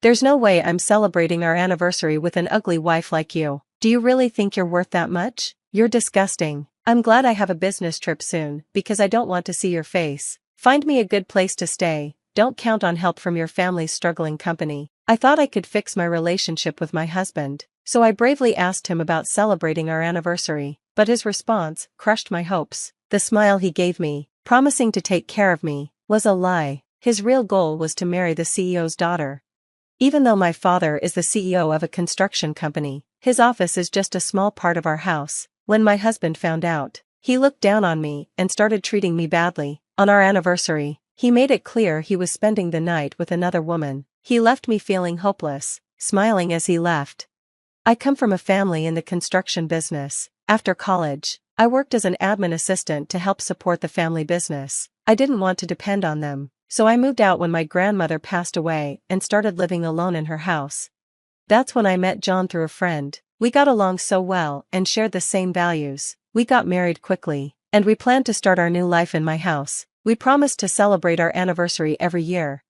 There's no way I'm celebrating our anniversary with an ugly wife like you. Do you really think you're worth that much? You're disgusting. I'm glad I have a business trip soon, because I don't want to see your face. Find me a good place to stay. Don't count on help from your family's struggling company. I thought I could fix my relationship with my husband, so I bravely asked him about celebrating our anniversary, but his response crushed my hopes. The smile he gave me, promising to take care of me, was a lie. His real goal was to marry the CEO's daughter. Even though my father is the CEO of a construction company, his office is just a small part of our house. When my husband found out, he looked down on me and started treating me badly. On our anniversary, he made it clear he was spending the night with another woman. He left me feeling hopeless, smiling as he left. I come from a family in the construction business. After college, I worked as an admin assistant to help support the family business. I didn't want to depend on them, so I moved out when my grandmother passed away and started living alone in her house. That's when I met John through a friend. We got along so well and shared the same values. We got married quickly, and we planned to start our new life in my house. We promised to celebrate our anniversary every year.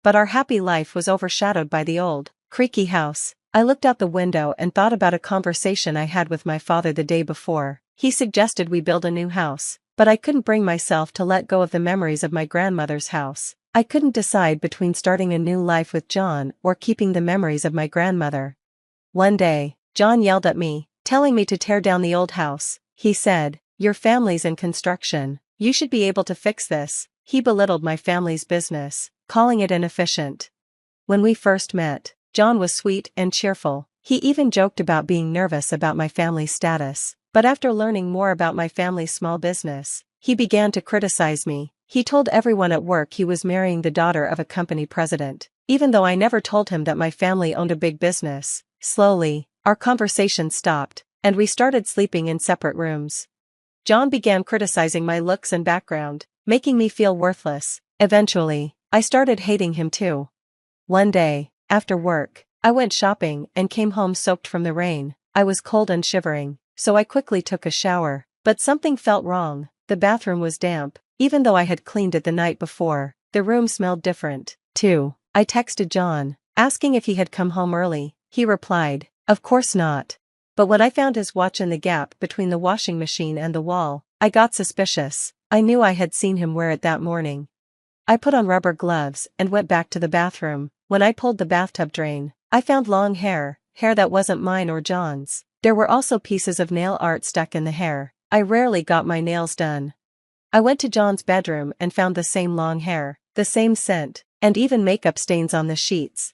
But our happy life was overshadowed by the old, creaky house. I looked out the window and thought about a conversation I had with my father the day before. He suggested we build a new house, but I couldn't bring myself to let go of the memories of my grandmother's house. I couldn't decide between starting a new life with John or keeping the memories of my grandmother. One day, John yelled at me, telling me to tear down the old house. He said, "Your family's in construction. You should be able to fix this." He belittled my family's business, calling it inefficient. When we first met, John was sweet and cheerful. He even joked about being nervous about my family's status. But after learning more about my family's small business, he began to criticize me. He told everyone at work he was marrying the daughter of a company president, even though I never told him that my family owned a big business. Slowly, our conversation stopped, and we started sleeping in separate rooms. John began criticizing my looks and background, making me feel worthless. Eventually, I started hating him too. One day, after work, I went shopping and came home soaked from the rain. I was cold and shivering, so I quickly took a shower, but something felt wrong. The bathroom was damp, even though I had cleaned it the night before. The room smelled different, too. I texted John, asking if he had come home early. He replied, "Of course not." But when I found his watch in the gap between the washing machine and the wall, I got suspicious. I knew I had seen him wear it that morning. I put on rubber gloves and went back to the bathroom. When I pulled the bathtub drain, I found long hair that wasn't mine or John's. There were also pieces of nail art stuck in the hair. I rarely got my nails done. I went to John's bedroom and found the same long hair, the same scent, and even makeup stains on the sheets.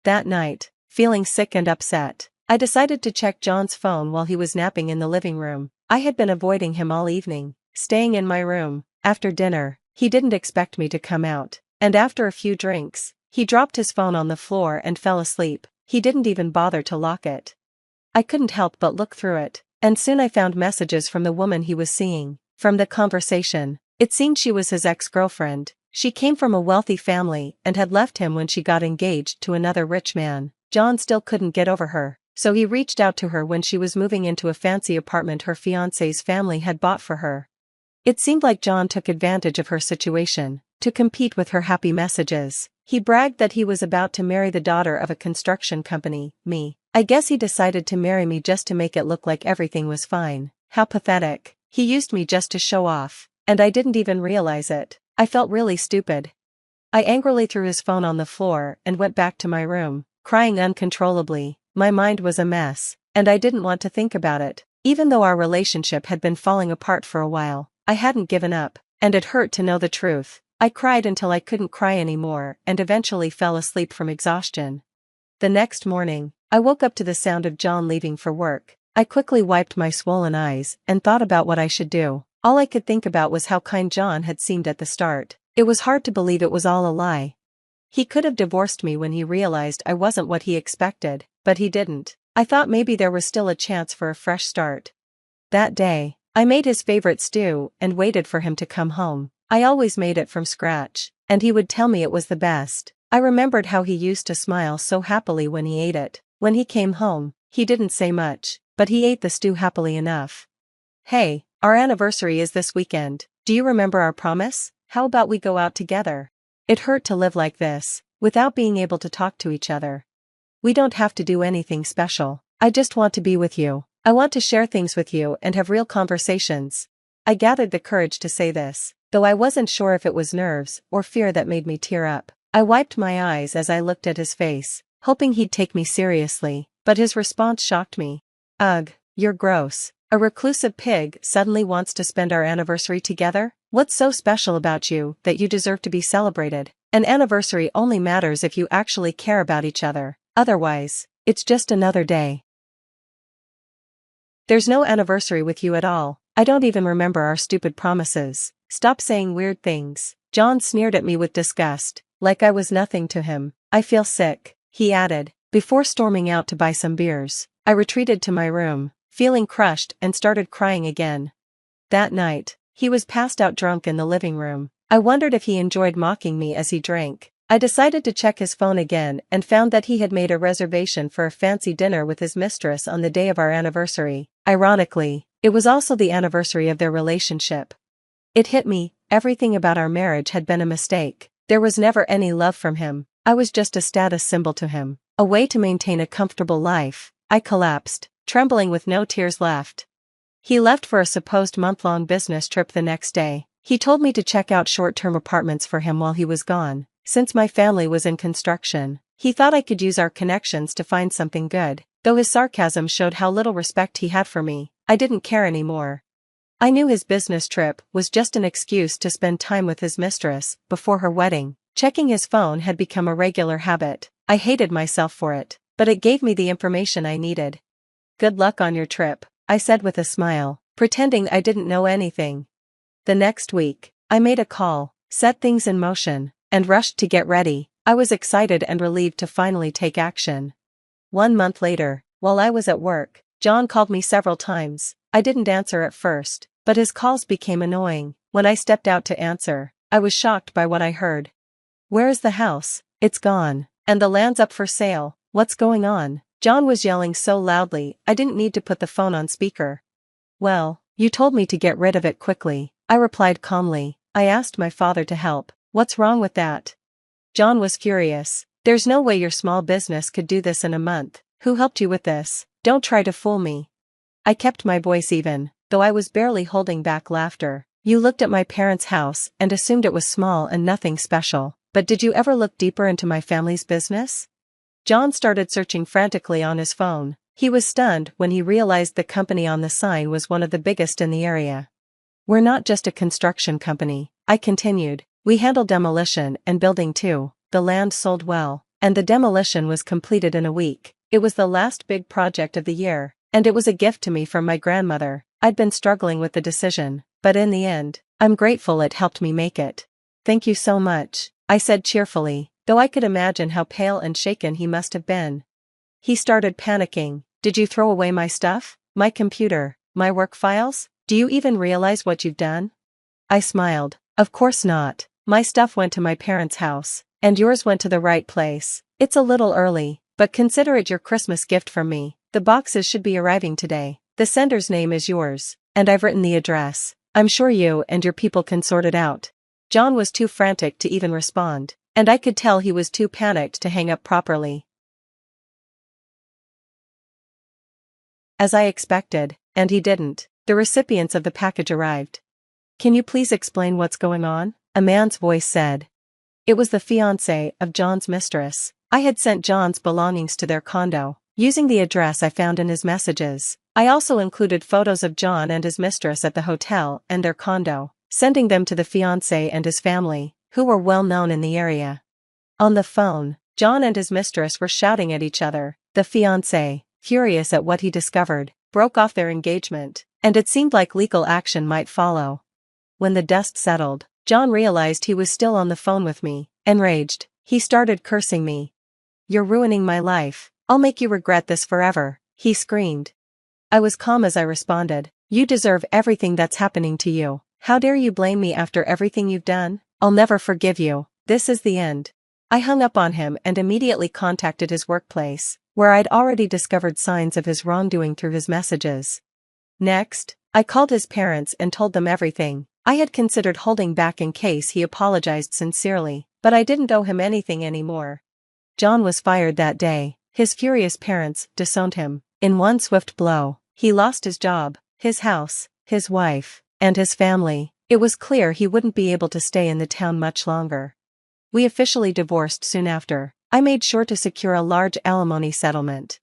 That night, feeling sick and upset, I decided to check John's phone while he was napping in the living room. I had been avoiding him all evening, staying in my room. After dinner, he didn't expect me to come out, and after a few drinks, he dropped his phone on the floor and fell asleep. He didn't even bother to lock it. I couldn't help but look through it, and soon I found messages from the woman he was seeing. From the conversation, it seemed she was his ex-girlfriend. She came from a wealthy family and had left him when she got engaged to another rich man. John still couldn't get over her, so he reached out to her when she was moving into a fancy apartment her fiancé's family had bought for her. It seemed like John took advantage of her situation to compete with her happy messages. He bragged that he was about to marry the daughter of a construction company, me. I guess he decided to marry me just to make it look like everything was fine. How pathetic. He used me just to show off, and I didn't even realize it. I felt really stupid. I angrily threw his phone on the floor and went back to my room, crying uncontrollably. My mind was a mess, and I didn't want to think about it. Even though our relationship had been falling apart for a while, I hadn't given up, and it hurt to know the truth. I cried until I couldn't cry anymore and eventually fell asleep from exhaustion. The next morning, I woke up to the sound of John leaving for work. I quickly wiped my swollen eyes and thought about what I should do. All I could think about was how kind John had seemed at the start. It was hard to believe it was all a lie. He could have divorced me when he realized I wasn't what he expected, but he didn't. I thought maybe there was still a chance for a fresh start. That day, I made his favorite stew and waited for him to come home. I always made it from scratch, and he would tell me it was the best. I remembered how he used to smile so happily when he ate it. When he came home, he didn't say much, but he ate the stew happily enough. "Hey, our anniversary is this weekend. Do you remember our promise? How about we go out together?" It hurt to live like this, without being able to talk to each other. We don't have to do anything special. I just want to be with you. I want to share things with you and have real conversations. I gathered the courage to say this, though I wasn't sure if it was nerves or fear that made me tear up. I wiped my eyes as I looked at his face, hoping he'd take me seriously, but his response shocked me. Ugh, you're gross. A reclusive pig suddenly wants to spend our anniversary together? What's so special about you that you deserve to be celebrated? An anniversary only matters if you actually care about each other. Otherwise, it's just another day. There's no anniversary with you at all. I don't even remember our stupid promises. Stop saying weird things. John sneered at me with disgust, like I was nothing to him. I feel sick, he added. Before storming out to buy some beers, I retreated to my room, feeling crushed, and started crying again. That night, he was passed out drunk in the living room. I wondered if he enjoyed mocking me as he drank. I decided to check his phone again and found that he had made a reservation for a fancy dinner with his mistress on the day of our anniversary. Ironically, it was also the anniversary of their relationship. It hit me, everything about our marriage had been a mistake. There was never any love from him. I was just a status symbol to him, a way to maintain a comfortable life. I collapsed, trembling with no tears left. He left for a supposed month-long business trip the next day. He told me to check out short-term apartments for him while he was gone. Since my family was in construction, he thought I could use our connections to find something good. Though his sarcasm showed how little respect he had for me, I didn't care anymore. I knew his business trip was just an excuse to spend time with his mistress before her wedding. Checking his phone had become a regular habit. I hated myself for it, but it gave me the information I needed. Good luck on your trip, I said with a smile, pretending I didn't know anything. The next week, I made a call, set things in motion, and rushed to get ready. I was excited and relieved to finally take action. 1 month later, while I was at work, John called me several times. I didn't answer at first, but his calls became annoying. When I stepped out to answer, I was shocked by what I heard. Where is the house? It's gone. And the land's up for sale. What's going on? John was yelling so loudly, I didn't need to put the phone on speaker. Well, you told me to get rid of it quickly, I replied calmly. I asked my father to help. What's wrong with that? John was furious. There's no way your small business could do this in a month. Who helped you with this? Don't try to fool me. I kept my voice even, though I was barely holding back laughter. You looked at my parents' house and assumed it was small and nothing special, but did you ever look deeper into my family's business? John started searching frantically on his phone. He was stunned when he realized the company on the sign was one of the biggest in the area. We're not just a construction company, I continued. We handle demolition and building too. The land sold well, and the demolition was completed in a week. It was the last big project of the year, and it was a gift to me from my grandmother. I'd been struggling with the decision, but in the end, I'm grateful it helped me make it. Thank you so much, I said cheerfully, though I could imagine how pale and shaken he must have been. He started panicking. Did you throw away my stuff? My computer? My work files? Do you even realize what you've done? I smiled. Of course not. My stuff went to my parents' house, and yours went to the right place. It's a little early, but consider it your Christmas gift from me. The boxes should be arriving today. The sender's name is yours, and I've written the address. I'm sure you and your people can sort it out. John was too frantic to even respond, and I could tell he was too panicked to hang up properly. As I expected, and he didn't, the recipients of the package arrived. Can you please explain what's going on? A man's voice said. It was the fiancé of John's mistress. I had sent John's belongings to their condo, using the address I found in his messages. I also included photos of John and his mistress at the hotel and their condo, sending them to the fiancé and his family, who were well known in the area. On the phone, John and his mistress were shouting at each other. The fiancé, furious at what he discovered, broke off their engagement, and it seemed like legal action might follow. When the dust settled, John realized he was still on the phone with me. Enraged, he started cursing me. You're ruining my life. I'll make you regret this forever, he screamed. I was calm as I responded. You deserve everything that's happening to you. How dare you blame me after everything you've done? I'll never forgive you. This is the end. I hung up on him and immediately contacted his workplace, where I'd already discovered signs of his wrongdoing through his messages. Next, I called his parents and told them everything. I had considered holding back in case he apologized sincerely. But I didn't owe him anything anymore. John was fired that day. His furious parents disowned him. In one swift blow, he lost his job, his house, his wife, and his family. It was clear he wouldn't be able to stay in the town much longer. We officially divorced soon after. I made sure to secure a large alimony settlement.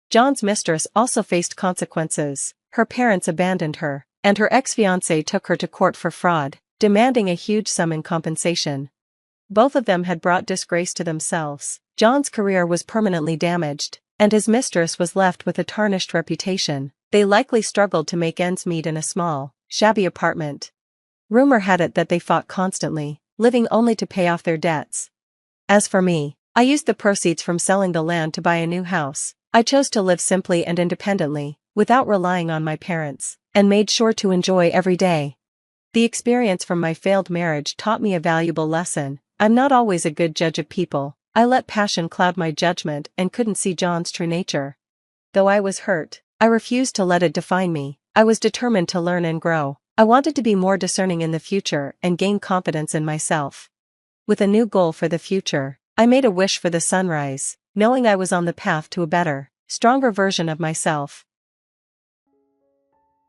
John's mistress also faced consequences. Her parents abandoned her, and her ex-fiancé took her to court for fraud, demanding a huge sum in compensation. Both of them had brought disgrace to themselves. John's career was permanently damaged, and his mistress was left with a tarnished reputation. They likely struggled to make ends meet in a small, shabby apartment. Rumor had it that they fought constantly, living only to pay off their debts. As for me, I used the proceeds from selling the land to buy a new house. I chose to live simply and independently, without relying on my parents, and made sure to enjoy every day. The experience from my failed marriage taught me a valuable lesson. I'm not always a good judge of people. I let passion cloud my judgment and couldn't see John's true nature. Though I was hurt, I refused to let it define me. I was determined to learn and grow. I wanted to be more discerning in the future and gain confidence in myself. With a new goal for the future, I made a wish for the sunrise, knowing I was on the path to a better, stronger version of myself.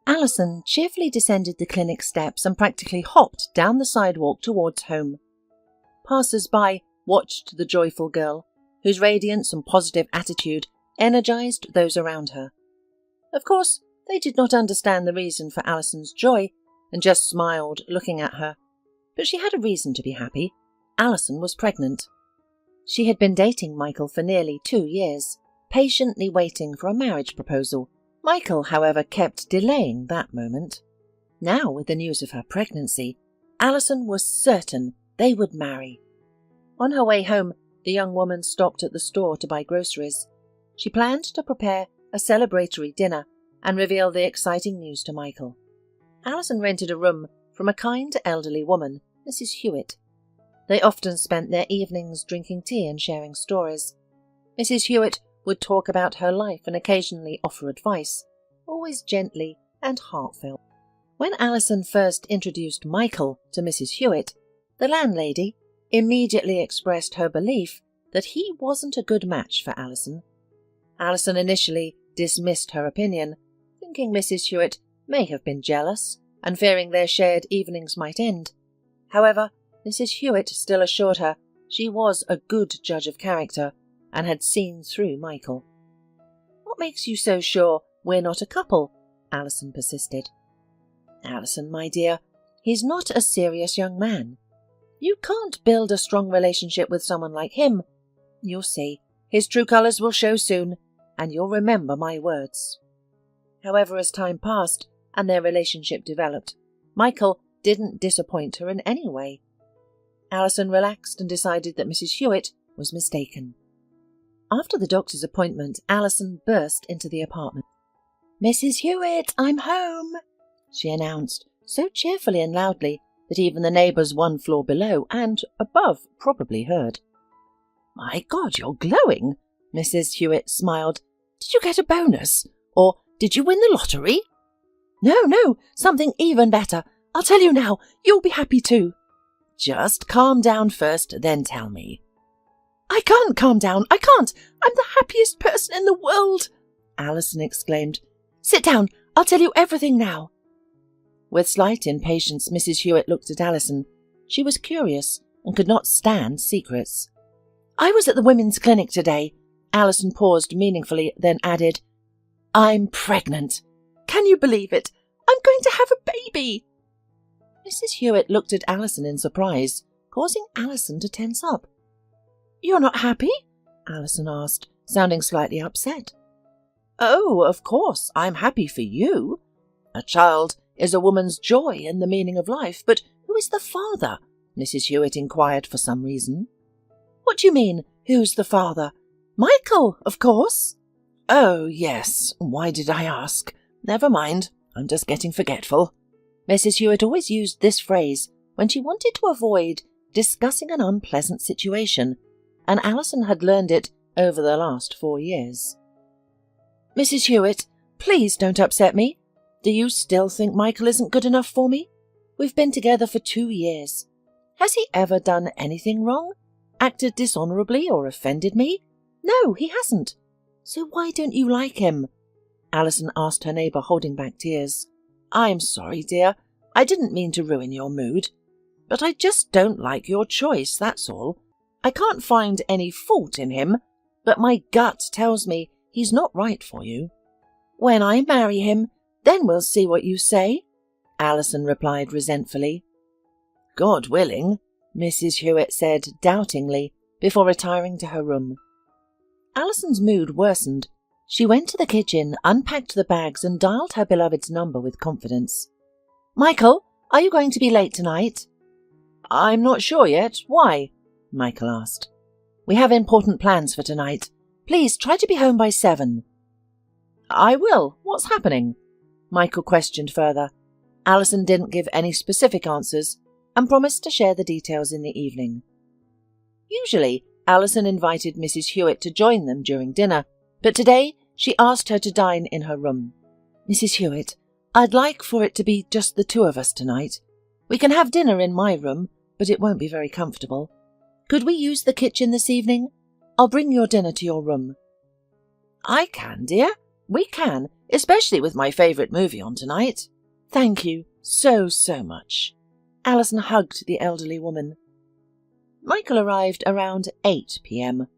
Alison cheerfully descended the clinic steps and practically hopped down the sidewalk towards home. Passers-by watched the joyful girl, whose radiance and positive attitude energized those around her. Of course, they did not understand the reason for Alison's joy and just smiled looking at her. But she had a reason to be happy. Alison was pregnant. She had been dating Michael for nearly 2 years, patiently waiting for a marriage proposal. Michael, however, kept delaying that moment. Now, with the news of her pregnancy, Alison was certain they would marry. On her way home, the young woman stopped at the store to buy groceries. She planned to prepare a celebratory dinner and reveal the exciting news to Michael. Alison rented a room from a kind elderly woman, Mrs. Hewitt. They often spent their evenings drinking tea and sharing stories. Mrs. Hewitt would talk about her life and occasionally offer advice, always gently and heartfelt. When Alison first introduced Michael to Mrs. Hewitt, the landlady immediately expressed her belief that he wasn't a good match for Alison. Alison initially dismissed her opinion, thinking Mrs. Hewitt may have been jealous and fearing their shared evenings might end. However, Mrs. Hewitt still assured her she was a good judge of character and had seen through Michael. "What makes you so sure we're not a couple?" Alison persisted. "Alison, my dear, he's not a serious young man. You can't build a strong relationship with someone like him. You'll see. His true colours will show soon, and you'll remember my words." However, as time passed and their relationship developed, Michael didn't disappoint her in any way. Alison relaxed and decided that Mrs. Hewitt was mistaken. After the doctor's appointment, Alison burst into the apartment. "Mrs. Hewitt, I'm home," she announced, so cheerfully and loudly that even the neighbours 1 floor below and above probably heard. "My God, you're glowing," Mrs. Hewitt smiled. "Did you get a bonus? Or did you win the lottery?" No, something even better. I'll tell you now. You'll be happy too." "Just calm down first, then tell me." "I can't calm down. I can't. I'm the happiest person in the world," Alison exclaimed. "Sit down. I'll tell you everything now." With slight impatience, Mrs. Hewitt looked at Alison. She was curious and could not stand secrets. "I was at the women's clinic today." Alison paused meaningfully, then added, "I'm pregnant. Can you believe it? I'm going to have a baby." Mrs. Hewitt looked at Alison in surprise, causing Alison to tense up. "You're not happy?" Alison asked, sounding slightly upset. "Oh, of course, I'm happy for you. A child is a woman's joy and the meaning of life, but who is the father?" Mrs. Hewitt inquired for some reason. "What do you mean, who's the father?" "Michael, of course." "Oh, yes. Why did I ask? Never mind. I'm just getting forgetful." Mrs. Hewitt always used this phrase when she wanted to avoid discussing an unpleasant situation, and Alison had learned it over the last 4 years. "Mrs. Hewitt, please don't upset me. Do you still think Michael isn't good enough for me? We've been together for 2 years. Has he ever done anything wrong? acted dishonourably or offended me? No, he hasn't. So why don't you like him? Alison asked her neighbour, holding back tears. I'm sorry, dear. I didn't mean to ruin your mood. But I just don't like your choice, that's all. I can't find any fault in him, but my gut tells me he's not right for you. When I marry him, then we'll see what you say, Alison replied resentfully. God willing, Mrs. Hewitt said doubtingly before retiring to her room. Alison's mood worsened. She went to the kitchen, unpacked the bags and dialed her beloved's number with confidence. Michael, are you going to be late tonight? I'm not sure yet. Why? Michael asked. We have important plans for tonight. Please try to be home by 7. I will. What's happening? Michael questioned further. Alison didn't give any specific answers and promised to share the details in the evening. Usually, Alison invited Mrs. Hewitt to join them during dinner, but today she asked her to dine in her room. Mrs. Hewitt, I'd like for it to be just the two of us tonight. We can have dinner in my room, but it won't be very comfortable. Could we use the kitchen this evening? I'll bring your dinner to your room. I can, dear. We can, especially with my favourite movie on tonight. Thank you so much. Alison hugged the elderly woman. Michael arrived around 8 p.m.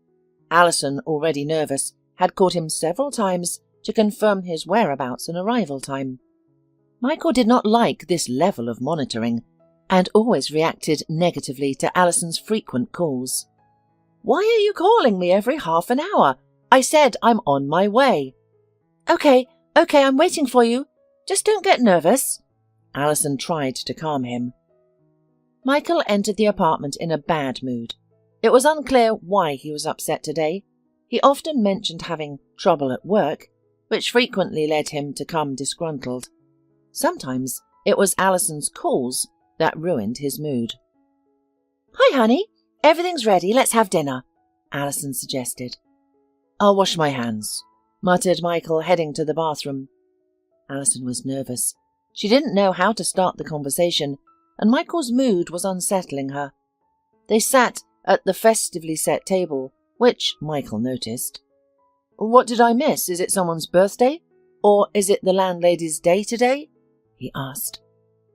Alison, already nervous, had called him several times to confirm his whereabouts and arrival time. Michael did not like this level of monitoring and always reacted negatively to Alison's frequent calls. Why are you calling me every half an hour? I said I'm on my way. Okay, I'm waiting for you. Just don't get nervous. Alison tried to calm him. Michael entered the apartment in a bad mood. It was unclear why he was upset today. He often mentioned having trouble at work, which frequently led him to come disgruntled. Sometimes it was Alison's calls that ruined his mood. Hi, honey. Everything's ready. Let's have dinner, Alison suggested. I'll wash my hands, muttered Michael, heading to the bathroom. Alison was nervous. She didn't know how to start the conversation, and Michael's mood was unsettling her. They sat at the festively set table, which Michael noticed. What did I miss? Is it someone's birthday? Or is it the landlady's day today? He asked.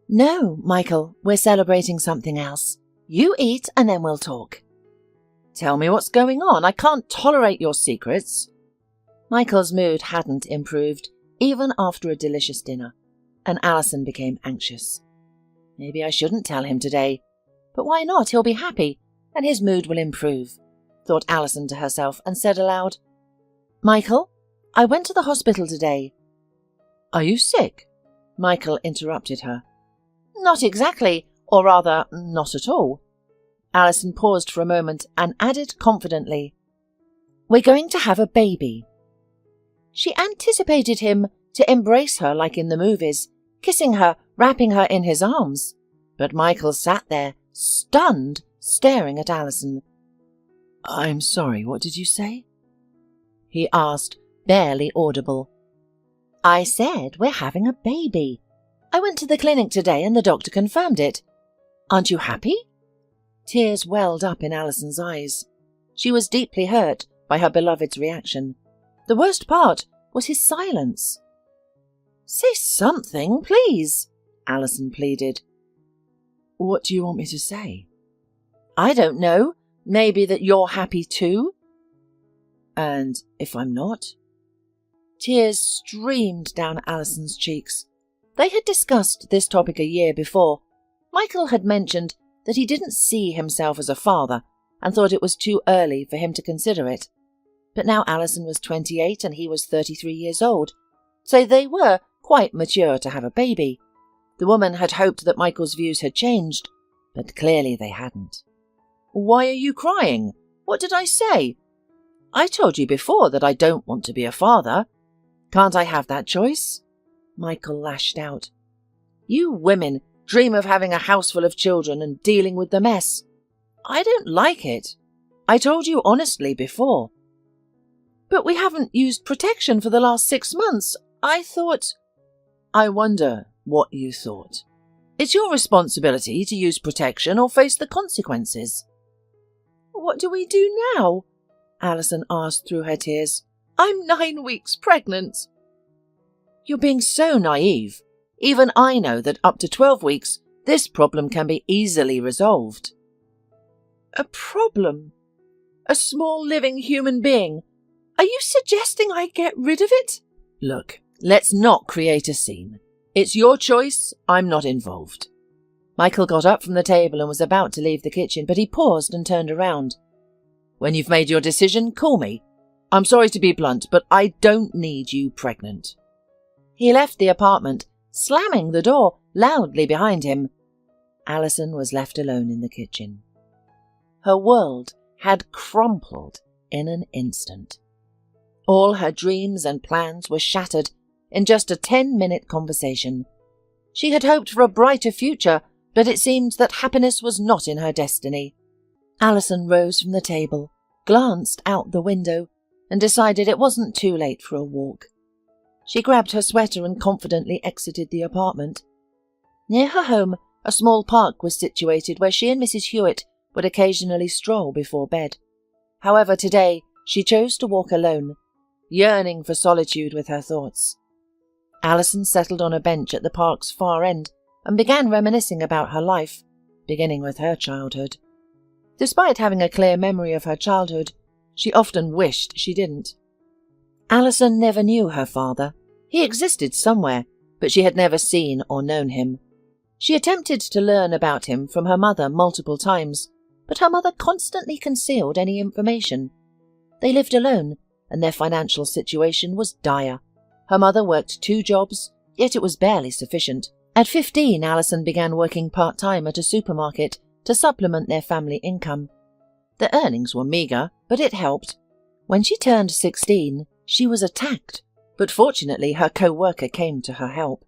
No, Michael, we're celebrating something else. You eat and then we'll talk. Tell me what's going on. I can't tolerate your secrets. Michael's mood hadn't improved, even after a delicious dinner, and Alison became anxious. Maybe I shouldn't tell him today. But why not? He'll be happy, and his mood will improve, thought Alison to herself, and said aloud, Michael, I went to the hospital today. Are you sick? Michael interrupted her. Not exactly, or rather, not at all. Alison paused for a moment and added confidently, We're going to have a baby. She anticipated him to embrace her like in the movies, kissing her, wrapping her in his arms. But Michael sat there, stunned, staring at Alison. I'm sorry, what did you say? He asked, barely audible. I said we're having a baby. I went to the clinic today and the doctor confirmed it. Aren't you happy? Tears welled up in Alison's eyes. She was deeply hurt by her beloved's reaction. The worst part was his silence. Say something, please, Alison pleaded. What do you want me to say? I don't know. Maybe that you're happy too? And if I'm not? Tears streamed down Alison's cheeks. They had discussed this topic a year before. Michael had mentioned that he didn't see himself as a father and thought it was too early for him to consider it. But now Alison was 28 and he was 33 years old, so they were quite mature to have a baby. The woman had hoped that Michael's views had changed, but clearly they hadn't. Why are you crying? What did I say? I told you before that I don't want to be a father. Can't I have that choice? Michael lashed out. You women dream of having a house full of children and dealing with the mess. I don't like it. I told you honestly before. But we haven't used protection for the last 6 months. I thought... I wonder what you thought. It's your responsibility to use protection or face the consequences. What do we do now? Alison asked through her tears. I'm 9 weeks pregnant. You're being so naive. Even I know that up to 12 weeks, this problem can be easily resolved. A problem? A small living human being? Are you suggesting I get rid of it? Look, let's not create a scene. It's your choice, I'm not involved. Michael got up from the table and was about to leave the kitchen, but he paused and turned around. When you've made your decision, call me. I'm sorry to be blunt, but I don't need you pregnant. He left the apartment, slamming the door loudly behind him. Alison was left alone in the kitchen. Her world had crumpled in an instant. All her dreams and plans were shattered in just a 10-minute conversation. She had hoped for a brighter future, but it seemed that happiness was not in her destiny. Alison rose from the table, glanced out the window, and decided it wasn't too late for a walk. She grabbed her sweater and confidently exited the apartment. Near her home, a small park was situated where she and Mrs. Hewitt would occasionally stroll before bed. However, today she chose to walk alone, yearning for solitude with her thoughts. Alison settled on a bench at the park's far end and began reminiscing about her life, beginning with her childhood. Despite having a clear memory of her childhood, she often wished she didn't. Alison never knew her father. He existed somewhere, but she had never seen or known him. She attempted to learn about him from her mother multiple times, but her mother constantly concealed any information. They lived alone, and their financial situation was dire. Her mother worked 2 jobs, yet it was barely sufficient. At 15, Alison began working part-time at a supermarket to supplement their family income. The earnings were meagre, but it helped. When she turned 16, she was attacked, but fortunately her co-worker came to her help.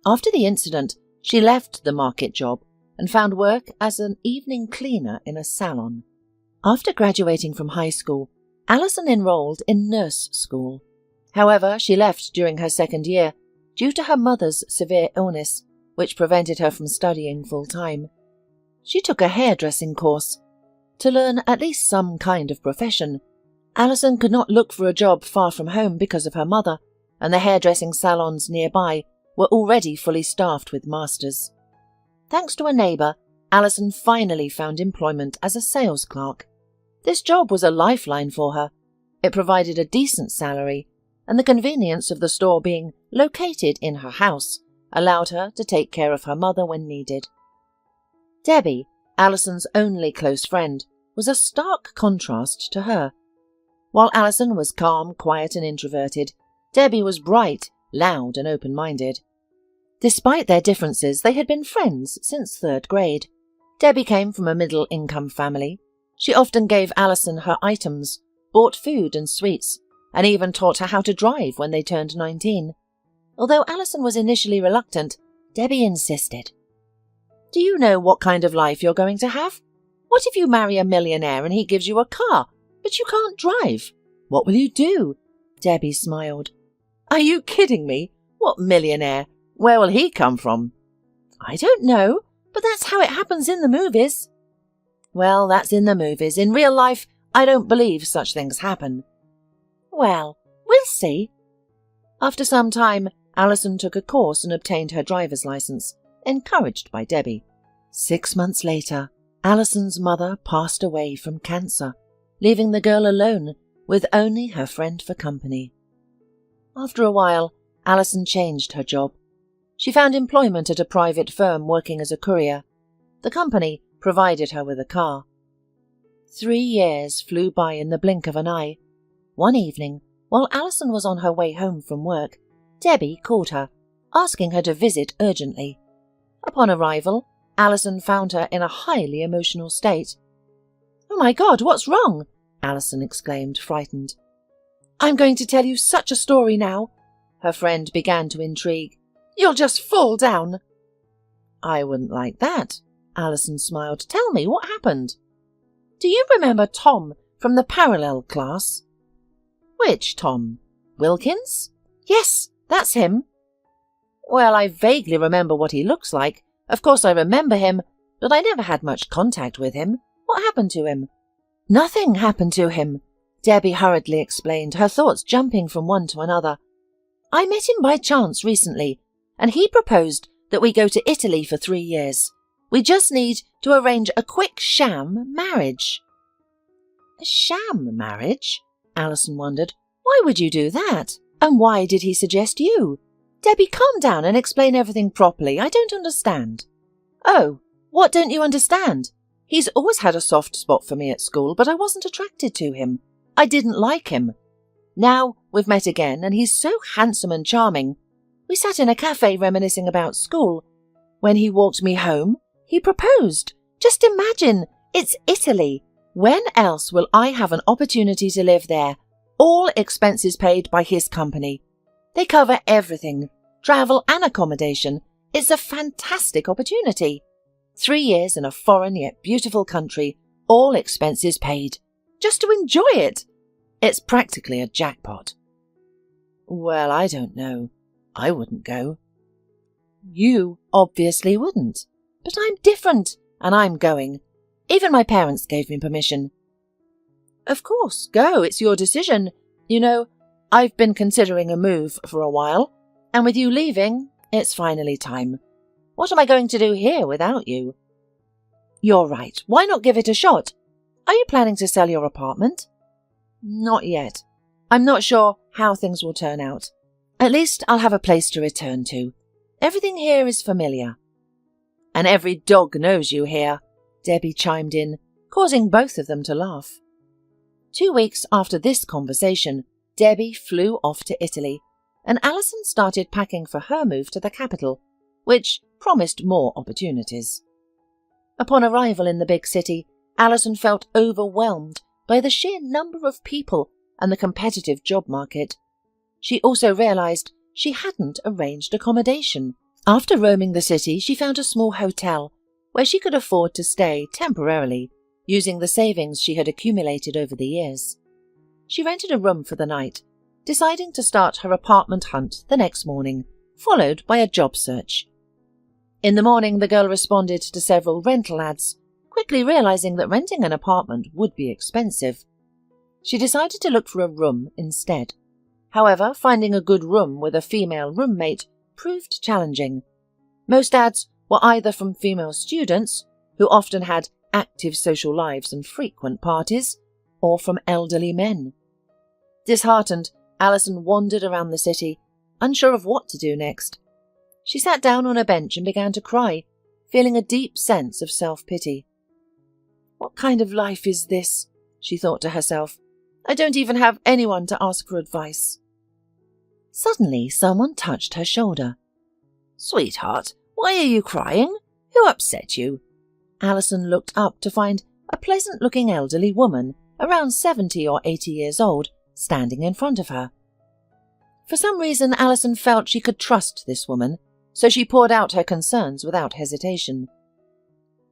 After the incident, she left the market job and found work as an evening cleaner in a salon. After graduating from high school, Alison enrolled in nurse school. However, she left during her second year due to her mother's severe illness, which prevented her from studying full-time. She took a hairdressing course. To learn at least some kind of profession, Alison could not look for a job far from home because of her mother, and the hairdressing salons nearby were already fully staffed with masters. Thanks to a neighbour, Alison finally found employment as a sales clerk. This job was a lifeline for her. It provided a decent salary, and the convenience of the store being located in her house allowed her to take care of her mother when needed. Debbie, Alison's only close friend, was a stark contrast to her. While Alison was calm, quiet and introverted, Debbie was bright, loud and open-minded. Despite their differences, they had been friends since 3rd grade. Debbie came from a middle-income family. She often gave Alison her items, bought food and sweets, and even taught her how to drive when they turned 19. Although Alison was initially reluctant, Debbie insisted. Do you know what kind of life you're going to have? What if you marry a millionaire and he gives you a car, but you can't drive? What will you do? Debbie smiled. Are you kidding me? What millionaire? Where will he come from? I don't know, but that's how it happens in the movies. Well, that's in the movies. In real life, I don't believe such things happen. Well, we'll see. After some time, Alison took a course and obtained her driver's license, encouraged by Debbie. 6 months later, Alison's mother passed away from cancer, leaving the girl alone with only her friend for company. After a while, Alison changed her job. She found employment at a private firm working as a courier. The company provided her with a car. 3 years flew by in the blink of an eye. One evening, while Alison was on her way home from work, Debbie called her, asking her to visit urgently. Upon arrival, Alison found her in a highly emotional state. "Oh my God, what's wrong?" Alison exclaimed, frightened. "I'm going to tell you such a story now," her friend began to intrigue. "You'll just fall down." "I wouldn't like that," Alison smiled. "Tell me, what happened?" "Do you remember Tom from the parallel class?" "Which Tom? Wilkins?" "Yes, that's him." "Well, I vaguely remember what he looks like. Of course I remember him, but I never had much contact with him. What happened to him?" Nothing happened to him, Debbie hurriedly explained, her thoughts jumping from one to another. I met him by chance recently, and he proposed that we go to Italy for 3 years. We just need to arrange a quick sham marriage. A sham marriage? Alison wondered. Why would you do that? And why did he suggest you? Debbie, calm down and explain everything properly. I don't understand. Oh, what don't you understand? He's always had a soft spot for me at school, but I wasn't attracted to him. I didn't like him. Now we've met again, and he's so handsome and charming. We sat in a cafe reminiscing about school. When he walked me home, he proposed. Just imagine, it's Italy. When else will I have an opportunity to live there? All expenses paid by his company. They cover everything, travel and accommodation. It's a fantastic opportunity. 3 years in a foreign yet beautiful country, all expenses paid. Just to enjoy it. It's practically a jackpot. Well, I don't know. I wouldn't go. You obviously wouldn't. But I'm different, and I'm going. Even my parents gave me permission. Of course, go. It's your decision. You know, I've been considering a move for a while, and with you leaving, it's finally time. What am I going to do here without you? You're right. Why not give it a shot? Are you planning to sell your apartment? Not yet. I'm not sure how things will turn out. At least I'll have a place to return to. Everything here is familiar. And every dog knows you here, Debbie chimed in, causing both of them to laugh. 2 weeks after this conversation, Debbie flew off to Italy, and Alison started packing for her move to the capital, which promised more opportunities. Upon arrival in the big city, Alison felt overwhelmed by the sheer number of people and the competitive job market. She also realized she hadn't arranged accommodation. After roaming the city, she found a small hotel where she could afford to stay temporarily, using the savings she had accumulated over the years. She rented a room for the night, deciding to start her apartment hunt the next morning, followed by a job search. In the morning, the girl responded to several rental ads, quickly realizing that renting an apartment would be expensive. She decided to look for a room instead. However, finding a good room with a female roommate proved challenging. Most ads were either from female students, who often had active social lives and frequent parties, or from elderly men. Disheartened, Alison wandered around the city, unsure of what to do next. She sat down on a bench and began to cry, feeling a deep sense of self-pity. What kind of life is this? She thought to herself. I don't even have anyone to ask for advice. Suddenly, someone touched her shoulder. Sweetheart, why are you crying? Who upset you? Alison looked up to find a pleasant-looking elderly woman, around 70 or 80 years old, standing in front of her. For some reason, Alison felt she could trust this woman, so she poured out her concerns without hesitation.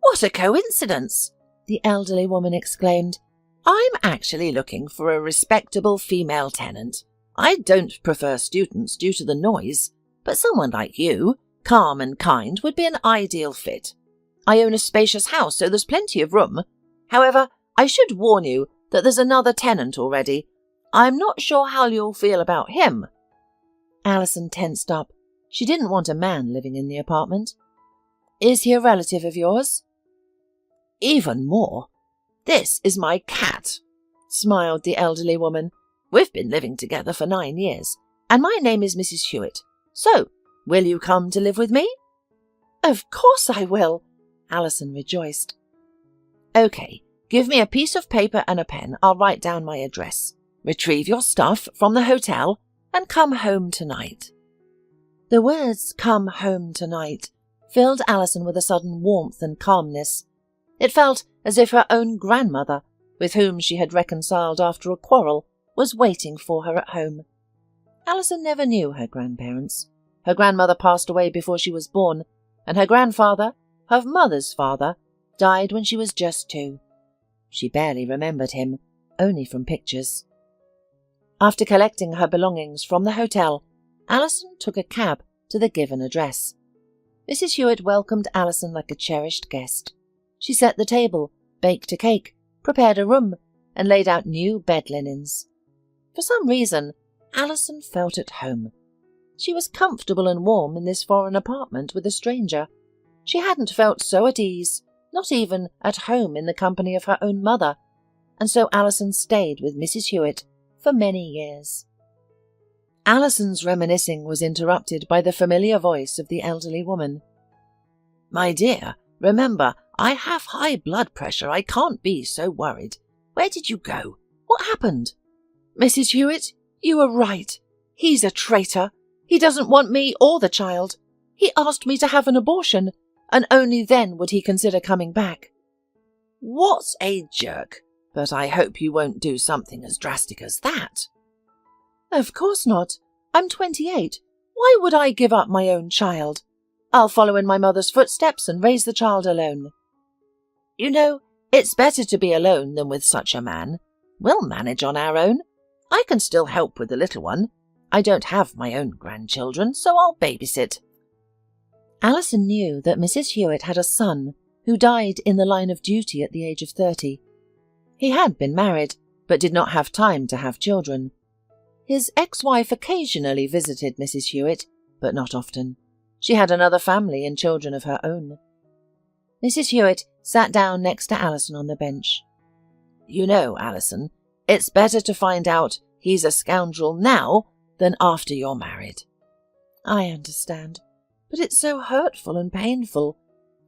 What a coincidence! The elderly woman exclaimed. I'm actually looking for a respectable female tenant. I don't prefer students due to the noise, but someone like you, calm and kind, would be an ideal fit. I own a spacious house, so there's plenty of room. However, I should warn you that there's another tenant already. I'm not sure how you'll feel about him. Alison tensed up. She didn't want a man living in the apartment. Is he a relative of yours? Even more. This is my cat, smiled the elderly woman. We've been living together for 9 years, and my name is Mrs. Hewitt. So, will you come to live with me? Of course I will, Alison rejoiced. Okay, give me a piece of paper and a pen. I'll write down my address. Retrieve your stuff from the hotel and come home tonight. The words, come home tonight, filled Alison with a sudden warmth and calmness. It felt as if her own grandmother, with whom she had reconciled after a quarrel, was waiting for her at home. Alison never knew her grandparents. Her grandmother passed away before she was born, and her grandfather, her mother's father, died when she was just 2. She barely remembered him, only from pictures. After collecting her belongings from the hotel, Alison took a cab to the given address. Mrs. Hewitt welcomed Alison like a cherished guest. She set the table, baked a cake, prepared a room, and laid out new bed linens. For some reason, Alison felt at home. She was comfortable and warm in this foreign apartment with a stranger. She hadn't felt so at ease, not even at home in the company of her own mother, and so Alison stayed with Mrs. Hewitt for many years. Alison's reminiscing was interrupted by the familiar voice of the elderly woman. "My dear, remember, I have high blood pressure. I can't be so worried. Where did you go? What happened?" "Mrs. Hewitt, you were right. He's a traitor. He doesn't want me or the child. He asked me to have an abortion, and only then would he consider coming back." "What a jerk! But I hope you won't do something as drastic as that." "Of course not. I'm 28. Why would I give up my own child? I'll follow in my mother's footsteps and raise the child alone." "You know, it's better to be alone than with such a man. We'll manage on our own. I can still help with the little one. I don't have my own grandchildren, so I'll babysit." Alison knew that Mrs. Hewitt had a son who died in the line of duty at the age of 30. He had been married, but did not have time to have children. His ex-wife occasionally visited Mrs. Hewitt, but not often. She had another family and children of her own. Mrs. Hewitt sat down next to Alison on the bench. "You know, Alison, it's better to find out he's a scoundrel now than after you're married." "I understand, but it's so hurtful and painful.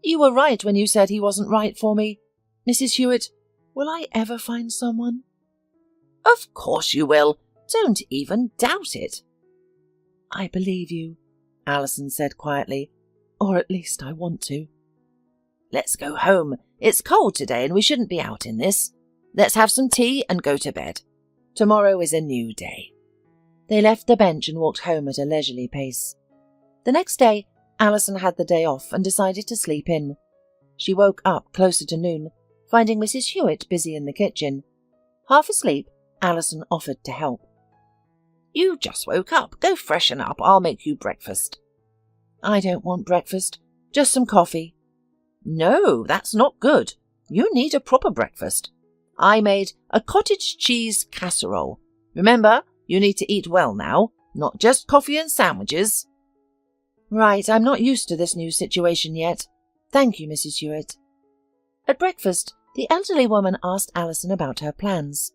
You were right when you said he wasn't right for me. Mrs. Hewitt, will I ever find someone?" "Of course you will. Don't even doubt it." "I believe you," Alison said quietly, "or at least I want to." "Let's go home. It's cold today and we shouldn't be out in this. Let's have some tea and go to bed. Tomorrow is a new day." They left the bench and walked home at a leisurely pace. The next day, Alison had the day off and decided to sleep in. She woke up closer to noon, finding Mrs. Hewitt busy in the kitchen. Half asleep, Alison offered to help. "You just woke up. Go freshen up. I'll make you breakfast." "I don't want breakfast. Just some coffee." "No, that's not good. You need a proper breakfast. I made a cottage cheese casserole. Remember, you need to eat well now, not just coffee and sandwiches." "Right, I'm not used to this new situation yet. Thank you, Mrs. Hewitt." At breakfast, the elderly woman asked Alison about her plans.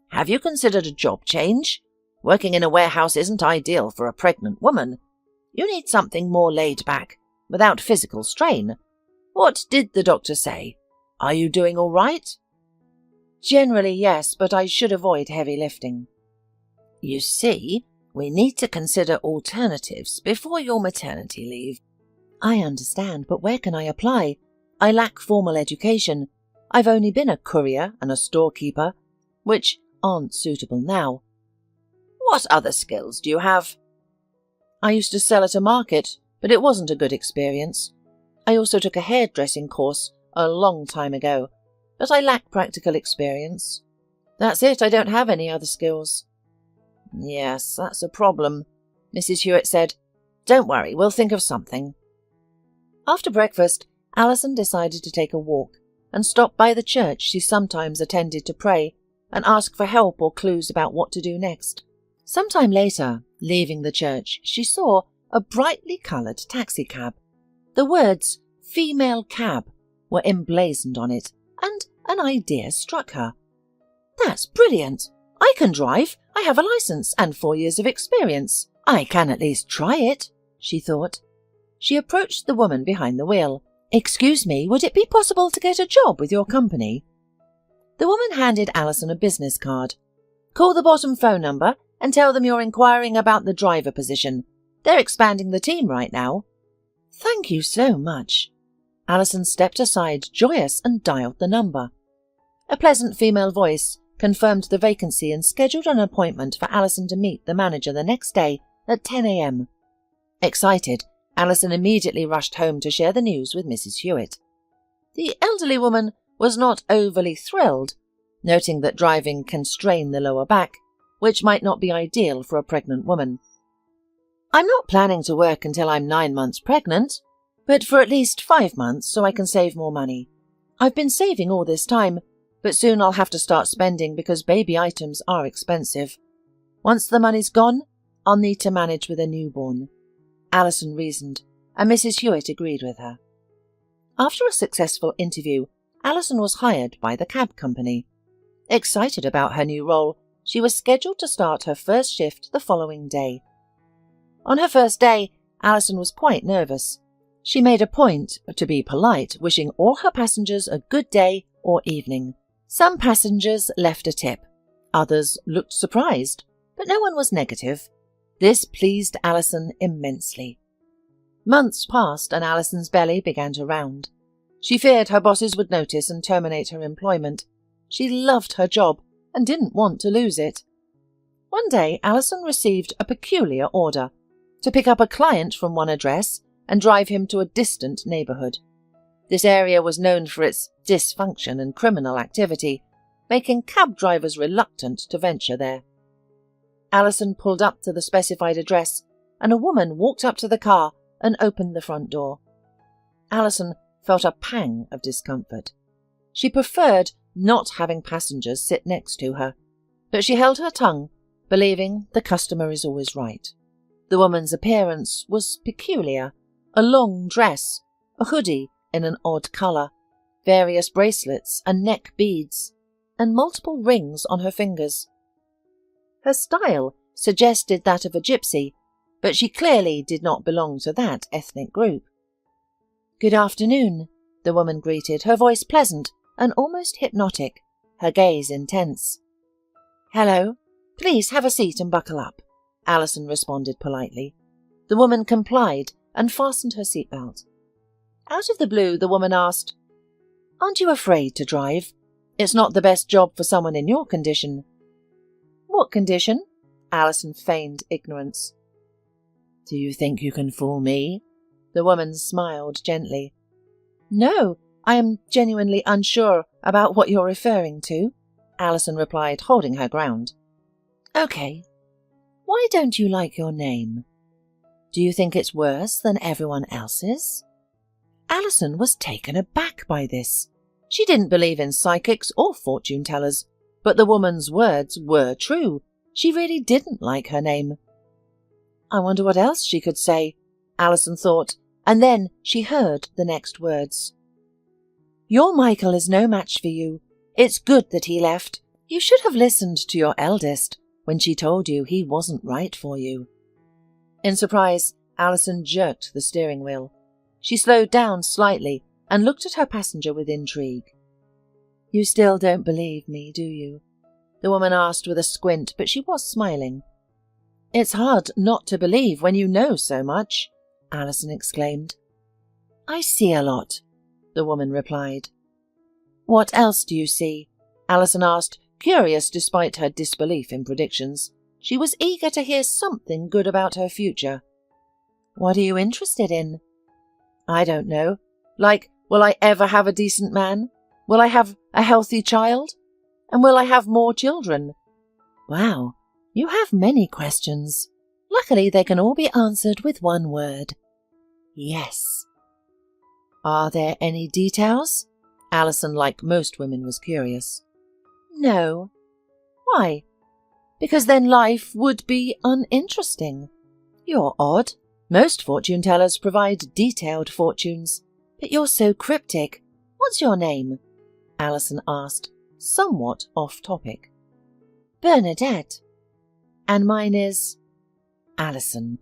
"Have you considered a job change? Working in a warehouse isn't ideal for a pregnant woman. You need something more laid back, without physical strain. What did the doctor say? Are you doing all right?" "Generally, yes, but I should avoid heavy lifting." "You see, we need to consider alternatives before your maternity leave." "I understand, but where can I apply? I lack formal education. I've only been a courier and a storekeeper, which aren't suitable now." "What other skills do you have?" "I used to sell at a market, but it wasn't a good experience. I also took a hairdressing course a long time ago, but I lack practical experience. That's it, I don't have any other skills." "Yes, that's a problem," Mrs. Hewitt said. "Don't worry, we'll think of something." After breakfast, Alison decided to take a walk and stop by the church she sometimes attended to pray and ask for help or clues about what to do next. Sometime later, leaving the church, she saw a brightly coloured taxicab. The words "female cab" were emblazoned on it, and an idea struck her. "That's brilliant! I can drive. I have a licence and 4 years of experience. I can at least try it," she thought. She approached the woman behind the wheel. "Excuse me, would it be possible to get a job with your company?" The woman handed Alison a business card. "Call the bottom phone number and tell them you're inquiring about the driver position. They're expanding the team right now." "Thank you so much." Alison stepped aside, joyous, and dialed the number. A pleasant female voice confirmed the vacancy and scheduled an appointment for Alison to meet the manager the next day at 10 a.m. Excited, Alison immediately rushed home to share the news with Mrs. Hewitt. The elderly woman was not overly thrilled, noting that driving can strain the lower back, which might not be ideal for a pregnant woman. "I'm not planning to work until I'm 9 months pregnant, but for at least 5 months so I can save more money. I've been saving all this time, but soon I'll have to start spending because baby items are expensive. Once the money's gone, I'll need to manage with a newborn," Alison reasoned, and Mrs. Hewitt agreed with her. After a successful interview, Alison was hired by the cab company. Excited about her new role, she was scheduled to start her first shift the following day. On her first day, Alison was quite nervous. She made a point to be polite, wishing all her passengers a good day or evening. Some passengers left a tip. Others looked surprised, but no one was negative. This pleased Alison immensely. Months passed and Alison's belly began to round. She feared her bosses would notice and terminate her employment. She loved her job and didn't want to lose it. One day, Alison received a peculiar order to pick up a client from one address and drive him to a distant neighbourhood. This area was known for its dysfunction and criminal activity, making cab drivers reluctant to venture there. Alison pulled up to the specified address, and a woman walked up to the car and opened the front door. Alison felt a pang of discomfort. She preferred not having passengers sit next to her, but she held her tongue, believing the customer is always right. The woman's appearance was peculiar. A long dress, a hoodie in an odd colour, various bracelets and neck beads, and multiple rings on her fingers. Her style suggested that of a gypsy, but she clearly did not belong to that ethnic group. "Good afternoon," the woman greeted, her voice pleasant and almost hypnotic, her gaze intense. "Hello, please have a seat and buckle up," Alison responded politely. The woman complied and fastened her seatbelt. Out of the blue, the woman asked, "Aren't you afraid to drive? It's not the best job for someone in your condition." "What condition?" Alison feigned ignorance. "Do you think you can fool me?" The woman smiled gently. "No, I am genuinely unsure about what you're referring to," Alison replied, holding her ground. "Okay. Why don't you like your name? Do you think it's worse than everyone else's?" Alison was taken aback by this. She didn't believe in psychics or fortune-tellers, but the woman's words were true. She really didn't like her name. I wonder what else she could say, Alison thought, and then she heard the next words. "Your Michael is no match for you. It's good that he left. You should have listened to your eldest when she told you he wasn't right for you." In surprise, Alison jerked the steering wheel. She slowed down slightly and looked at her passenger with intrigue. "You still don't believe me, do you?" the woman asked with a squint, but she was smiling. "It's hard not to believe when you know so much," Alison exclaimed. "I see a lot," the woman replied. "What else do you see?" Alison asked, curious despite her disbelief in predictions. She was eager to hear something good about her future. "What are you interested in?" "I don't know. Like, will I ever have a decent man? Will I have a healthy child? And will I have more children?" "Wow, you have many questions. Luckily, they can all be answered with one word. Yes." "Are there any details?" Alison, like most women, was curious. "No." "Why?" "Because then life would be uninteresting. You're odd. Most fortune-tellers provide detailed fortunes, but you're so cryptic. What's your name?" Alison asked, somewhat off-topic. "Bernadette." "And mine is—" "Alison."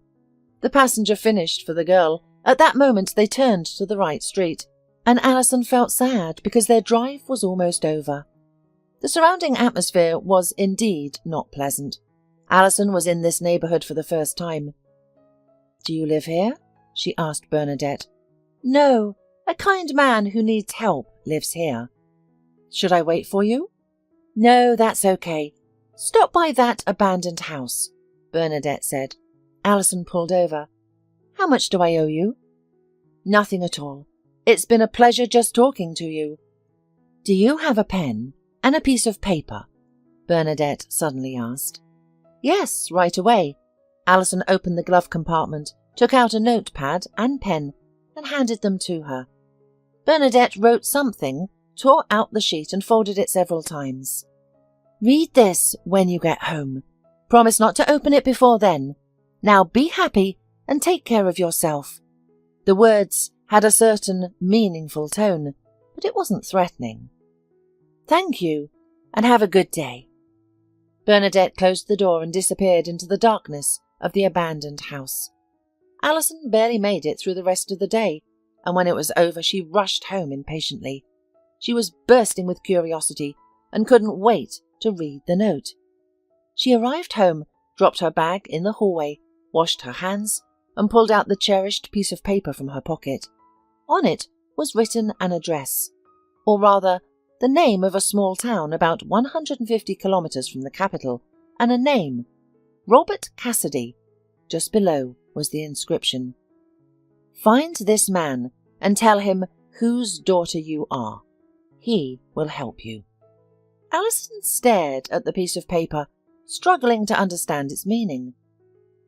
The passenger finished for the girl. At that moment they turned to the right street, and Alison felt sad because their drive was almost over. The surrounding atmosphere was indeed not pleasant. Alison was in this neighbourhood for the first time. "Do you live here?" she asked Bernadette. "No, a kind man who needs help lives here." "Should I wait for you?" "No, that's okay. Stop by that abandoned house," Bernadette said. Alison pulled over. "How much do I owe you?" "Nothing at all. It's been a pleasure just talking to you." "Do you have a pen and a piece of paper?" Bernadette suddenly asked. "Yes, right away." Alison opened the glove compartment, took out a notepad and pen, and handed them to her. Bernadette wrote something, tore out the sheet and folded it several times. "Read this when you get home. Promise not to open it before then. Now be happy and take care of yourself." The words had a certain meaningful tone, but it wasn't threatening. "Thank you, and have a good day." Bernadette closed the door and disappeared into the darkness of the abandoned house. Alison barely made it through the rest of the day, and when it was over she rushed home impatiently. She was bursting with curiosity and couldn't wait to read the note. She arrived home, dropped her bag in the hallway, washed her hands, and pulled out the cherished piece of paper from her pocket. On it was written an address, or rather, the name of a small town about 150 kilometers from the capital, and a name, Robert Cassidy. Just below was the inscription. "Find this man and tell him whose daughter you are. He will help you." Alison stared at the piece of paper, struggling to understand its meaning.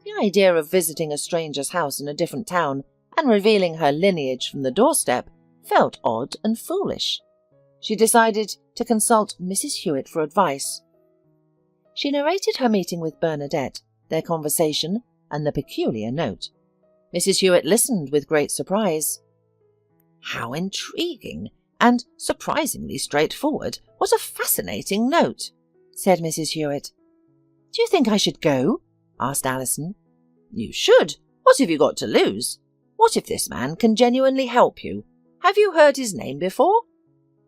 The idea of visiting a stranger's house in a different town and revealing her lineage from the doorstep felt odd and foolish. She decided to consult Mrs. Hewitt for advice. She narrated her meeting with Bernadette, their conversation, and the peculiar note. Mrs. Hewitt listened with great surprise. "How intriguing and surprisingly straightforward. What a fascinating note," said Mrs. Hewitt. "Do you think I should go?" asked Alison. "You should. What have you got to lose? What if this man can genuinely help you? Have you heard his name before?"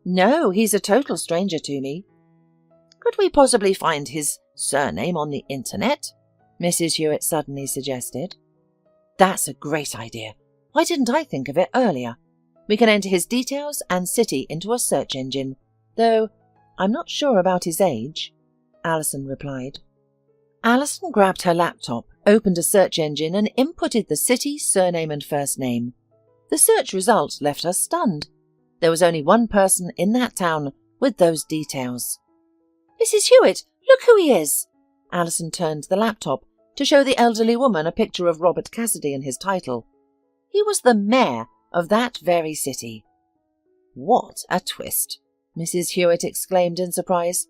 "No, he's a total stranger to me." "Could we possibly find his surname on the internet?" Mrs. Hewitt suddenly suggested. "That's a great idea. Why didn't I think of it earlier? We can enter his details and city into a search engine, though I'm not sure about his age," Alison replied. Alison grabbed her laptop, opened a search engine, and inputted the city, surname, and first name. The search result left her stunned. There was only one person in that town with those details. "Mrs. Hewitt, look who he is!" Alison turned the laptop to show the elderly woman a picture of Robert Cassidy and his title. He was the mayor of that very city. "What a twist!" Mrs. Hewitt exclaimed in surprise.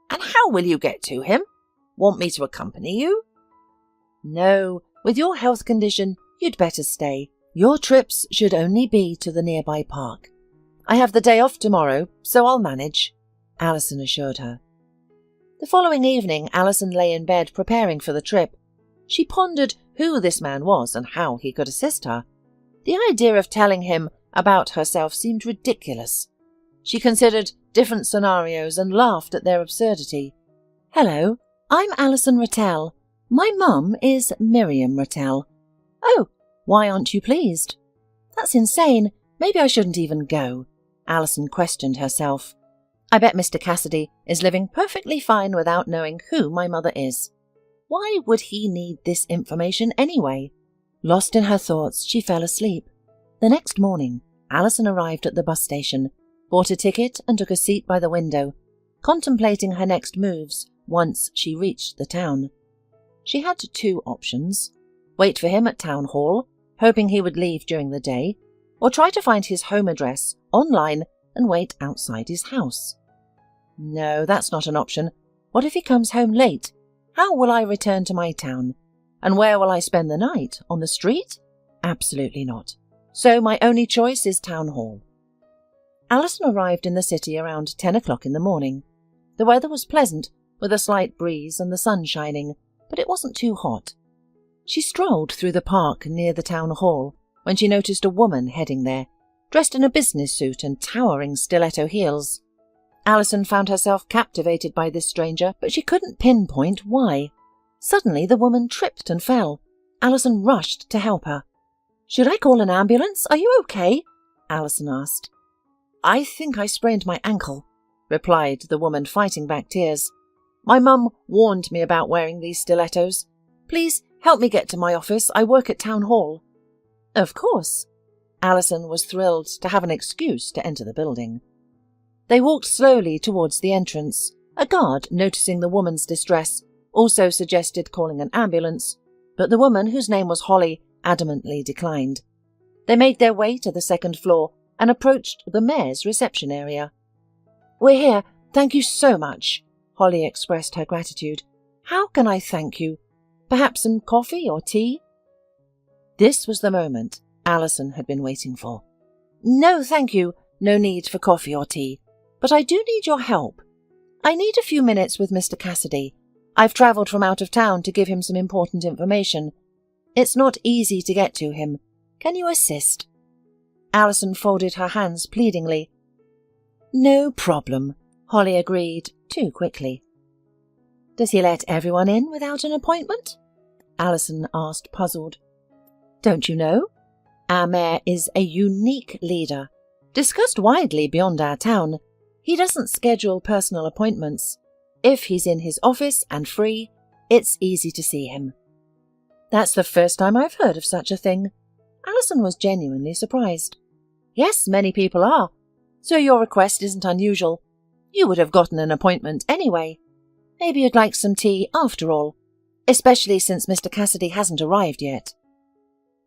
"And how will you get to him? Want me to accompany you?" "No, with your health condition, you'd better stay. Your trips should only be to the nearby park. I have the day off tomorrow, so I'll manage," Alison assured her. The following evening, Alison lay in bed preparing for the trip. She pondered who this man was and how he could assist her. The idea of telling him about herself seemed ridiculous. She considered different scenarios and laughed at their absurdity. "Hello, I'm Alison Rattel. My mum is Miriam Rattel. Oh, why aren't you pleased? That's insane. Maybe I shouldn't even go," Alison questioned herself. "I bet Mr. Cassidy is living perfectly fine without knowing who my mother is. Why would he need this information anyway?" Lost in her thoughts, she fell asleep. The next morning, Alison arrived at the bus station, bought a ticket and took a seat by the window, contemplating her next moves once she reached the town. She had two options: wait for him at town hall, hoping he would leave during the day, or try to find his home address online and wait outside his house. No, that's not an option. What if he comes home late? How will I return to my town? And where will I spend the night? On the street? Absolutely not. So my only choice is town hall. Alison arrived in the city around 10 o'clock in the morning. The weather was pleasant, with a slight breeze and the sun shining, but it wasn't too hot. She strolled through the park near the town hall when she noticed a woman heading there, dressed in a business suit and towering stiletto heels. Alison found herself captivated by this stranger, but she couldn't pinpoint why. Suddenly the woman tripped and fell. Alison rushed to help her. "Should I call an ambulance? Are you okay?" Alison asked. "I think I sprained my ankle," replied the woman, fighting back tears. "My mum warned me about wearing these stilettos. Please help me get to my office. I work at town hall." Of course. Alison was thrilled to have an excuse to enter the building. They walked slowly towards the entrance. A guard, noticing the woman's distress, also suggested calling an ambulance, but the woman, whose name was Holly, adamantly declined. They made their way to the second floor and approached the mayor's reception area. We're here. Thank you so much. Holly expressed her gratitude. How can I thank you? Perhaps some coffee or tea? This was the moment Alison had been waiting for. No, thank you. No need for coffee or tea. But I do need your help. I need a few minutes with Mr. Cassidy. I've travelled from out of town to give him some important information. It's not easy to get to him. Can you assist? Alison folded her hands pleadingly. No problem, Holly agreed too quickly. Does he let everyone in without an appointment? Alison asked, puzzled. Don't you know? Our mayor is a unique leader, discussed widely beyond our town. He doesn't schedule personal appointments. If he's in his office and free, it's easy to see him. That's the first time I've heard of such a thing. Alison was genuinely surprised. Yes, many people are. So your request isn't unusual. You would have gotten an appointment anyway. Maybe you'd like some tea after all, especially since Mr. Cassidy hasn't arrived yet.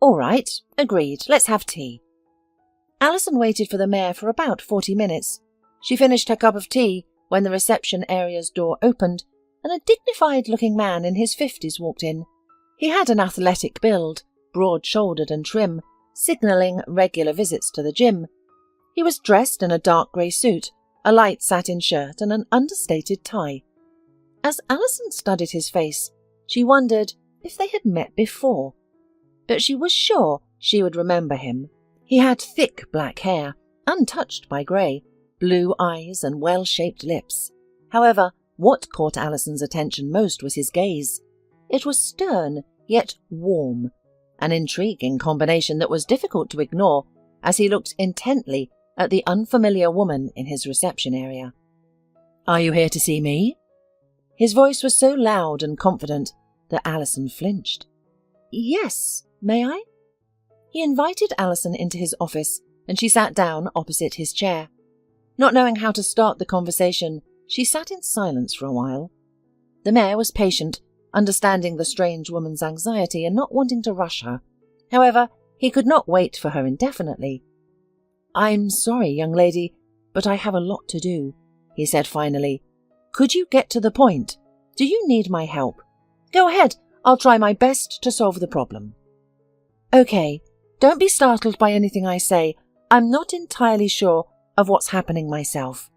All right, agreed. Let's have tea. Alison waited for the mayor for about 40 minutes. She finished her cup of tea when the reception area's door opened and a dignified-looking man in his 50s walked in. He had an athletic build, broad-shouldered and trim, signalling regular visits to the gym. He was dressed in a dark grey suit, a light satin shirt and an understated tie. As Alison studied his face, she wondered if they had met before. But she was sure she would remember him. He had thick black hair, untouched by grey, blue eyes and well-shaped lips. However, what caught Alison's attention most was his gaze. It was stern, yet warm, an intriguing combination that was difficult to ignore as he looked intently at the unfamiliar woman in his reception area. Are you here to see me? His voice was so loud and confident that Alison flinched. Yes, may I? He invited Alison into his office and she sat down opposite his chair. Not knowing how to start the conversation, she sat in silence for a while. The mayor was patient, understanding the strange woman's anxiety and not wanting to rush her. However, he could not wait for her indefinitely. I'm sorry, young lady, but I have a lot to do, he said finally. Could you get to the point? Do you need my help? Go ahead, I'll try my best to solve the problem. Okay, don't be startled by anything I say. I'm not entirely sure of what's happening myself,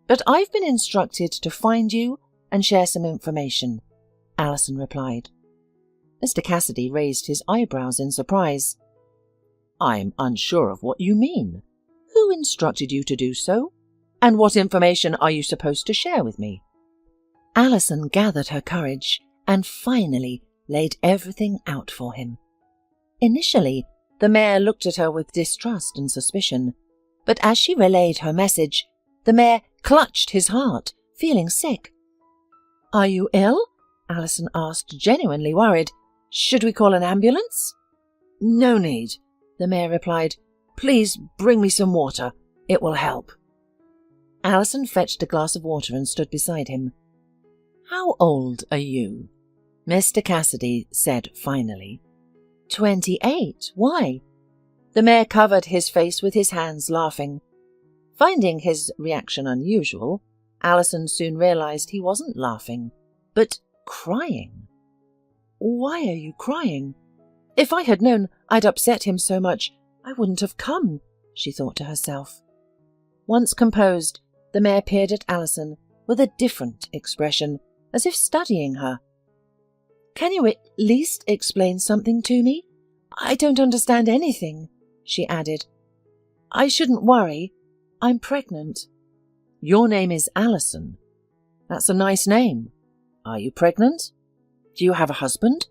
but I've been instructed to find you and share some information, Alison replied. Mr. Cassidy raised his eyebrows in surprise. I'm unsure of what you mean. Who instructed you to do so? And what information are you supposed to share with me? Alison gathered her courage and finally laid everything out for him. Initially, the mayor looked at her with distrust and suspicion, but as she relayed her message, the mayor clutched his heart, feeling sick. Are you ill? Alison asked, genuinely worried. Should we call an ambulance? No need, the mayor replied. Please bring me some water. It will help. Alison fetched a glass of water and stood beside him. How old are you? Mr. Cassidy said finally. 28. Why? The mayor covered his face with his hands, laughing. Finding his reaction unusual, Alison soon realized he wasn't laughing, but crying. Why are you crying? If I had known I'd upset him so much, I wouldn't have come, she thought to herself. Once composed, the mayor peered at Alison with a different expression, as if studying her. Can you at least explain something to me? I don't understand anything, she added. I shouldn't worry. I'm pregnant. Your name is Alison. That's a nice name. Are you pregnant? Do you have a husband?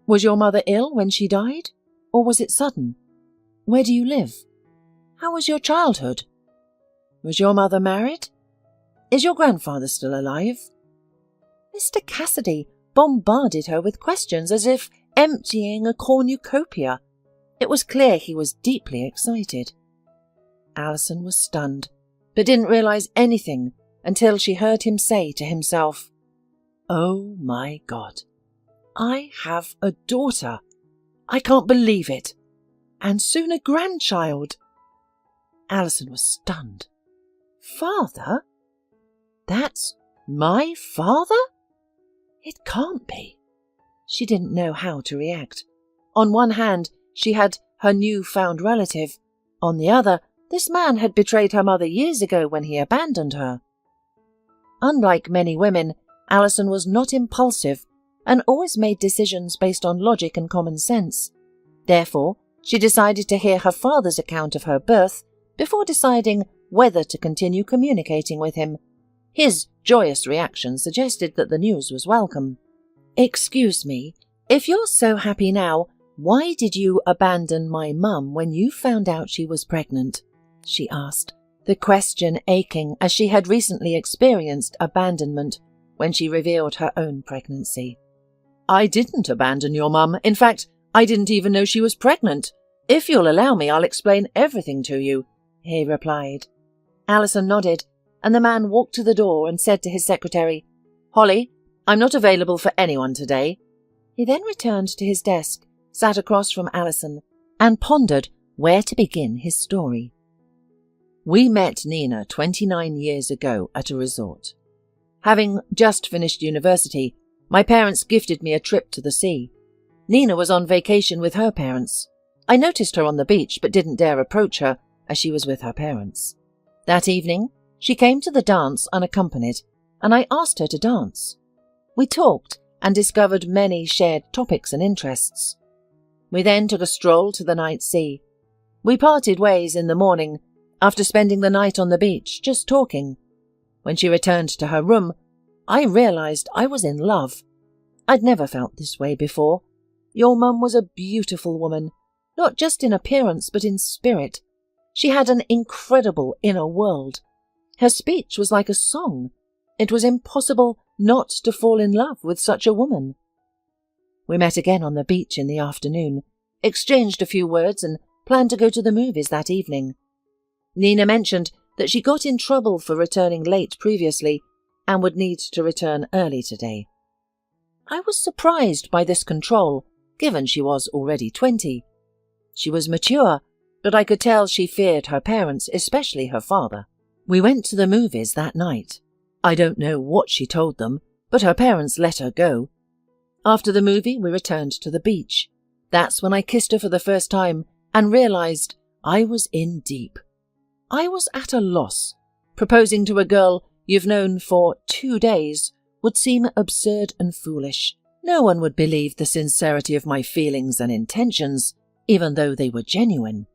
Was your mother ill when she died? Or was it sudden? Where do you live? How was your childhood? Was your mother married? Is your grandfather still alive? Mr. Cassidy bombarded her with questions as if emptying a cornucopia. It was clear he was deeply excited. Alison was stunned, but didn't realize anything until she heard him say to himself, Oh my God, I have a daughter. I can't believe it. And soon a grandchild. Alison was stunned. Father? That's my father? It can't be. She didn't know how to react. On one hand, she had her new-found relative. On the other, this man had betrayed her mother years ago when he abandoned her. Unlike many women, Alison was not impulsive and always made decisions based on logic and common sense. Therefore, she decided to hear her father's account of her birth before deciding whether to continue communicating with him. His joyous reaction suggested that the news was welcome. "Excuse me, if you're so happy now, why did you abandon my mum when you found out she was pregnant?" she asked, the question aching as she had recently experienced abandonment when she revealed her own pregnancy. "I didn't abandon your mum. In fact, I didn't even know she was pregnant. If you'll allow me, I'll explain everything to you," he replied. Alison nodded, and the man walked to the door and said to his secretary, "Holly, I'm not available for anyone today." He then returned to his desk, sat across from Alison, and pondered where to begin his story. "We met Nina 29 years ago at a resort. Having just finished university, my parents gifted me a trip to the sea. Nina was on vacation with her parents. I noticed her on the beach but didn't dare approach her as she was with her parents. That evening, she came to the dance unaccompanied, and I asked her to dance. We talked and discovered many shared topics and interests. We then took a stroll to the night sea. We parted ways in the morning, after spending the night on the beach, just talking. When she returned to her room, I realized I was in love. I'd never felt this way before. Your mum was a beautiful woman, not just in appearance but in spirit. She had an incredible inner world. Her speech was like a song. It was impossible not to fall in love with such a woman. We met again on the beach in the afternoon, exchanged a few words and planned to go to the movies that evening. Nina mentioned that she got in trouble for returning late previously and would need to return early today. I was surprised by this control, given she was already 20. She was mature, but I could tell she feared her parents, especially her father. We went to the movies that night. I don't know what she told them, but her parents let her go. After the movie, we returned to the beach. That's when I kissed her for the first time and realized I was in deep. I was at a loss. Proposing to a girl you've known for 2 days would seem absurd and foolish. No one would believe the sincerity of my feelings and intentions, even though they were genuine.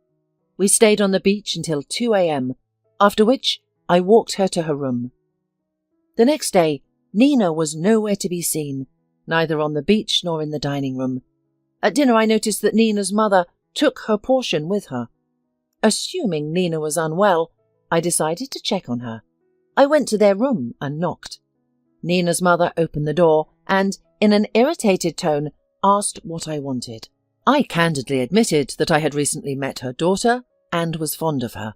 We stayed on the beach until 2 a.m., after which I walked her to her room. The next day, Nina was nowhere to be seen, neither on the beach nor in the dining room. At dinner I noticed that Nina's mother took her portion with her. Assuming Nina was unwell, I decided to check on her. I went to their room and knocked. Nina's mother opened the door and, in an irritated tone, asked what I wanted. I candidly admitted that I had recently met her daughter and was fond of her.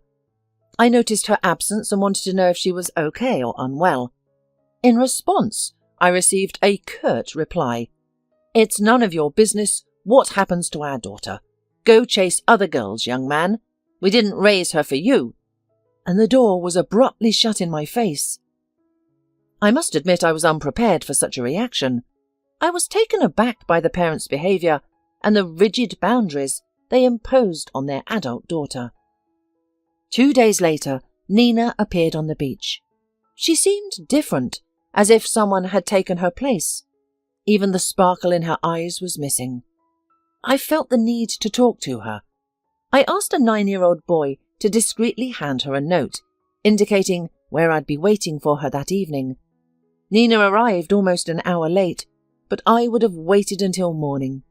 I noticed her absence and wanted to know if she was okay or unwell. In response, I received a curt reply. "It's none of your business what happens to our daughter. Go chase other girls, young man. We didn't raise her for you." And the door was abruptly shut in my face. I must admit I was unprepared for such a reaction. I was taken aback by the parents' behaviour and the rigid boundaries they imposed on their adult daughter. 2 days later, Nina appeared on the beach. She seemed different, as if someone had taken her place. Even the sparkle in her eyes was missing. I felt the need to talk to her. I asked a 9-year-old boy to discreetly hand her a note, indicating where I'd be waiting for her that evening. Nina arrived almost an hour late, but I would have waited until morning.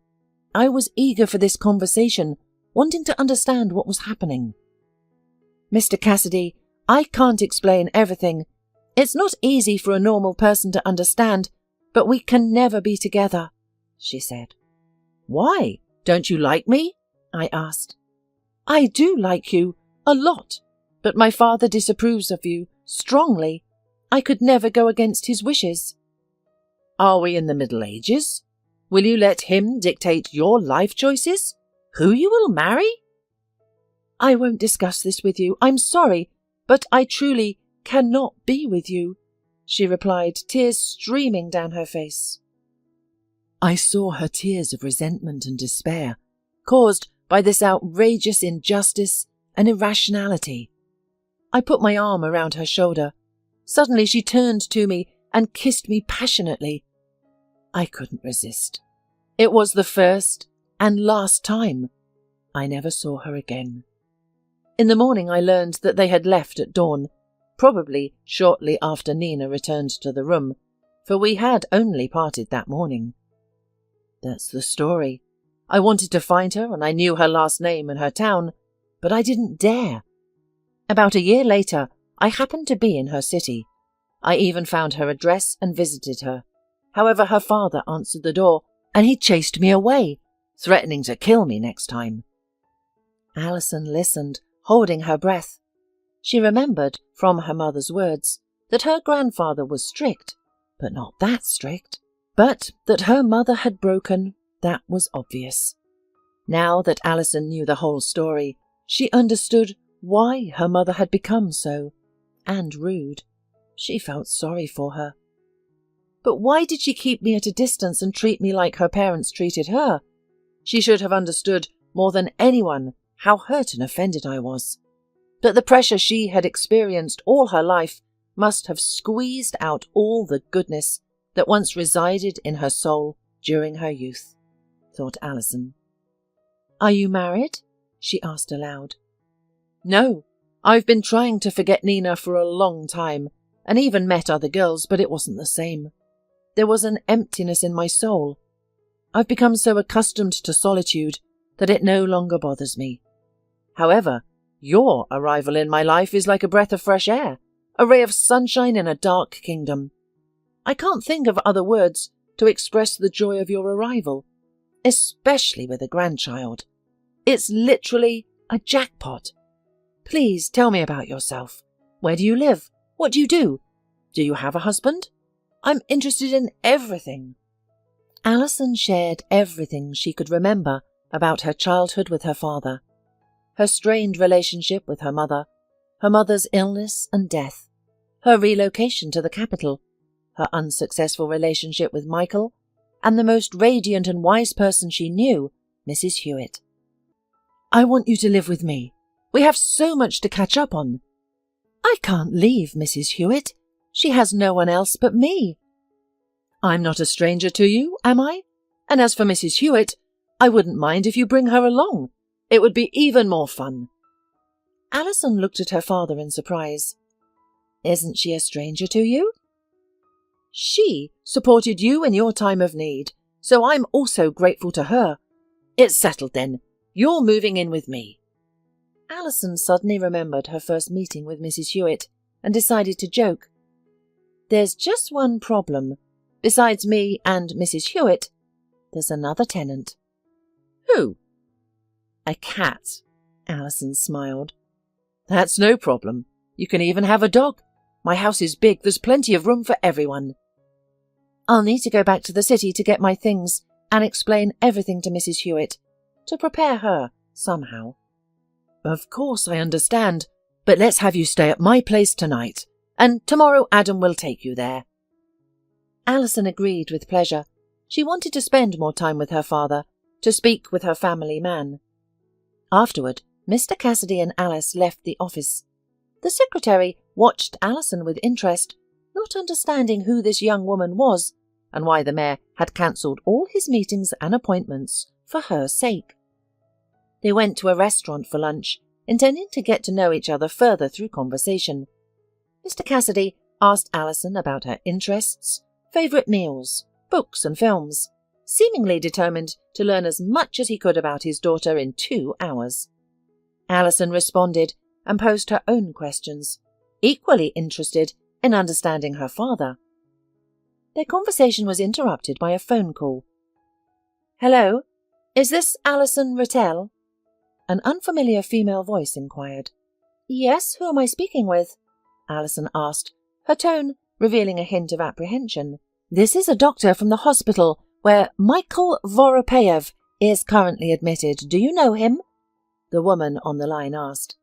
I was eager for this conversation, wanting to understand what was happening. "Mr. Cassidy, I can't explain everything. It's not easy for a normal person to understand, but we can never be together," she said. "Why? Don't you like me?" I asked. "I do like you, a lot, but my father disapproves of you, strongly. I could never go against his wishes." "Are we in the Middle Ages? Will you let him dictate your life choices? Who you will marry?" "I won't discuss this with you. I'm sorry, but I truly cannot be with you. she replied, tears streaming down her face. I saw her tears of resentment and despair, caused by this outrageous injustice and irrationality. I put my arm around her shoulder. Suddenly she turned to me and kissed me passionately. I couldn't resist. It was the first and last time. I never saw her again. In the morning I learned that they had left at dawn, probably shortly after Nina returned to the room, for we had only parted that morning. That's the story. I wanted to find her, and I knew her last name and her town, but I didn't dare. About a year later, I happened to be in her city. I even found her address and visited her. However, her father answered the door, and he chased me away, threatening to kill me next time. Alison listened, holding her breath. She remembered, from her mother's words, that her grandfather was strict, but not that strict. But that her mother had broken, that was obvious. Now that Alison knew the whole story, she understood why her mother had become so, and rude. She felt sorry for her. But why did she keep me at a distance and treat me like her parents treated her? She should have understood more than anyone how hurt and offended I was. That the pressure she had experienced all her life must have squeezed out all the goodness that once resided in her soul during her youth, thought Alison. Are you married? She asked aloud. No, I've been trying to forget Nina for a long time, and even met other girls, but it wasn't the same. There was an emptiness in my soul. I've become so accustomed to solitude that it no longer bothers me. However, your arrival in my life is like a breath of fresh air, a ray of sunshine in a dark kingdom. I can't think of other words to express the joy of your arrival, especially with a grandchild. It's literally a jackpot. Please tell me about yourself. Where do you live? What do you do? Do you have a husband? I'm interested in everything. Alison shared everything she could remember about her childhood with her father, her strained relationship with her mother's illness and death, her relocation to the capital, her unsuccessful relationship with Michael, and the most radiant and wise person she knew, Mrs. Hewitt. I want you to live with me. We have so much to catch up on. I can't leave Mrs. Hewitt. She has no one else but me. I'm not a stranger to you, am I? And as for Mrs. Hewitt, I wouldn't mind if you bring her along. It would be even more fun. Alison looked at her father in surprise. Isn't she a stranger to you? She supported you in your time of need, so I'm also grateful to her. It's settled then. You're moving in with me. Alison suddenly remembered her first meeting with Mrs. Hewitt and decided to joke. There's just one problem. Besides me and Mrs. Hewitt, there's another tenant. Who? A cat. Alison smiled. That's no problem. You can even have a dog. My house is big. There's plenty of room for everyone. I'll need to go back to the city to get my things and explain everything to Mrs. Hewitt, to prepare her somehow. Of course, I understand, but let's have you stay at my place tonight, and tomorrow Adam will take you there. Alison agreed with pleasure. She wanted to spend more time with her father, to speak with her family man. Afterward, Mr. Cassidy and Alice left the office. The secretary watched Alison with interest, not understanding who this young woman was and why the mayor had cancelled all his meetings and appointments for her sake. They went to a restaurant for lunch, intending to get to know each other further through conversation. Mr. Cassidy asked Alison about her interests, favourite meals, books and films, seemingly determined to learn as much as he could about his daughter in 2 hours. Alison responded and posed her own questions, equally interested in understanding her father. Their conversation was interrupted by a phone call. Hello, is this Alison Rattel? An unfamiliar female voice inquired. Yes, who am I speaking with? Alison asked, her tone revealing a hint of apprehension. This is a doctor from the hospital where Michael Voropayev is currently admitted. Do you know him? The woman on the line asked.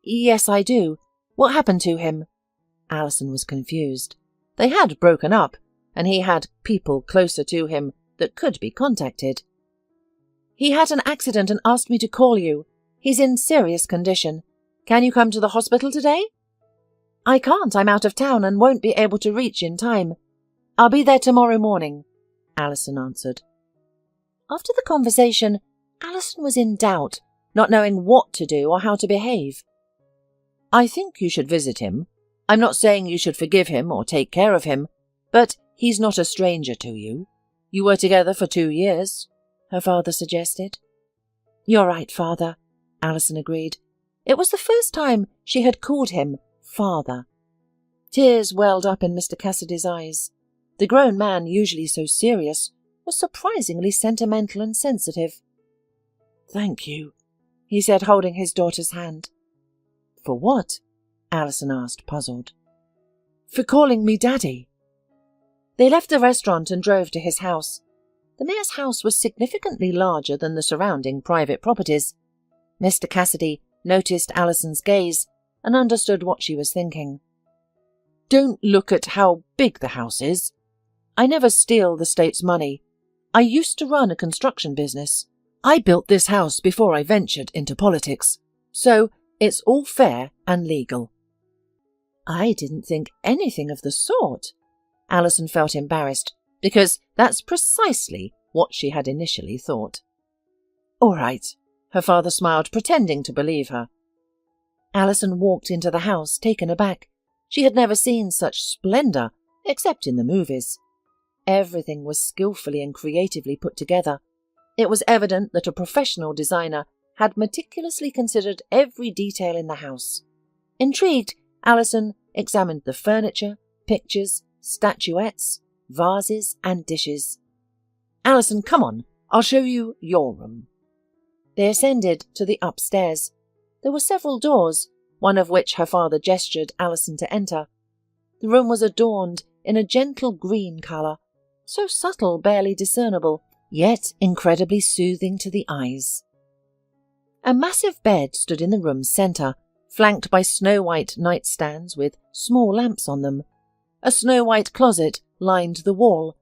Yes, I do. What happened to him? Alison was confused. They had broken up, and he had people closer to him that could be contacted. "He had an accident and asked me to call you. He's in serious condition. Can you come to the hospital today?" "I can't. I'm out of town and won't be able to reach in time. I'll be there tomorrow morning," Alison answered. After the conversation, Alison was in doubt, not knowing what to do or how to behave. "I think you should visit him. I'm not saying you should forgive him or take care of him, but he's not a stranger to you. You were together for 2 years," her father suggested. "You're right, Father," Alison agreed. It was the first time she had called him Father. Tears welled up in Mr. Cassidy's eyes. The grown man, usually so serious, was surprisingly sentimental and sensitive. "Thank you," he said, holding his daughter's hand. "For what?" Alison asked, puzzled. "For calling me Daddy." They left the restaurant and drove to his house. The mayor's house was significantly larger than the surrounding private properties. Mr. Cassidy noticed Alison's gaze and understood what she was thinking. "Don't look at how big the house is. I never steal the state's money. I used to run a construction business. I built this house before I ventured into politics, so it's all fair and legal." "I didn't think anything of the sort." Alison felt embarrassed, because that's precisely what she had initially thought. "All right," her father smiled, pretending to believe her. Alison walked into the house, taken aback. She had never seen such splendour, except in the movies. Everything was skillfully and creatively put together. It was evident that a professional designer had meticulously considered every detail in the house. Intrigued, Alison examined the furniture, pictures, statuettes, vases and dishes. "Alison, come on, I'll show you your room." They ascended to the upstairs. There were several doors, one of which her father gestured Alison to enter. The room was adorned in a gentle green colour, so subtle barely discernible, yet incredibly soothing to the eyes. A massive bed stood in the room's centre, flanked by snow-white nightstands with small lamps on them. A snow-white closet lined the wall.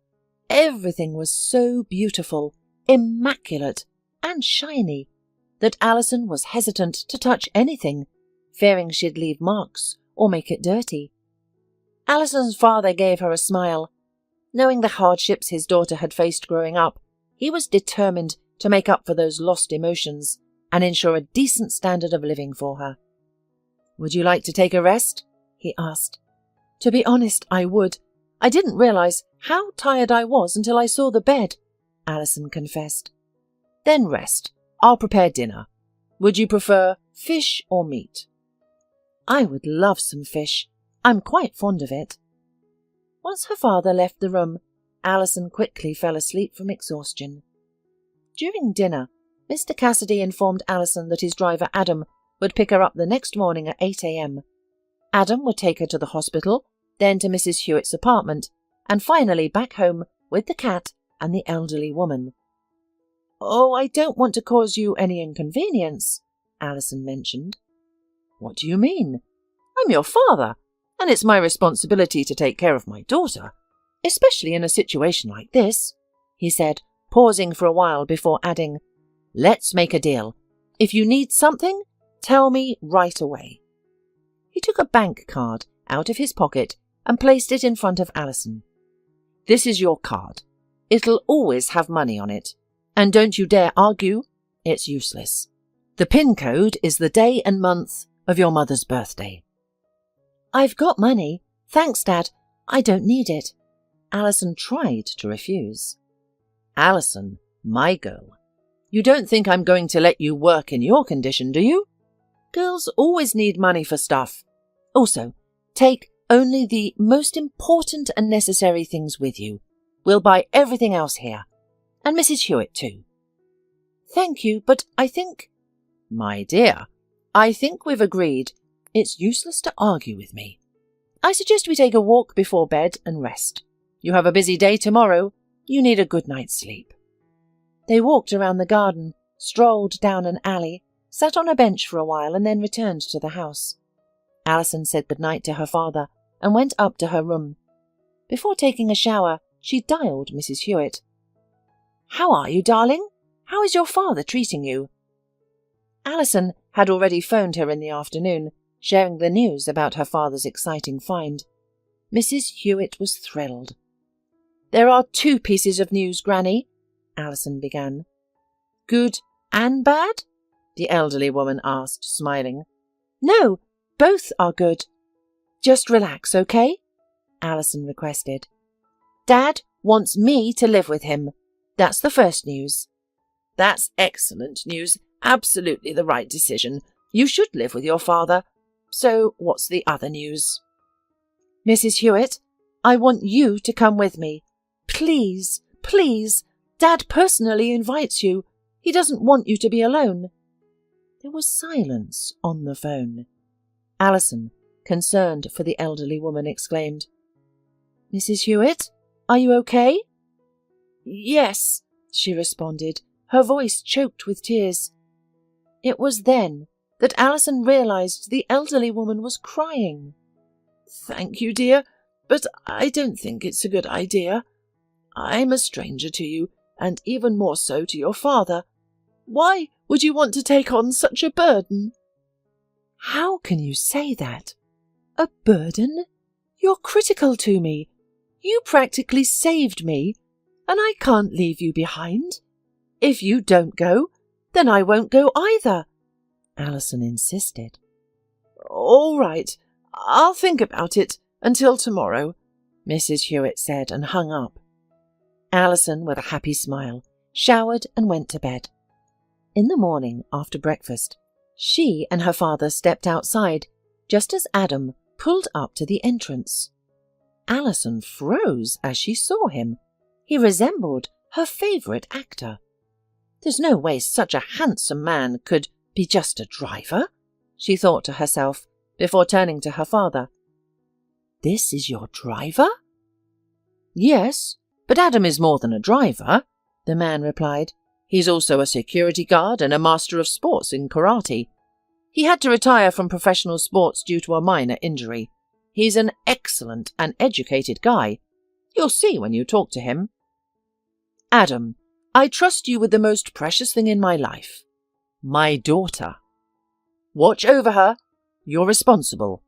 Everything was so beautiful, immaculate, and shiny that Alison was hesitant to touch anything, fearing she'd leave marks or make it dirty. Alison's father gave her a smile. Knowing the hardships his daughter had faced growing up, he was determined to make up for those lost emotions and ensure a decent standard of living for her. "Would you like to take a rest?" he asked. "To be honest, I would. I didn't realize how tired I was until I saw the bed," Alison confessed. "Then rest. I'll prepare dinner. Would you prefer fish or meat?" "I would love some fish. I'm quite fond of it." Once her father left the room, Alison quickly fell asleep from exhaustion. During dinner, Mr. Cassidy informed Alison that his driver Adam would pick her up the next morning at 8 a.m. Adam would take her to the hospital, then to Mrs. Hewitt's apartment, and finally back home with the cat and the elderly woman. "Oh, I don't want to cause you any inconvenience," Alison mentioned. "What do you mean? I'm your father, and it's my responsibility to take care of my daughter, especially in a situation like this," he said, pausing for a while before adding, "Let's make a deal. If you need something, tell me right away." He took a bank card out of his pocket and placed it in front of Alison. "This is your card. It'll always have money on it. And don't you dare argue. It's useless. The PIN code is the day and month of your mother's birthday." "I've got money. Thanks, Dad. I don't need it." Alison tried to refuse. "Alison, my girl, you don't think I'm going to let you work in your condition, do you? Girls always need money for stuff. Also, take only the most important and necessary things with you. We'll buy everything else here. And Mrs. Hewitt too." "Thank you, but I think—" "My dear, I think we've agreed it's useless to argue with me. I suggest we take a walk before bed and rest. You have a busy day tomorrow. You need a good night's sleep." They walked around the garden, strolled down an alley, sat on a bench for a while and then returned to the house. Alison said goodnight to her father and went up to her room. Before taking a shower, she dialed Mrs. Hewitt. "How are you, darling? How is your father treating you?" Alison had already phoned her in the afternoon, sharing the news about her father's exciting find. Mrs. Hewitt was thrilled. "There are 2 pieces of news, Granny," Alison began. "Good and bad?" the elderly woman asked, smiling. "No, both are good. Just relax, okay?" Alison requested. "Dad wants me to live with him. That's the first news." "That's excellent news. Absolutely the right decision. You should live with your father. So what's the other news?" "Mrs. Hewitt, I want you to come with me. Please, please. Dad personally invites you. He doesn't want you to be alone." There was silence on the phone. Alison, concerned for the elderly woman, exclaimed, "Mrs. Hewitt, are you okay?" "Yes," she responded, her voice choked with tears. It was then that Alison realized the elderly woman was crying. "Thank you, dear, but I don't think it's a good idea. I'm a stranger to you, and even more so to your father. Why would you want to take on such a burden?" "How can you say that? A burden? You're critical to me. You practically saved me, and I can't leave you behind. If you don't go, then I won't go either," Alison insisted. "All right, I'll think about it until tomorrow," Mrs. Hewitt said and hung up. Alison, with a happy smile, showered and went to bed. In the morning, after breakfast, she and her father stepped outside just as Adam pulled up to the entrance. Alison froze as she saw him. He resembled her favourite actor. "There's no way such a handsome man could be just a driver," she thought to herself before turning to her father. "This is your driver?" "Yes, but Adam is more than a driver," the man replied. "He's also a security guard and a master of sports in karate. He had to retire from professional sports due to a minor injury. He's an excellent and educated guy. You'll see when you talk to him. Adam, I trust you with the most precious thing in my life, my daughter. Watch over her. You're responsible,"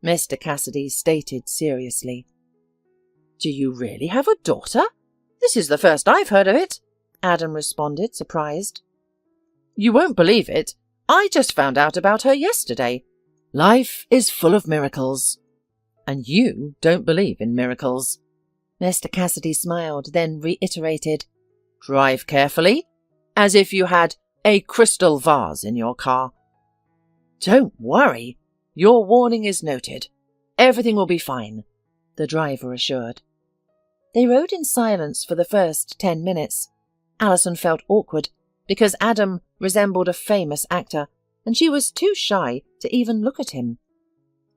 Mr. Cassidy stated seriously. "Do you really have a daughter? This is the first I've heard of it," Adam responded, surprised. "You won't believe it. I just found out about her yesterday. Life is full of miracles. And you don't believe in miracles." Mr. Cassidy smiled, then reiterated, "Drive carefully, as if you had a crystal vase in your car." "Don't worry. Your warning is noted. Everything will be fine," the driver assured. They rode in silence for the first 10 minutes. Alison felt awkward because Adam resembled a famous actor, and she was too shy to even look at him.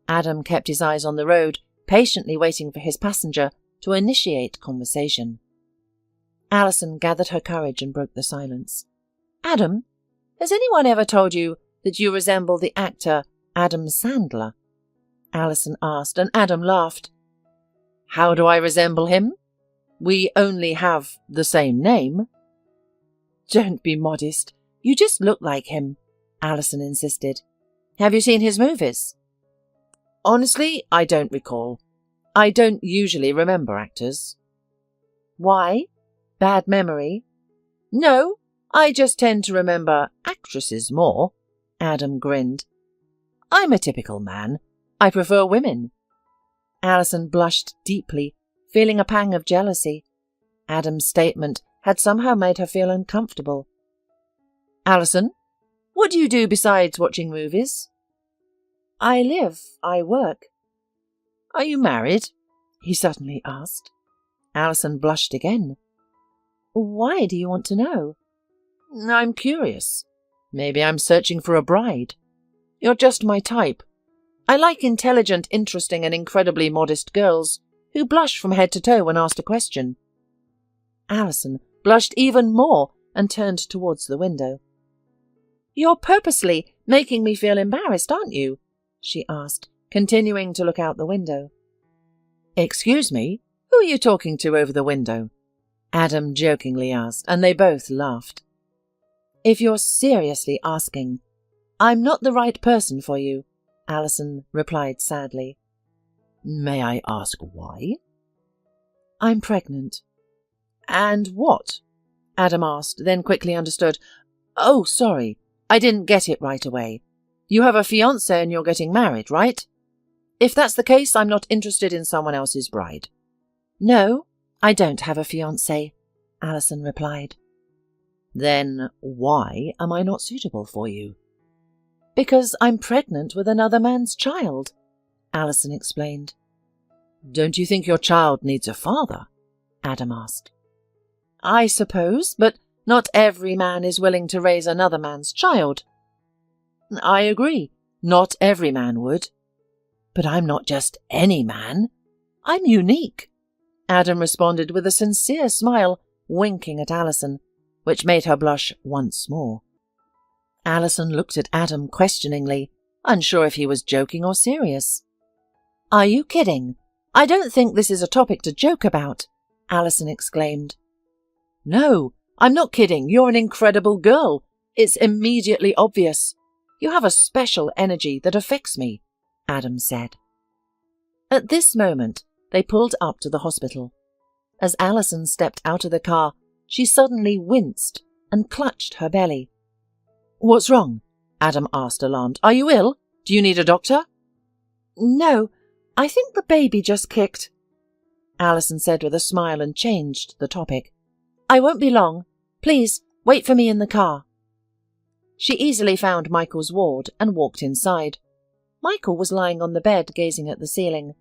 Adam kept his eyes on the road, patiently waiting for his passenger to initiate conversation. Alison gathered her courage and broke the silence. "Adam, has anyone ever told you that you resemble the actor Adam Sandler?" Alison asked, and Adam laughed. "How do I resemble him? We only have the same name." "Don't be modest. You just look like him," Alison insisted. "Have you seen his movies?" "Honestly, I don't recall. I don't usually remember actors." "Why? Bad memory?" "No, I just tend to remember actresses more," Adam grinned. "I'm a typical man. I prefer women." Alison blushed deeply, feeling a pang of jealousy. Adam's statement had somehow made her feel uncomfortable. "Alison, what do you do besides watching movies?" "I live, I work." "Are you married?" he suddenly asked. Alison blushed again. "Why do you want to know?" "I'm curious. Maybe I'm searching for a bride. You're just my type. I like intelligent, interesting, and incredibly modest girls who blush from head to toe when asked a question." Alison blushed even more and turned towards the window. "You're purposely making me feel embarrassed, aren't you?" she asked, continuing to look out the window. "Excuse me, Who are you talking to over the window? Adam jokingly asked, and they both laughed. If you're seriously asking, I'm not the right person for you, Alison replied sadly. May I ask why? I'm pregnant. And what? Adam asked, then quickly understood. Oh, sorry, I didn't get it right away. You have a fiancé and you're getting married, right? If that's the case, I'm not interested in someone else's bride. No, I don't have a fiancé, Alison replied. Then why am I not suitable for you? Because I'm pregnant with another man's child, Alison explained. Don't you think your child needs a father? Adam asked. I suppose, but not every man is willing to raise another man's child. I agree, not every man would. But I'm not just any man. I'm unique, Adam responded with a sincere smile, winking at Alison, which made her blush once more. Alison looked at Adam questioningly, unsure if he was joking or serious. Are you kidding? I don't think this is a topic to joke about, Alison exclaimed. No, I'm not kidding. You're an incredible girl. It's immediately obvious. You have a special energy that affects me, Adam said. At this moment, they pulled up to the hospital. As Alison stepped out of the car, she suddenly winced and clutched her belly. What's wrong? Adam asked, alarmed. Are you ill? Do you need a doctor? No, I think the baby just kicked, Alison said with a smile and changed the topic. I won't be long. Please, wait for me in the car. She easily found Michael's ward and walked inside. Michael was lying on the bed gazing at the ceiling.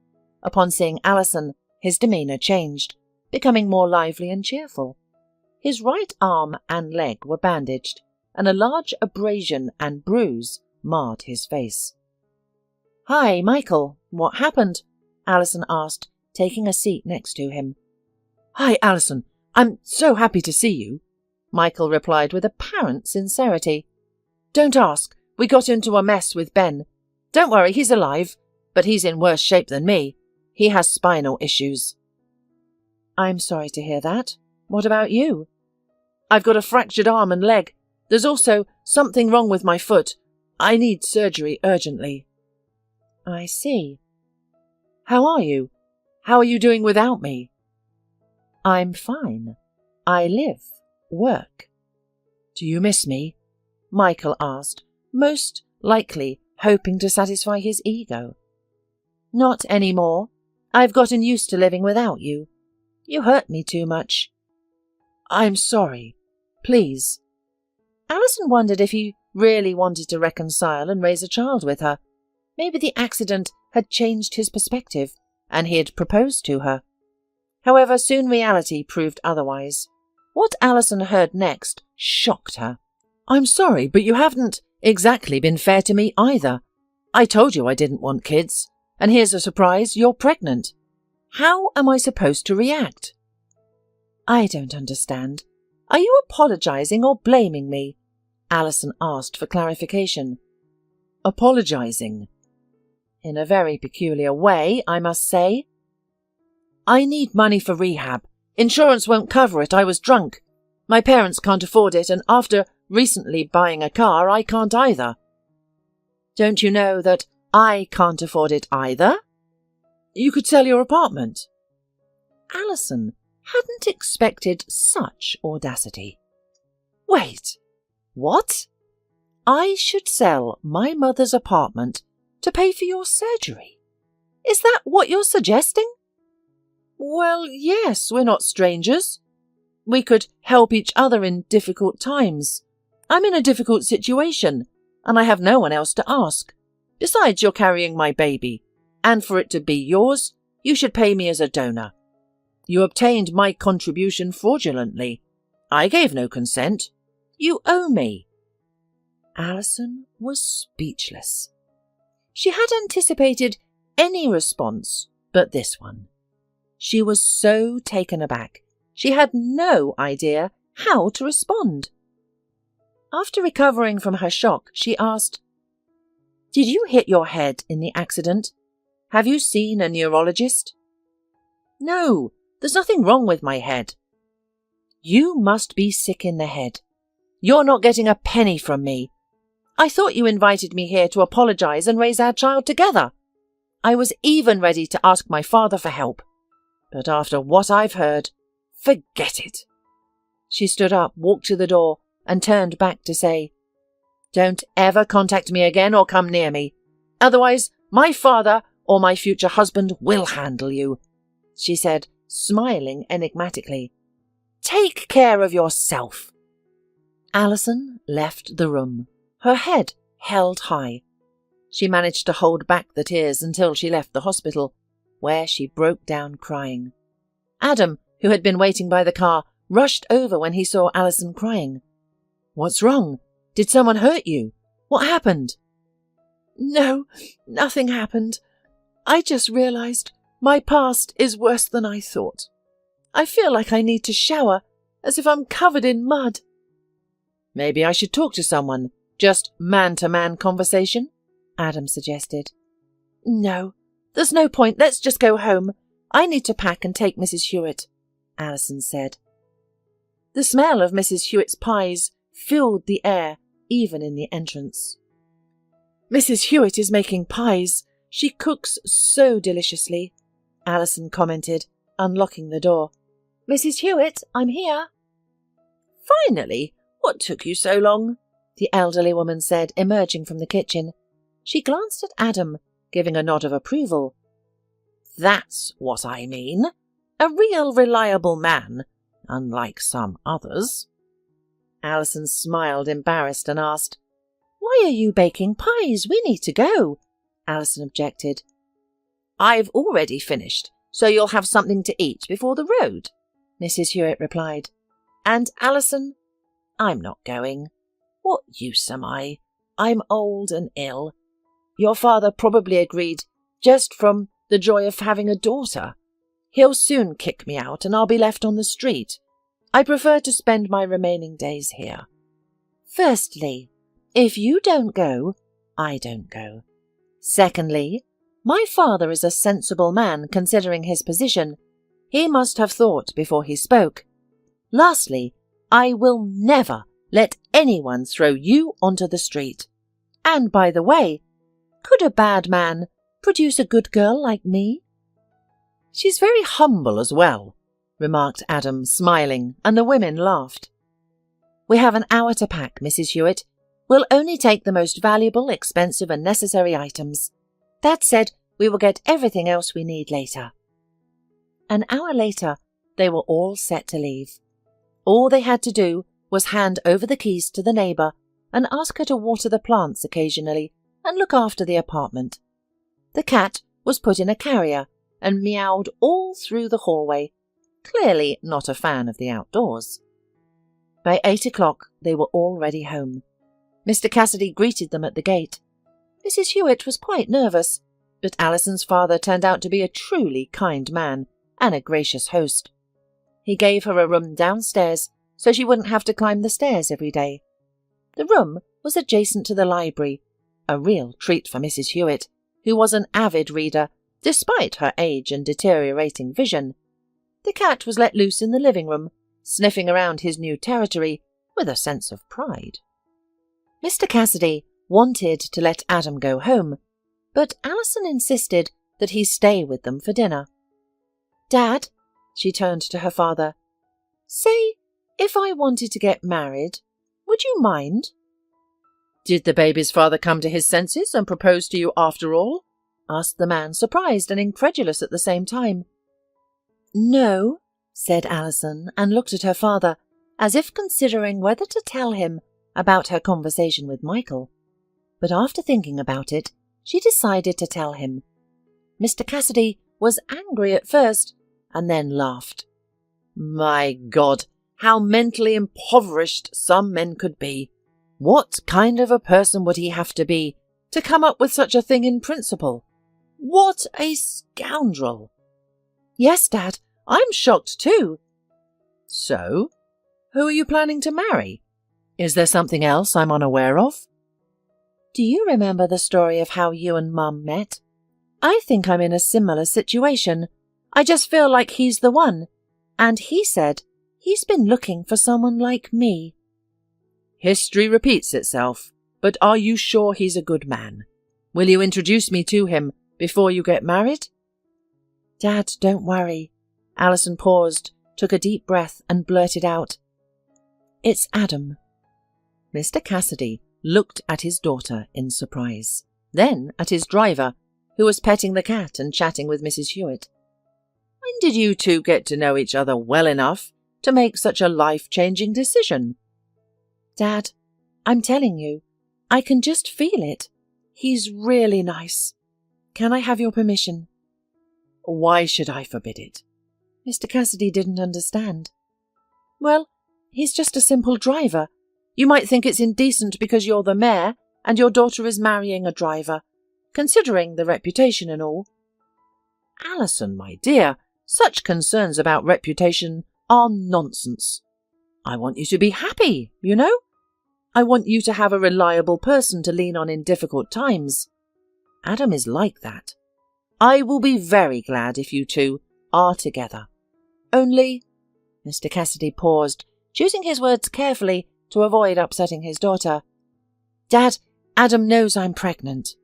Upon seeing Alison, his demeanour changed, becoming more lively and cheerful. His right arm and leg were bandaged, and a large abrasion and bruise marred his face. Hi, Michael. What happened? Alison asked, taking a seat next to him. Hi, Alison. I'm so happy to see you, Michael replied with apparent sincerity. Don't ask. We got into a mess with Ben. Don't worry, he's alive, but he's in worse shape than me. He has spinal issues. I'm sorry to hear that. What about you? I've got a fractured arm and leg. There's also something wrong with my foot. I need surgery urgently. I see. How are you? How are you doing without me? I'm fine. I live, work. Do you miss me? Michael asked, most likely hoping to satisfy his ego. Not anymore. I've gotten used to living without you. You hurt me too much. I'm sorry. Please. Alison wondered if he really wanted to reconcile and raise a child with her. Maybe the accident had changed his perspective, and he had proposed to her. However, soon reality proved otherwise. What Alison heard next shocked her. I'm sorry, but you haven't exactly been fair to me either. I told you I didn't want kids, and here's a surprise, you're pregnant. How am I supposed to react? I don't understand. Are you apologizing or blaming me? Alison asked for clarification. Apologizing. In a very peculiar way, I must say. I need money for rehab. Insurance won't cover it. I was drunk. My parents can't afford it, and after recently buying a car, I can't either. Don't you know that I can't afford it either? You could sell your apartment. Alison hadn't expected such audacity. Wait, what? I should sell my mother's apartment to pay for your surgery? Is that what you're suggesting? Well, yes, we're not strangers. We could help each other in difficult times. I'm in a difficult situation, and I have no one else to ask. Besides, you're carrying my baby, and for it to be yours, you should pay me as a donor. You obtained my contribution fraudulently. I gave no consent. You owe me. Alison was speechless. She had anticipated any response but this one. She was so taken aback, she had no idea how to respond. After recovering from her shock, she asked, Did you hit your head in the accident? Have you seen a neurologist? No, There's nothing wrong with my head." "You must be sick in the head. You're not getting a penny from me. I thought you invited me here to apologize and raise our child together. I was even ready to ask my father for help. But after what I've heard, forget it." She stood up, walked to the door, and turned back to say, "Don't ever contact me again or come near me. Otherwise, my father or my future husband will handle you," she said, smiling enigmatically. "Take care of yourself." Alison left the room, her head held high. She managed to hold back the tears until she left the hospital, where she broke down crying. Adam, who had been waiting by the car, rushed over when he saw Alison crying. "What's wrong? Did someone hurt you? What happened?" "No, nothing happened. I just realized my past is worse than I thought. I feel like I need to shower, as if I'm covered in mud." "Maybe I should talk to someone. Just man-to-man conversation," Adam suggested. "No, there's no point. Let's just go home. I need to pack and take Mrs. Hewitt," Alison said. The smell of Mrs. Hewitt's pies filled the air, even in the entrance. "Mrs. Hewitt is making pies. She cooks so deliciously," Alison commented, unlocking the door. "Mrs. Hewitt, I'm here." "Finally! What took you so long?" the elderly woman said, emerging from the kitchen. She glanced at Adam, giving a nod of approval. "That's what I mean. A real reliable man, unlike some others." Alison smiled, embarrassed, and asked, "Why are you baking pies? We need to go," Alison objected. "I've already finished, so you'll have something to eat before the road," Mrs. Hewitt replied. "And Alison, I'm not going. What use am I? I'm old and ill. Your father probably agreed just from the joy of having a daughter. He'll soon kick me out and I'll be left on the street. I prefer to spend my remaining days here. Firstly, if you don't go, I don't go. Secondly, my father is a sensible man considering his position. He must have thought before he spoke. Lastly, I will never let anyone throw you onto the street. And by the way, could a bad man produce a good girl like me?" "She's very humble as well," remarked Adam, smiling, and the women laughed. "We have an hour to pack, Mrs. Hewitt. We'll only take the most valuable, expensive and necessary items. That said, we will get everything else we need later." An hour later, they were all set to leave. All they had to do was hand over the keys to the neighbour and ask her to water the plants occasionally and look after the apartment. The cat was put in a carrier and meowed all through the hallway, clearly not a fan of the outdoors. By 8 o'clock they were already home. Mr. Cassidy greeted them at the gate. Mrs. Hewitt was quite nervous, but Alison's father turned out to be a truly kind man and a gracious host. He gave her a room downstairs so she wouldn't have to climb the stairs every day. The room was adjacent to the library, a real treat for Mrs. Hewitt, who was an avid reader despite her age and deteriorating vision. The cat was let loose in the living room, sniffing around his new territory with a sense of pride. Mr. Cassidy wanted to let Adam go home, but Alison insisted that he stay with them for dinner. "Dad," she turned to her father, "say, if I wanted to get married, would you mind?" "Did the baby's father come to his senses and propose to you after all?" asked the man, surprised and incredulous at the same time. "No," said Alison, and looked at her father, as if considering whether to tell him about her conversation with Michael. But after thinking about it, she decided to tell him. Mr. Cassidy was angry at first, and then laughed. "My God, how mentally impoverished some men could be! What kind of a person would he have to be to come up with such a thing in principle? What a scoundrel!" "Yes, Dad, I'm shocked too." "So, who are you planning to marry? Is there something else I'm unaware of?" "Do you remember the story of how you and Mum met? I think I'm in a similar situation. I just feel like he's the one. And he said he's been looking for someone like me. History repeats itself, but are you sure he's a good man? Will you introduce me to him before you get married? Dad, don't worry. Alison paused, took a deep breath and blurted out, "It's Adam." Mr. Cassidy looked at his daughter in surprise, then at his driver, who was petting the cat and chatting with Mrs. Hewitt. When did you two get to know each other well enough to make such a life-changing decision? Dad, I'm telling you, I can just feel it. He's really nice. Can I have your permission? Why should I forbid it? Mr. Cassidy didn't understand. Well, he's just a simple driver. You might think it's indecent because you're the mayor and your daughter is marrying a driver, considering the reputation and all. Alison, my dear, such concerns about reputation are nonsense. I want you to be happy, you know? I want you to have a reliable person to lean on in difficult times. Adam is like that. I will be very glad if you two are together. Only— Mr. Cassidy paused, choosing his words carefully to avoid upsetting his daughter. Dad, Adam knows I'm pregnant,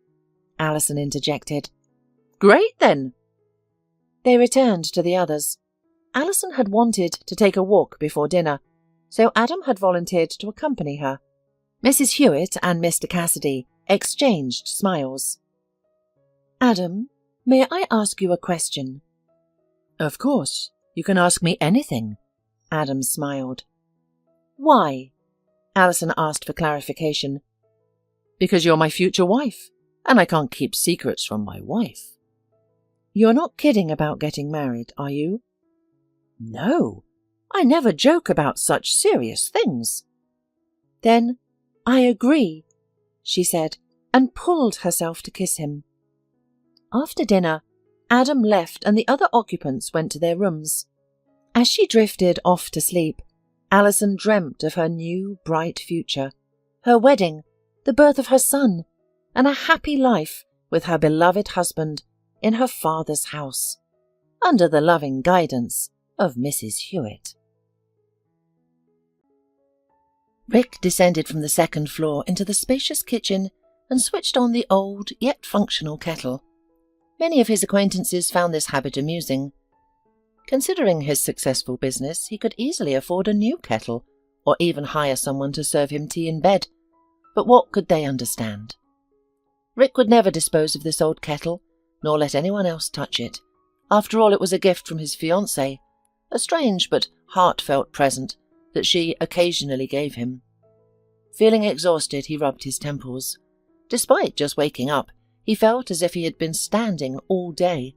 Alison interjected. Great then. They returned to the others. Alison had wanted to take a walk before dinner, so Adam had volunteered to accompany her. Mrs. Hewitt and Mr. Cassidy exchanged smiles. Adam, may I ask you a question? Of course. You can ask me anything. Adam smiled. Why? Alison asked for clarification. Because you're my future wife, and I can't keep secrets from my wife. You're not kidding about getting married, are you? No, I never joke about such serious things. Then I agree, she said, and pulled herself to kiss him. After dinner, Adam left and the other occupants went to their rooms. As she drifted off to sleep, Alison dreamt of her new, bright future, her wedding, the birth of her son, and a happy life with her beloved husband in her father's house, under the loving guidance of Mrs. Hewitt. Rick descended from the second floor into the spacious kitchen and switched on the old yet functional kettle. Many of his acquaintances found this habit amusing. Considering his successful business, he could easily afford a new kettle, or even hire someone to serve him tea in bed. But what could they understand? Rick would never dispose of this old kettle, nor let anyone else touch it. After all, it was a gift from his fiancée, a strange but heartfelt present that she occasionally gave him. Feeling exhausted, he rubbed his temples. Despite just waking up, he felt as if he had been standing all day.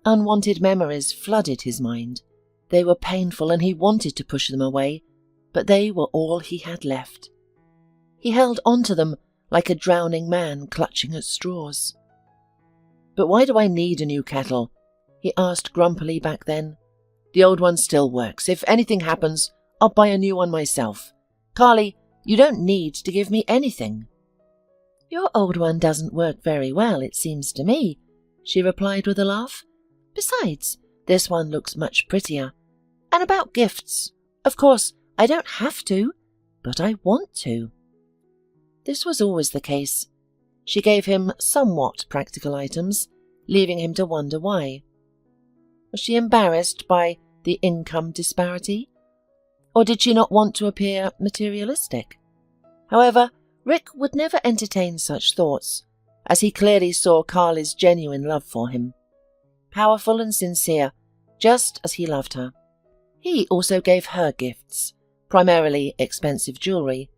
Unwanted memories flooded his mind. They were painful and he wanted to push them away, but they were all he had left. He held on to them like a drowning man clutching at straws. "But why do I need a new kettle?" he asked grumpily back then. "The old one still works. If anything happens, I'll buy a new one myself. Carly, you don't need to give me anything." "Your old one doesn't work very well, it seems to me," she replied with a laugh. "Besides, this one looks much prettier. And about gifts, of course, I don't have to, but I want to." This was always the case. She gave him somewhat practical items, leaving him to wonder why. Was she embarrassed by the income disparity? Or did she not want to appear materialistic? However, Rick would never entertain such thoughts, as he clearly saw Carly's genuine love for him. Powerful and sincere, just as he loved her. He also gave her gifts, primarily expensive jewellery.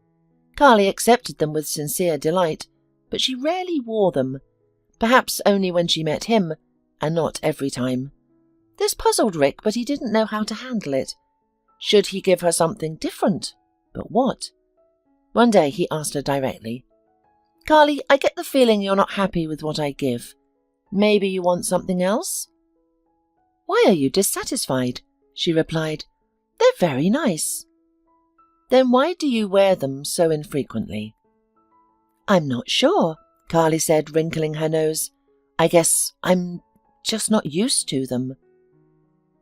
Carly accepted them with sincere delight, but she rarely wore them, perhaps only when she met him, and not every time. This puzzled Rick, but he didn't know how to handle it. Should he give her something different? But what? One day he asked her directly, "Carly, I get the feeling you're not happy with what I give. Maybe you want something else?" "Why are you dissatisfied?" she replied. "They're very nice." "Then why do you wear them so infrequently?" "I'm not sure," Carly said, wrinkling her nose. "I guess I'm just not used to them."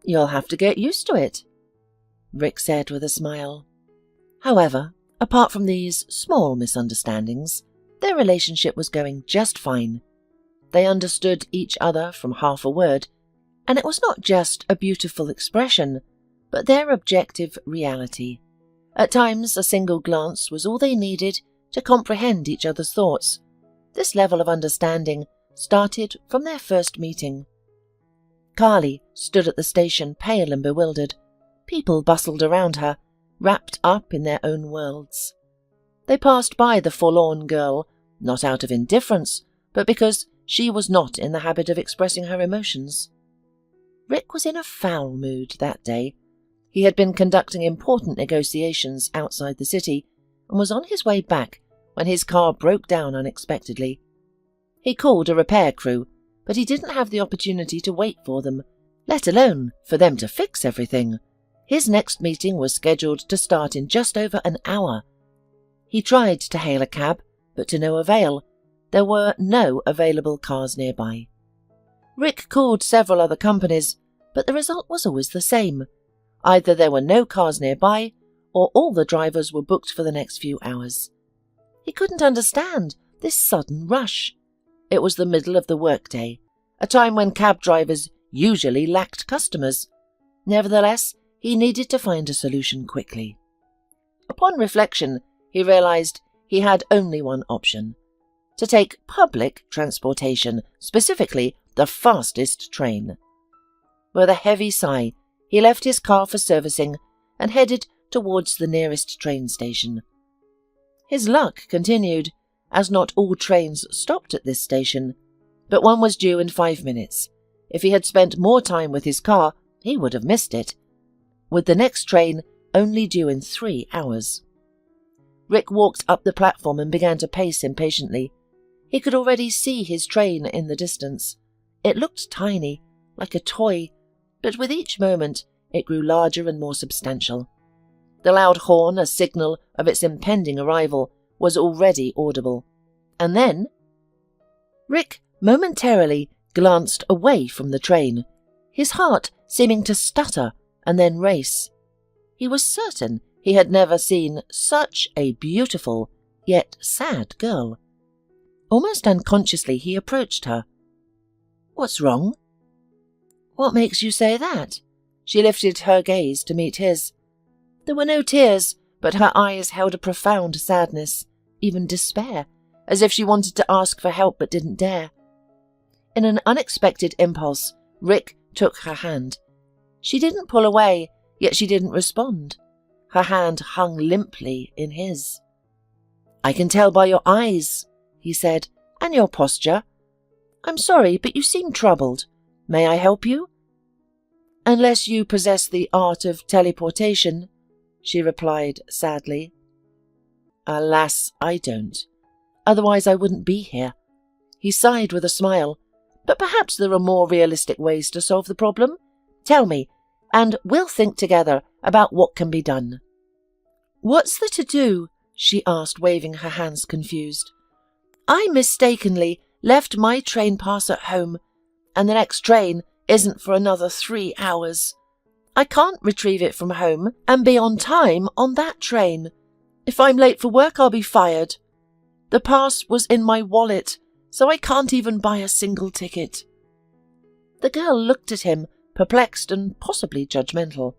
You'll have to get used to it, Rick said with a smile. However, apart from these small misunderstandings, their relationship was going just fine. They understood each other from half a word, and it was not just a beautiful expression, but their objective reality. At times, a single glance was all they needed to comprehend each other's thoughts. This level of understanding started from their first meeting. Carly stood at the station, pale and bewildered. People bustled around her, wrapped up in their own worlds. They passed by the forlorn girl, not out of indifference, but because she was not in the habit of expressing her emotions. Rick was in a foul mood that day. He had been conducting important negotiations outside the city and was on his way back when his car broke down unexpectedly. He called a repair crew, but he didn't have the opportunity to wait for them, let alone for them to fix everything. His next meeting was scheduled to start in just over an hour. He tried to hail a cab, but to no avail. There were no available cars nearby. Rick called several other companies, but the result was always the same. Either there were no cars nearby, or all the drivers were booked for the next few hours. He couldn't understand this sudden rush. It was the middle of the workday, a time when cab drivers usually lacked customers. Nevertheless, he needed to find a solution quickly. Upon reflection, he realized he had only one option: to take public transportation, specifically the fastest train. With a heavy sigh, he left his car for servicing and headed towards the nearest train station. His luck continued, as not all trains stopped at this station, but one was due in 5 minutes. If he had spent more time with his car, he would have missed it, with the next train only due in 3 hours. Rick walked up the platform and began to pace impatiently. He could already see his train in the distance. It looked tiny, like a toy, but with each moment it grew larger and more substantial. The loud horn, a signal of its impending arrival, was already audible. And then Rick momentarily glanced away from the train, his heart seeming to stutter and then race. He was certain he had never seen such a beautiful, yet sad girl. Almost unconsciously he approached her. "What's wrong?" "What makes you say that?" She lifted her gaze to meet his. There were no tears, but her eyes held a profound sadness, even despair, as if she wanted to ask for help but didn't dare. In an unexpected impulse, Rick took her hand. She didn't pull away, yet she didn't respond. Her hand hung limply in his. "I can tell by your eyes," he said, "and your posture. I'm sorry, but you seem troubled. May I help you?" "Unless you possess the art of teleportation," she replied sadly. "Alas, I don't. Otherwise I wouldn't be here." He sighed with a smile. "But perhaps there are more realistic ways to solve the problem. Tell me, and we'll think together about what can be done." "What's there to do?" she asked, waving her hands confused. "I mistakenly left my train pass at home, and the next train isn't for another 3 hours. I can't retrieve it from home and be on time on that train. If I'm late for work, I'll be fired. The pass was in my wallet, so I can't even buy a single ticket." The girl looked at him, perplexed and possibly judgmental.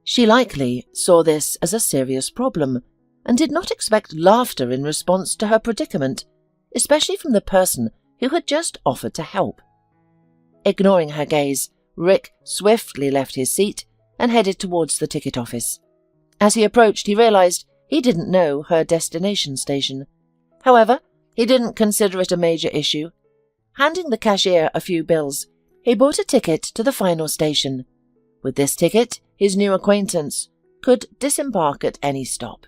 She likely saw this as a serious problem, and did not expect laughter in response to her predicament, especially from the person who had just offered to help. Ignoring her gaze, Rick swiftly left his seat and headed towards the ticket office. As he approached, he realized he didn't know her destination station. However, he didn't consider it a major issue. Handing the cashier a few bills, he bought a ticket to the final station. With this ticket, his new acquaintance could disembark at any stop.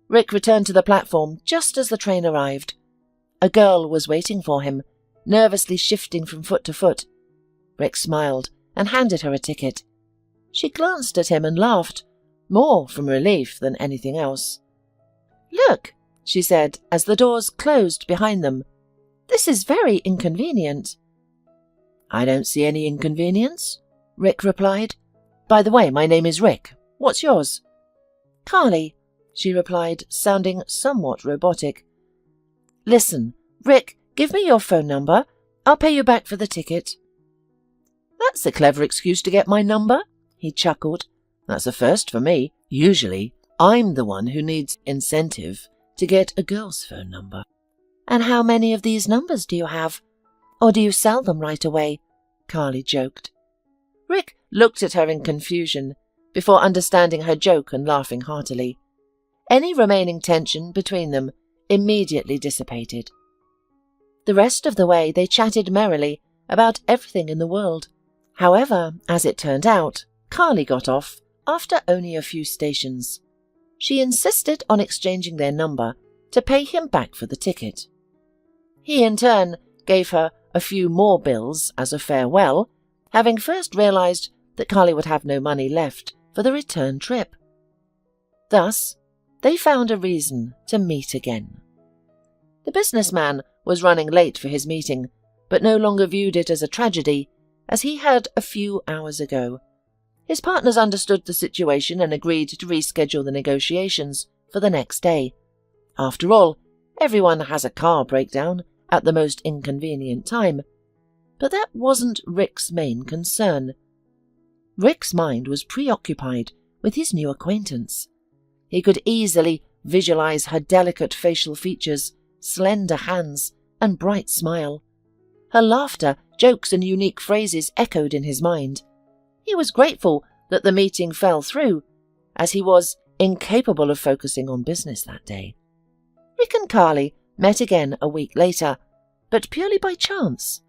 Rick returned to the platform just as the train arrived. A girl was waiting for him, nervously shifting from foot to foot. Rick smiled and handed her a ticket. She glanced at him and laughed, more from relief than anything else. "Look," she said as the doors closed behind them. "This is very inconvenient." "I don't see any inconvenience," Rick replied. "By the way, my name is Rick. What's yours?" "Carly," she replied, sounding somewhat robotic. "Listen, Rick, give me your phone number. I'll pay you back for the ticket." "That's a clever excuse to get my number," he chuckled. "That's a first for me. Usually, I'm the one who needs incentive to get a girl's phone number." "And how many of these numbers do you have? Or do you sell them right away?" Carly joked. Rick looked at her in confusion, before understanding her joke and laughing heartily. Any remaining tension between them immediately dissipated. The rest of the way they chatted merrily about everything in the world. However, as it turned out, Carly got off after only a few stations. She insisted on exchanging their number to pay him back for the ticket. He in turn gave her a few more bills as a farewell, having first realized that Carly would have no money left for the return trip. Thus, they found a reason to meet again. The businessman was running late for his meeting, but no longer viewed it as a tragedy, as he had a few hours ago. His partners understood the situation and agreed to reschedule the negotiations for the next day. After all, everyone has a car breakdown at the most inconvenient time. But that wasn't Rick's main concern. Rick's mind was preoccupied with his new acquaintance. He could easily visualize her delicate facial features, slender hands, and bright smile. Her laughter, jokes, and unique phrases echoed in his mind. He was grateful that the meeting fell through, as he was incapable of focusing on business that day. Rick and Carly met again a week later, but purely by chance.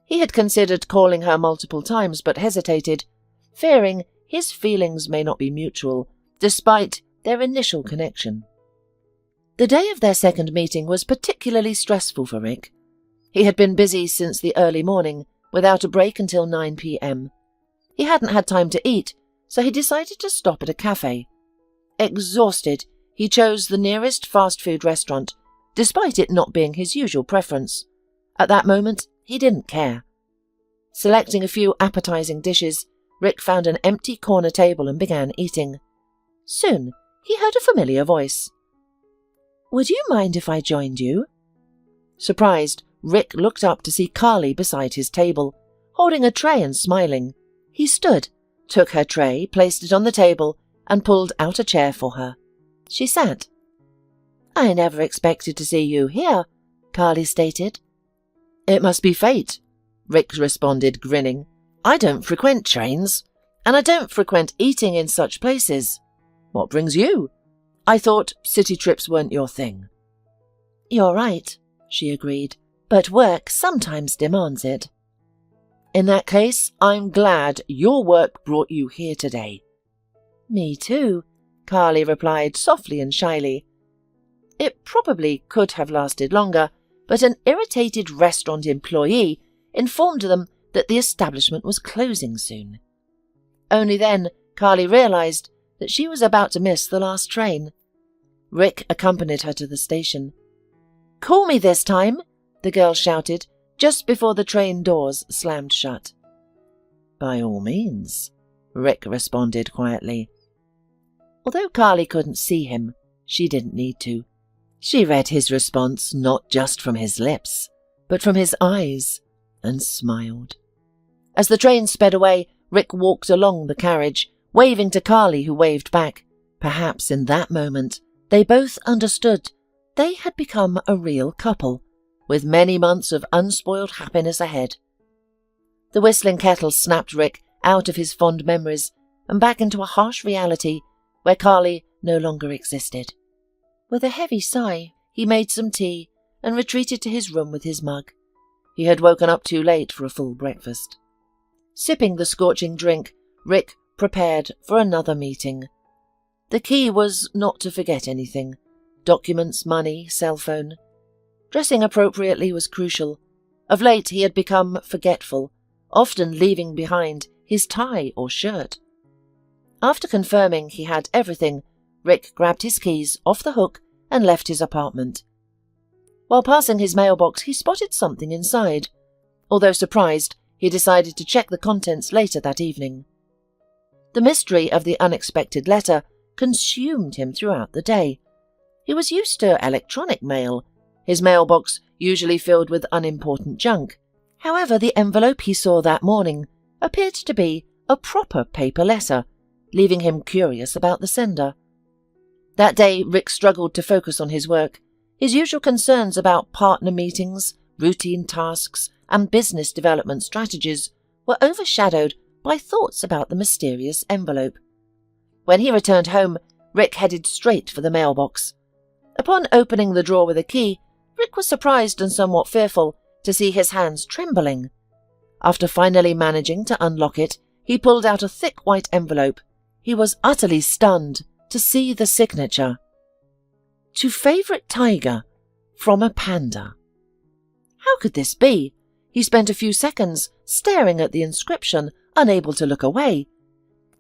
He had considered calling her multiple times but hesitated, fearing his feelings may not be mutual, despite their initial connection. The day of their second meeting was particularly stressful for Rick. He had been busy since the early morning, without a break until 9 p.m. He hadn't had time to eat, so he decided to stop at a cafe. Exhausted, he chose the nearest fast food restaurant, despite it not being his usual preference. At that moment, he didn't care. Selecting a few appetizing dishes, Rick found an empty corner table and began eating. Soon, he heard a familiar voice. "Would you mind if I joined you?" Surprised, Rick looked up to see Carly beside his table, holding a tray and smiling. He stood, took her tray, placed it on the table, and pulled out a chair for her. She sat. "I never expected to see you here," Carly stated. "It must be fate," Rick responded, grinning. "I don't frequent trains, and I don't frequent eating in such places. What brings you? I thought city trips weren't your thing." "You're right," she agreed, "but work sometimes demands it." "In that case, I'm glad your work brought you here today." "Me too," Carly replied softly and shyly. It probably could have lasted longer, but an irritated restaurant employee informed them that the establishment was closing soon. Only then Carly realized that she was about to miss the last train. Rick accompanied her to the station. "Call me this time," the girl shouted, just before the train doors slammed shut. "By all means," Rick responded quietly. Although Carly couldn't see him, she didn't need to. She read his response not just from his lips, but from his eyes, and smiled. As the train sped away, Rick walked along the carriage, waving to Carly, who waved back. Perhaps in that moment, they both understood they had become a real couple, with many months of unspoiled happiness ahead. The whistling kettle snapped Rick out of his fond memories and back into a harsh reality where Carly no longer existed. With a heavy sigh, he made some tea and retreated to his room with his mug. He had woken up too late for a full breakfast. Sipping the scorching drink, Rick prepared for another meeting. The key was not to forget anything: documents, money, cell phone. Dressing appropriately was crucial. Of late he had become forgetful, often leaving behind his tie or shirt. After confirming he had everything, Rick grabbed his keys off the hook and left his apartment. While passing his mailbox, he spotted something inside. Although surprised, he decided to check the contents later that evening. The mystery of the unexpected letter consumed him throughout the day. He was used to electronic mail, his mailbox usually filled with unimportant junk. However, the envelope he saw that morning appeared to be a proper paper letter, leaving him curious about the sender. That day, Rick struggled to focus on his work. His usual concerns about partner meetings, routine tasks, and business development strategies were overshadowed by thoughts about the mysterious envelope. When he returned home, Rick headed straight for the mailbox. Upon opening the drawer with a key, Rick was surprised and somewhat fearful to see his hands trembling. After finally managing to unlock it, he pulled out a thick white envelope. He was utterly stunned to see the signature. To Favourite Tiger, from a panda. How could this be? He spent a few seconds staring at the inscription, unable to look away.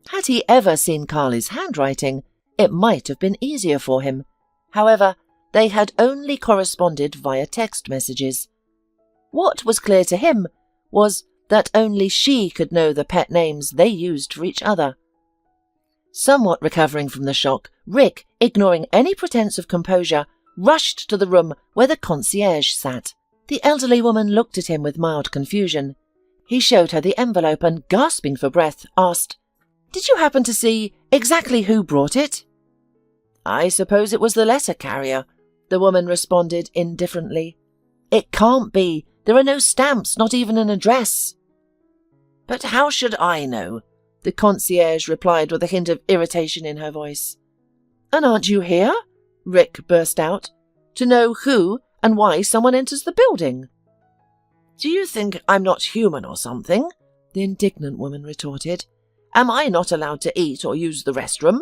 Had he ever seen Carly's handwriting, it might have been easier for him. However, they had only corresponded via text messages. What was clear to him was that only she could know the pet names they used for each other. Somewhat recovering from the shock, Rick, ignoring any pretense of composure, rushed to the room where the concierge sat. The elderly woman looked at him with mild confusion. He showed her the envelope and, gasping for breath, asked, "Did you happen to see exactly who brought it?" "I suppose it was the letter carrier," the woman responded indifferently. "It can't be. There are no stamps, not even an address." "But how should I know?" the concierge replied with a hint of irritation in her voice. "And aren't you here?" Rick burst out. "To know who and why someone enters the building." "Do you think I'm not human or something?" the indignant woman retorted. "Am I not allowed to eat or use the restroom?"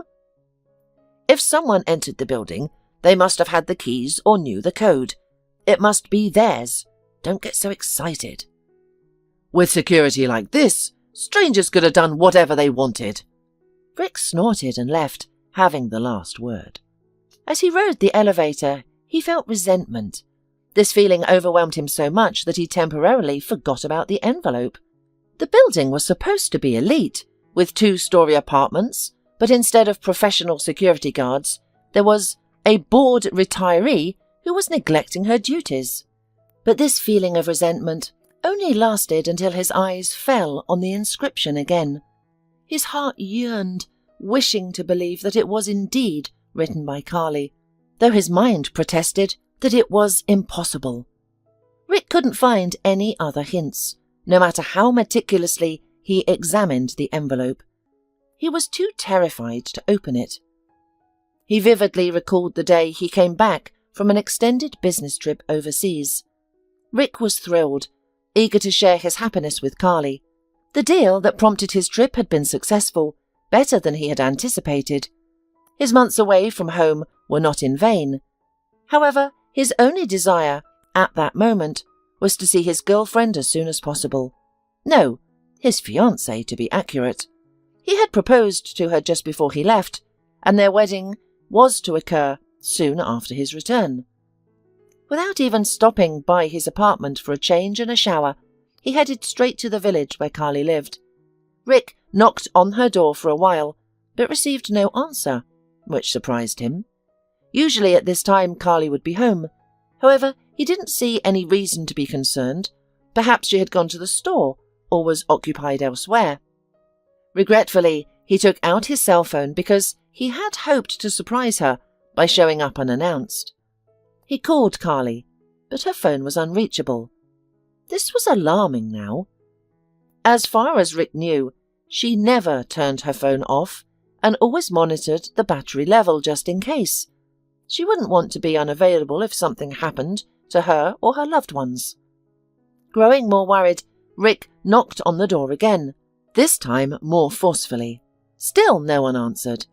"If someone entered the building, they must have had the keys or knew the code. It must be theirs. Don't get so excited. With security like this, strangers could have done whatever they wanted." Rick snorted and left, having the last word. As he rode the elevator, he felt resentment. This feeling overwhelmed him so much that he temporarily forgot about the envelope. The building was supposed to be elite, with 2-story apartments, but instead of professional security guards, there was a bored retiree who was neglecting her duties. But this feeling of resentment only lasted until his eyes fell on the inscription again. His heart yearned, wishing to believe that it was indeed written by Carly, though his mind protested that it was impossible. Rick couldn't find any other hints, no matter how meticulously he examined the envelope. He was too terrified to open it. He vividly recalled the day he came back from an extended business trip overseas. Rick was thrilled, eager to share his happiness with Carly. The deal that prompted his trip had been successful, better than he had anticipated. His months away from home were not in vain. However, his only desire, at that moment, was to see his girlfriend as soon as possible. No, his fiancée, to be accurate. He had proposed to her just before he left, and their wedding was to occur soon after his return. Without even stopping by his apartment for a change and a shower, he headed straight to the village where Carly lived. Rick knocked on her door for a while, but received no answer, which surprised him. Usually at this time Carly would be home. However, he didn't see any reason to be concerned. Perhaps she had gone to the store or was occupied elsewhere. Regretfully, he took out his cell phone because he had hoped to surprise her by showing up unannounced. He called Carly, but her phone was unreachable. This was alarming now. As far as Rick knew, she never turned her phone off and always monitored the battery level just in case. She wouldn't want to be unavailable if something happened to her or her loved ones. Growing more worried, Rick knocked on the door again, this time more forcefully. Still no one answered,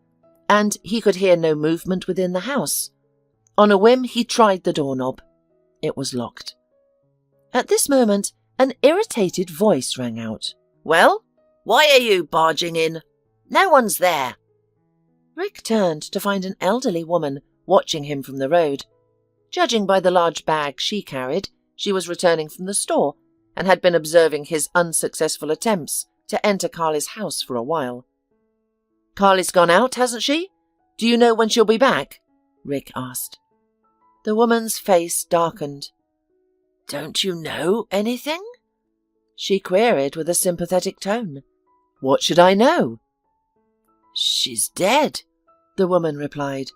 and he could hear no movement within the house. On a whim, he tried the doorknob. It was locked. At this moment, an irritated voice rang out. "Well, why are you barging in? No one's there." Rick turned to find an elderly woman watching him from the road. Judging by the large bag she carried, she was returning from the store, and had been observing his unsuccessful attempts to enter Carly's house for a while. "Carly's gone out, hasn't she? Do you know when she'll be back?" Rick asked. The woman's face darkened. "Don't you know anything?" she queried with a sympathetic tone. "What should I know?" "She's dead," the woman replied.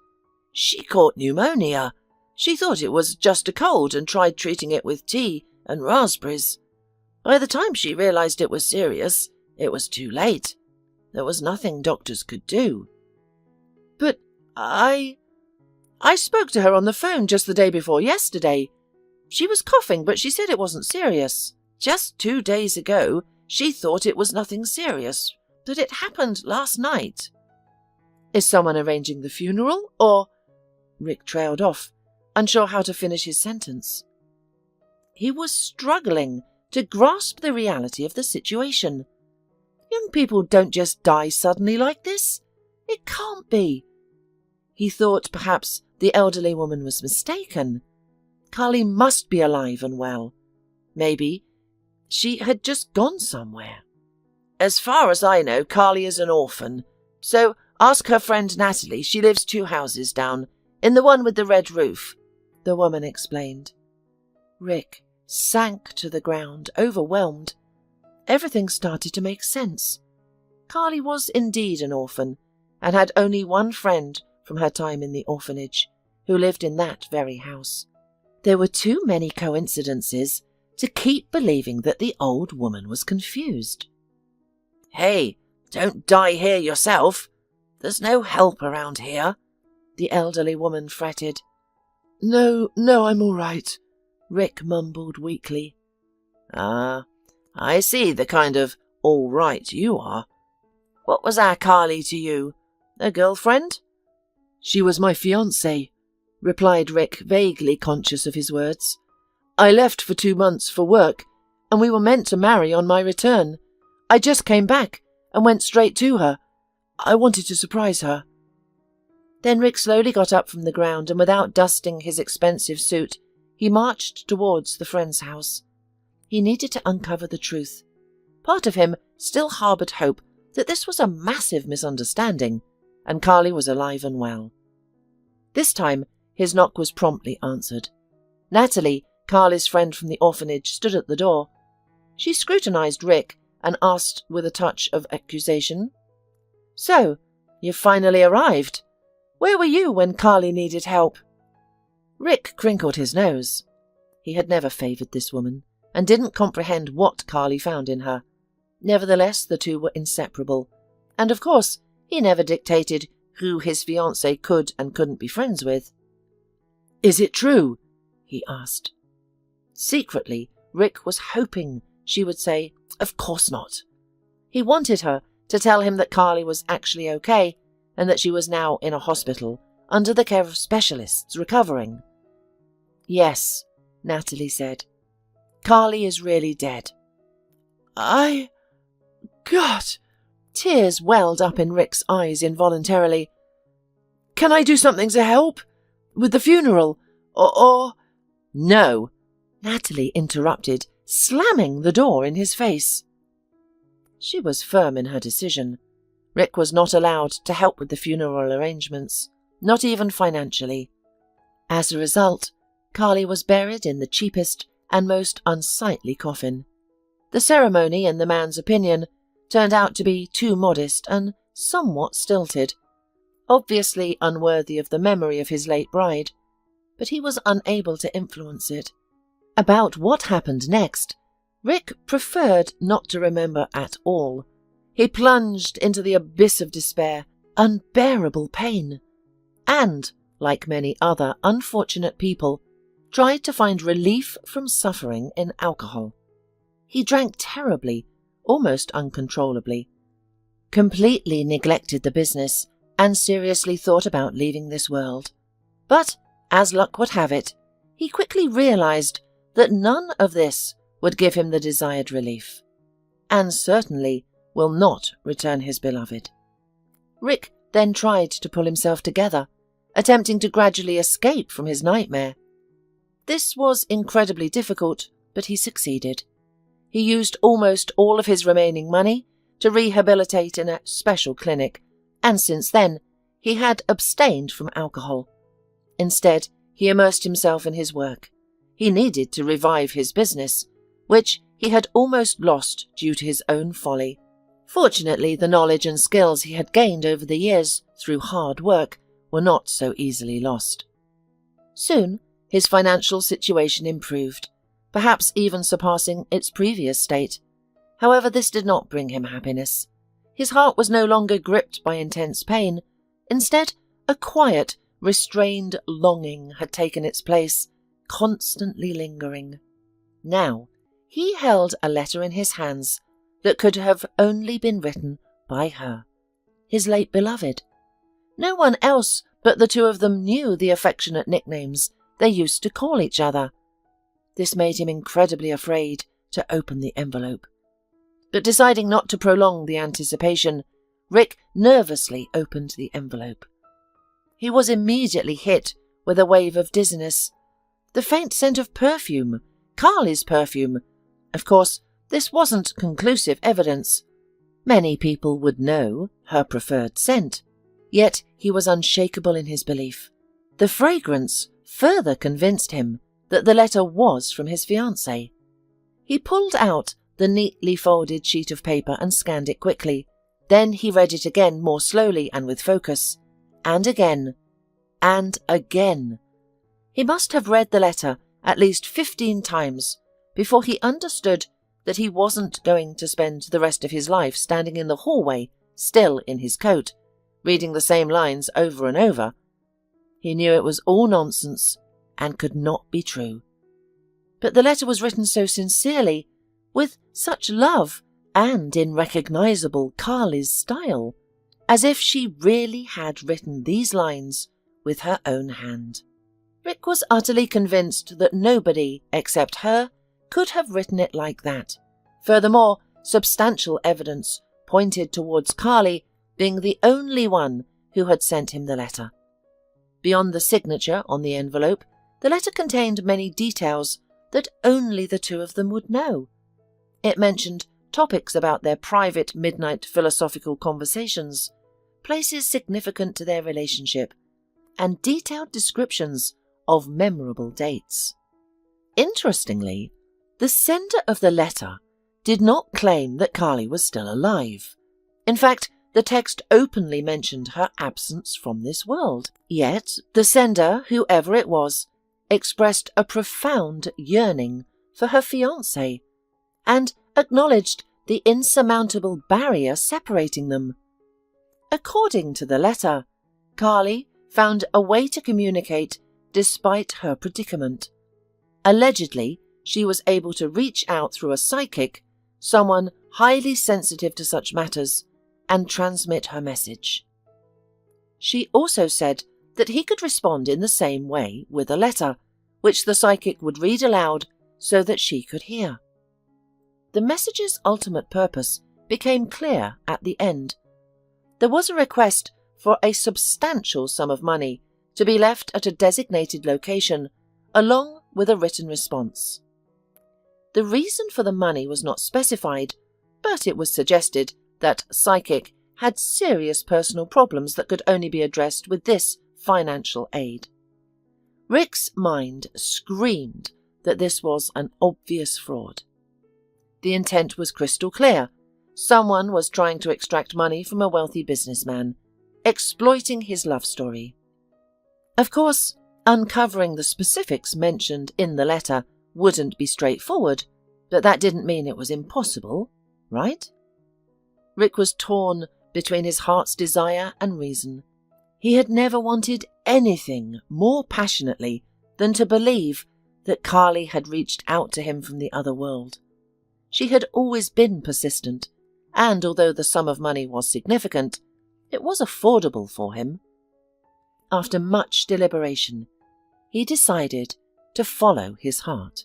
"She caught pneumonia. She thought it was just a cold and tried treating it with tea and raspberries. By the time she realized it was serious, it was too late. There was nothing doctors could do." "But I spoke to her on the phone just the day before yesterday. She was coughing, but she said it wasn't serious. Just 2 days ago, she thought it was nothing serious, but it happened last night." "Is someone arranging the funeral, or—" Rick trailed off, unsure how to finish his sentence. He was struggling to grasp the reality of the situation. Young people don't just die suddenly like this. It can't be. He thought perhaps the elderly woman was mistaken. Carly must be alive and well. Maybe she had just gone somewhere. "As far as I know, Carly is an orphan, so ask her friend Natalie. She lives 2 houses down, in the one with the red roof," the woman explained. Rick sank to the ground, overwhelmed. Everything started to make sense. Carly was indeed an orphan, and had only one friend from her time in the orphanage, who lived in that very house. There were too many coincidences to keep believing that the old woman was confused. "Hey, don't die here yourself. There's no help around here," the elderly woman fretted. No, I'm all right," Rick mumbled weakly. "Ah, I see the kind of all right you are. What was our Carly to you? A girlfriend?" "She was my fiancée," replied Rick, vaguely conscious of his words. "I left for 2 months for work, and we were meant to marry on my return. I just came back and went straight to her. I wanted to surprise her." Then Rick slowly got up from the ground, and without dusting his expensive suit, he marched towards the friend's house. He needed to uncover the truth. Part of him still harboured hope that this was a massive misunderstanding, and Carly was alive and well. This time, his knock was promptly answered. Natalie, Carly's friend from the orphanage, stood at the door. She scrutinized Rick and asked with a touch of accusation, "So, you've finally arrived. Where were you when Carly needed help?" Rick crinkled his nose. He had never favoured this woman, and didn't comprehend what Carly found in her. Nevertheless, the two were inseparable, and of course, he never dictated who his fiancée could and couldn't be friends with. "Is it true?" he asked. Secretly, Rick was hoping she would say, "Of course not." He wanted her to tell him that Carly was actually okay, and that she was now in a hospital, under the care of specialists, recovering. "Yes," Natalie said. "Carly is really dead." God! Tears welled up in Rick's eyes involuntarily. "Can I do something to help? With the funeral? Or—" "No," Natalie interrupted, slamming the door in his face. She was firm in her decision. Rick was not allowed to help with the funeral arrangements, not even financially. As a result, Carly was buried in the cheapest and most unsightly coffin. The ceremony, in the man's opinion, turned out to be too modest and somewhat stilted, obviously unworthy of the memory of his late bride, but he was unable to influence it. About what happened next, Rick preferred not to remember at all. He plunged into the abyss of despair, unbearable pain, and, like many other unfortunate people, tried to find relief from suffering in alcohol. He drank terribly, almost uncontrollably, completely neglected the business, and seriously thought about leaving this world. But, as luck would have it, he quickly realized that none of this would give him the desired relief, and certainly will not return his beloved. Rick then tried to pull himself together, attempting to gradually escape from his nightmare. This was incredibly difficult, but he succeeded. He used almost all of his remaining money to rehabilitate in a special clinic, and since then he had abstained from alcohol. Instead, he immersed himself in his work. He needed to revive his business, which he had almost lost due to his own folly. Fortunately, the knowledge and skills he had gained over the years through hard work were not so easily lost. Soon, his financial situation improved, perhaps even surpassing its previous state. However, this did not bring him happiness. His heart was no longer gripped by intense pain. Instead, a quiet, restrained longing had taken its place, constantly lingering. Now, he held a letter in his hands that could have only been written by her, his late beloved. No one else but the two of them knew the affectionate nicknames they used to call each other. This made him incredibly afraid to open the envelope. But deciding not to prolong the anticipation, Rick nervously opened the envelope. He was immediately hit with a wave of dizziness. The faint scent of perfume, Carly's perfume. Of course, this wasn't conclusive evidence. Many people would know her preferred scent, yet he was unshakable in his belief. The fragrance further convinced him that the letter was from his fiancée. He pulled out the neatly folded sheet of paper and scanned it quickly. Then he read it again more slowly and with focus. And again. And again. He must have read the letter at least 15 times before he understood that he wasn't going to spend the rest of his life standing in the hallway, still in his coat, reading the same lines over and over. He knew it was all nonsense and could not be true. But the letter was written so sincerely, with such love, and in recognizable Carly's style, as if she really had written these lines with her own hand. Rick was utterly convinced that nobody except her could have written it like that. Furthermore, substantial evidence pointed towards Carly being the only one who had sent him the letter. Beyond the signature on the envelope, the letter contained many details that only the two of them would know. It mentioned topics about their private midnight philosophical conversations, places significant to their relationship, and detailed descriptions of memorable dates. Interestingly, the sender of the letter did not claim that Carly was still alive. In fact, the text openly mentioned her absence from this world. Yet, the sender, whoever it was, expressed a profound yearning for her fiancé and acknowledged the insurmountable barrier separating them. According to the letter, Carly found a way to communicate despite her predicament. Allegedly, she was able to reach out through a psychic, someone highly sensitive to such matters, and transmit her message. She also said that he could respond in the same way with a letter, which the psychic would read aloud so that she could hear. The message's ultimate purpose became clear at the end. There was a request for a substantial sum of money to be left at a designated location, along with a written response. The reason for the money was not specified, but it was suggested that Psychic had serious personal problems that could only be addressed with this financial aid. Rick's mind screamed that this was an obvious fraud. The intent was crystal clear. Someone was trying to extract money from a wealthy businessman, exploiting his love story. Of course, uncovering the specifics mentioned in the letter wouldn't be straightforward, but that didn't mean it was impossible, right? Rick was torn between his heart's desire and reason. He had never wanted anything more passionately than to believe that Carly had reached out to him from the other world. She had always been persistent, and although the sum of money was significant, it was affordable for him. After much deliberation, he decided to follow his heart.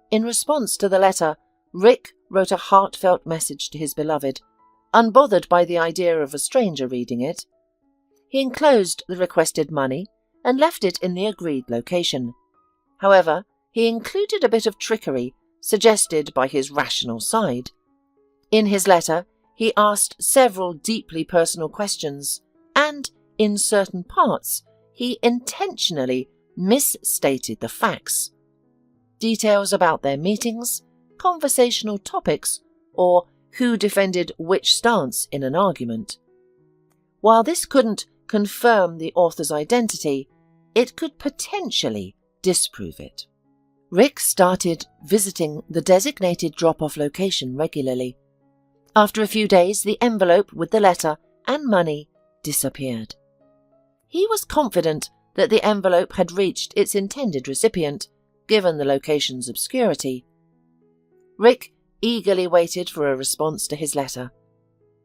In response to the letter, Rick wrote a heartfelt message to his beloved, unbothered by the idea of a stranger reading it. He enclosed the requested money and left it in the agreed location. However, he included a bit of trickery suggested by his rational side. In his letter, he asked several deeply personal questions, and, in certain parts, he intentionally misstated the facts. Details about their meetings, conversational topics, or who defended which stance in an argument. While this couldn't confirm the author's identity, it could potentially disprove it. Rick started visiting the designated drop-off location regularly. After a few days, the envelope with the letter and money disappeared. He was confident that the envelope had reached its intended recipient, given the location's obscurity. Rick eagerly waited for a response to his letter.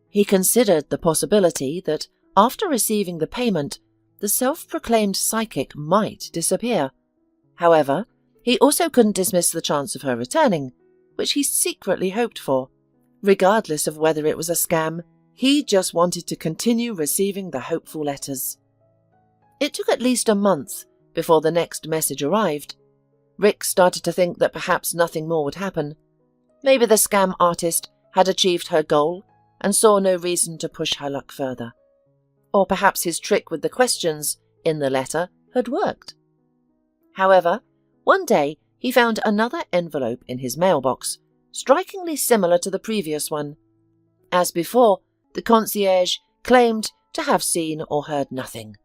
He considered the possibility that, after receiving the payment, the self-proclaimed psychic might disappear. However, he also couldn't dismiss the chance of her returning, which he secretly hoped for. Regardless of whether it was a scam, he just wanted to continue receiving the hopeful letters. It took at least a month before the next message arrived. Rick started to think that perhaps nothing more would happen. Maybe the scam artist had achieved her goal and saw no reason to push her luck further. Or perhaps his trick with the questions in the letter had worked. However, one day he found another envelope in his mailbox, strikingly similar to the previous one. As before, the concierge claimed to have seen or heard nothing.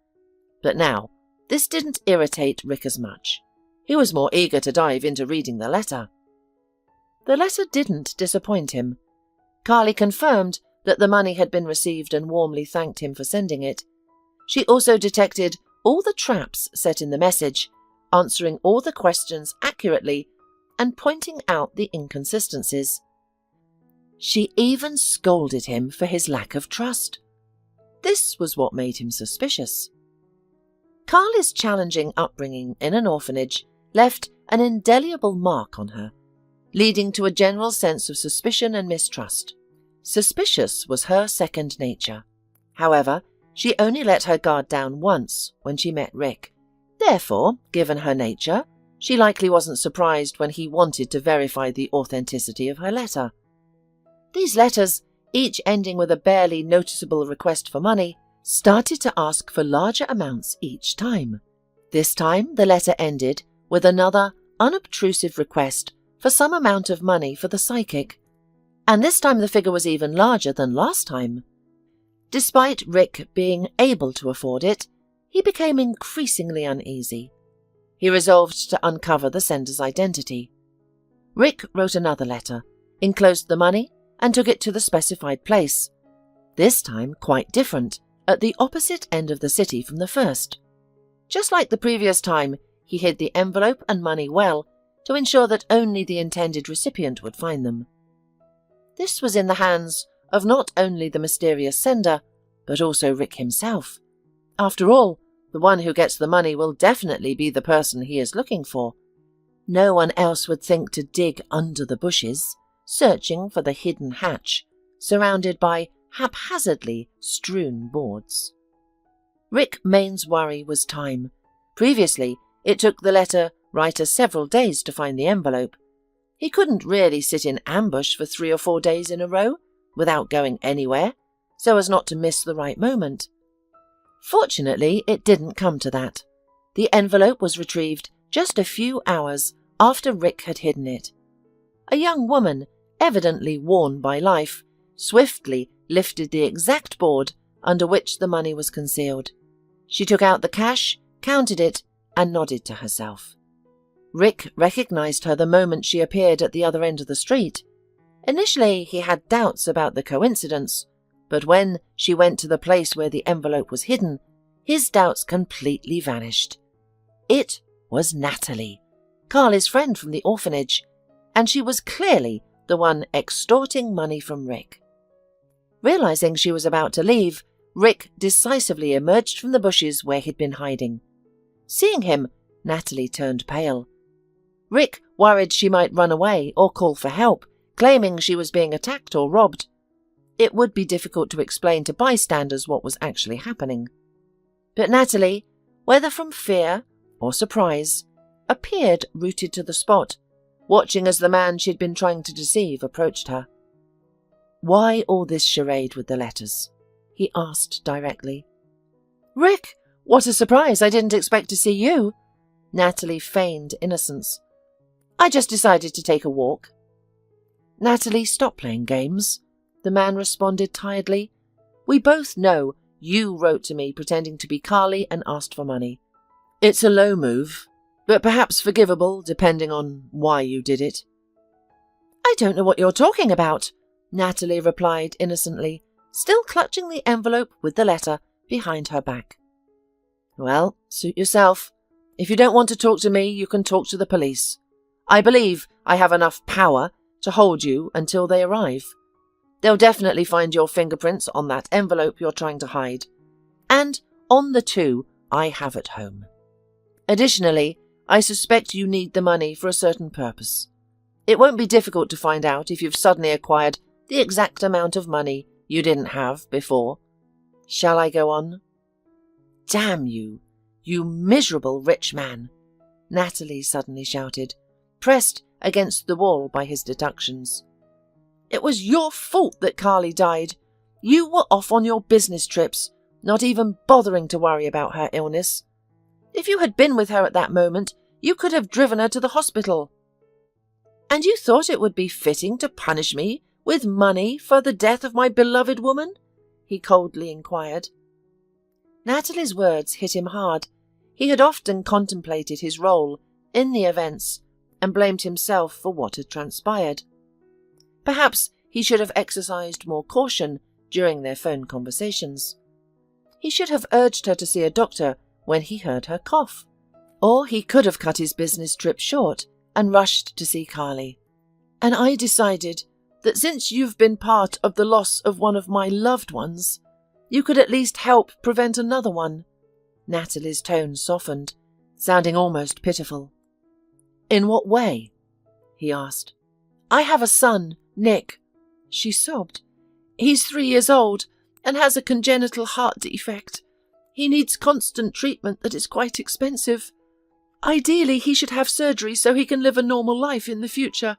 But now, this didn't irritate Rick as much. He was more eager to dive into reading the letter. The letter didn't disappoint him. Carly confirmed that the money had been received and warmly thanked him for sending it. She also detected all the traps set in the message, answering all the questions accurately and pointing out the inconsistencies. She even scolded him for his lack of trust. This was what made him suspicious. Carly's challenging upbringing in an orphanage left an indelible mark on her, leading to a general sense of suspicion and mistrust. Suspicious was her second nature. However, she only let her guard down once when she met Rick. Therefore, given her nature, she likely wasn't surprised when he wanted to verify the authenticity of her letter. These letters, each ending with a barely noticeable request for money, started to ask for larger amounts each time. This time, the letter ended with another unobtrusive request for some amount of money for the psychic. And this time the figure was even larger than last time. Despite Rick being able to afford it, he became increasingly uneasy. He resolved to uncover the sender's identity. Rick wrote another letter, enclosed the money, and took it to the specified place. This time quite different, at the opposite end of the city from the first. Just like the previous time, he hid the envelope and money well to ensure that only the intended recipient would find them. This was in the hands of not only the mysterious sender, but also Rick himself. After all, the one who gets the money will definitely be the person he is looking for. No one else would think to dig under the bushes, searching for the hidden hatch, surrounded by haphazardly strewn boards. Rick Main's worry was time. Previously, it took the letter writer several days to find the envelope. He couldn't really sit in ambush for 3 or 4 days in a row without going anywhere, so as not to miss the right moment. Fortunately, it didn't come to that. The envelope was retrieved just a few hours after Rick had hidden it. A young woman, evidently worn by life, swiftly lifted the exact board under which the money was concealed. She took out the cash, counted it, and nodded to herself. Rick recognized her the moment she appeared at the other end of the street. Initially, he had doubts about the coincidence, but when she went to the place where the envelope was hidden, his doubts completely vanished. It was Natalie, Carly's friend from the orphanage, and she was clearly the one extorting money from Rick. Realizing she was about to leave, Rick decisively emerged from the bushes where he'd been hiding. Seeing him, Natalie turned pale. Rick worried she might run away or call for help, claiming she was being attacked or robbed. It would be difficult to explain to bystanders what was actually happening. But Natalie, whether from fear or surprise, appeared rooted to the spot, watching as the man she'd been trying to deceive approached her. "Why all this charade with the letters?" he asked directly. "Rick, what a surprise. I didn't expect to see you." Natalie feigned innocence. "I just decided to take a walk." "Natalie, stop playing games," the man responded tiredly. "We both know you wrote to me pretending to be Carly and asked for money. It's a low move, but perhaps forgivable depending on why you did it." "I don't know what you're talking about," Natalie replied innocently, still clutching the envelope with the letter behind her back. "Well, suit yourself. If you don't want to talk to me, you can talk to the police. I believe I have enough power to hold you until they arrive. They'll definitely find your fingerprints on that envelope you're trying to hide, and on the 2 I have at home. Additionally, I suspect you need the money for a certain purpose. It won't be difficult to find out if you've suddenly acquired the exact amount of money you didn't have before. Shall I go on?" "Damn you, you miserable rich man," Natalie suddenly shouted, pressed against the wall by his deductions. "It was your fault that Carly died. You were off on your business trips, not even bothering to worry about her illness. If you had been with her at that moment, you could have driven her to the hospital. And you thought it would be fitting to punish me with money for the death of my beloved woman?" he coldly inquired. Natalie's words hit him hard. He had often contemplated his role in the events and blamed himself for what had transpired. Perhaps he should have exercised more caution during their phone conversations. He should have urged her to see a doctor when he heard her cough. Or he could have cut his business trip short and rushed to see Carly. "And I decided that since you've been part of the loss of one of my loved ones, you could at least help prevent another one." Natalie's tone softened, sounding almost pitiful. "In what way?" he asked. "I have a son, Nick," she sobbed. "He's 3 years old and has a congenital heart defect. He needs constant treatment that is quite expensive. Ideally, he should have surgery so he can live a normal life in the future.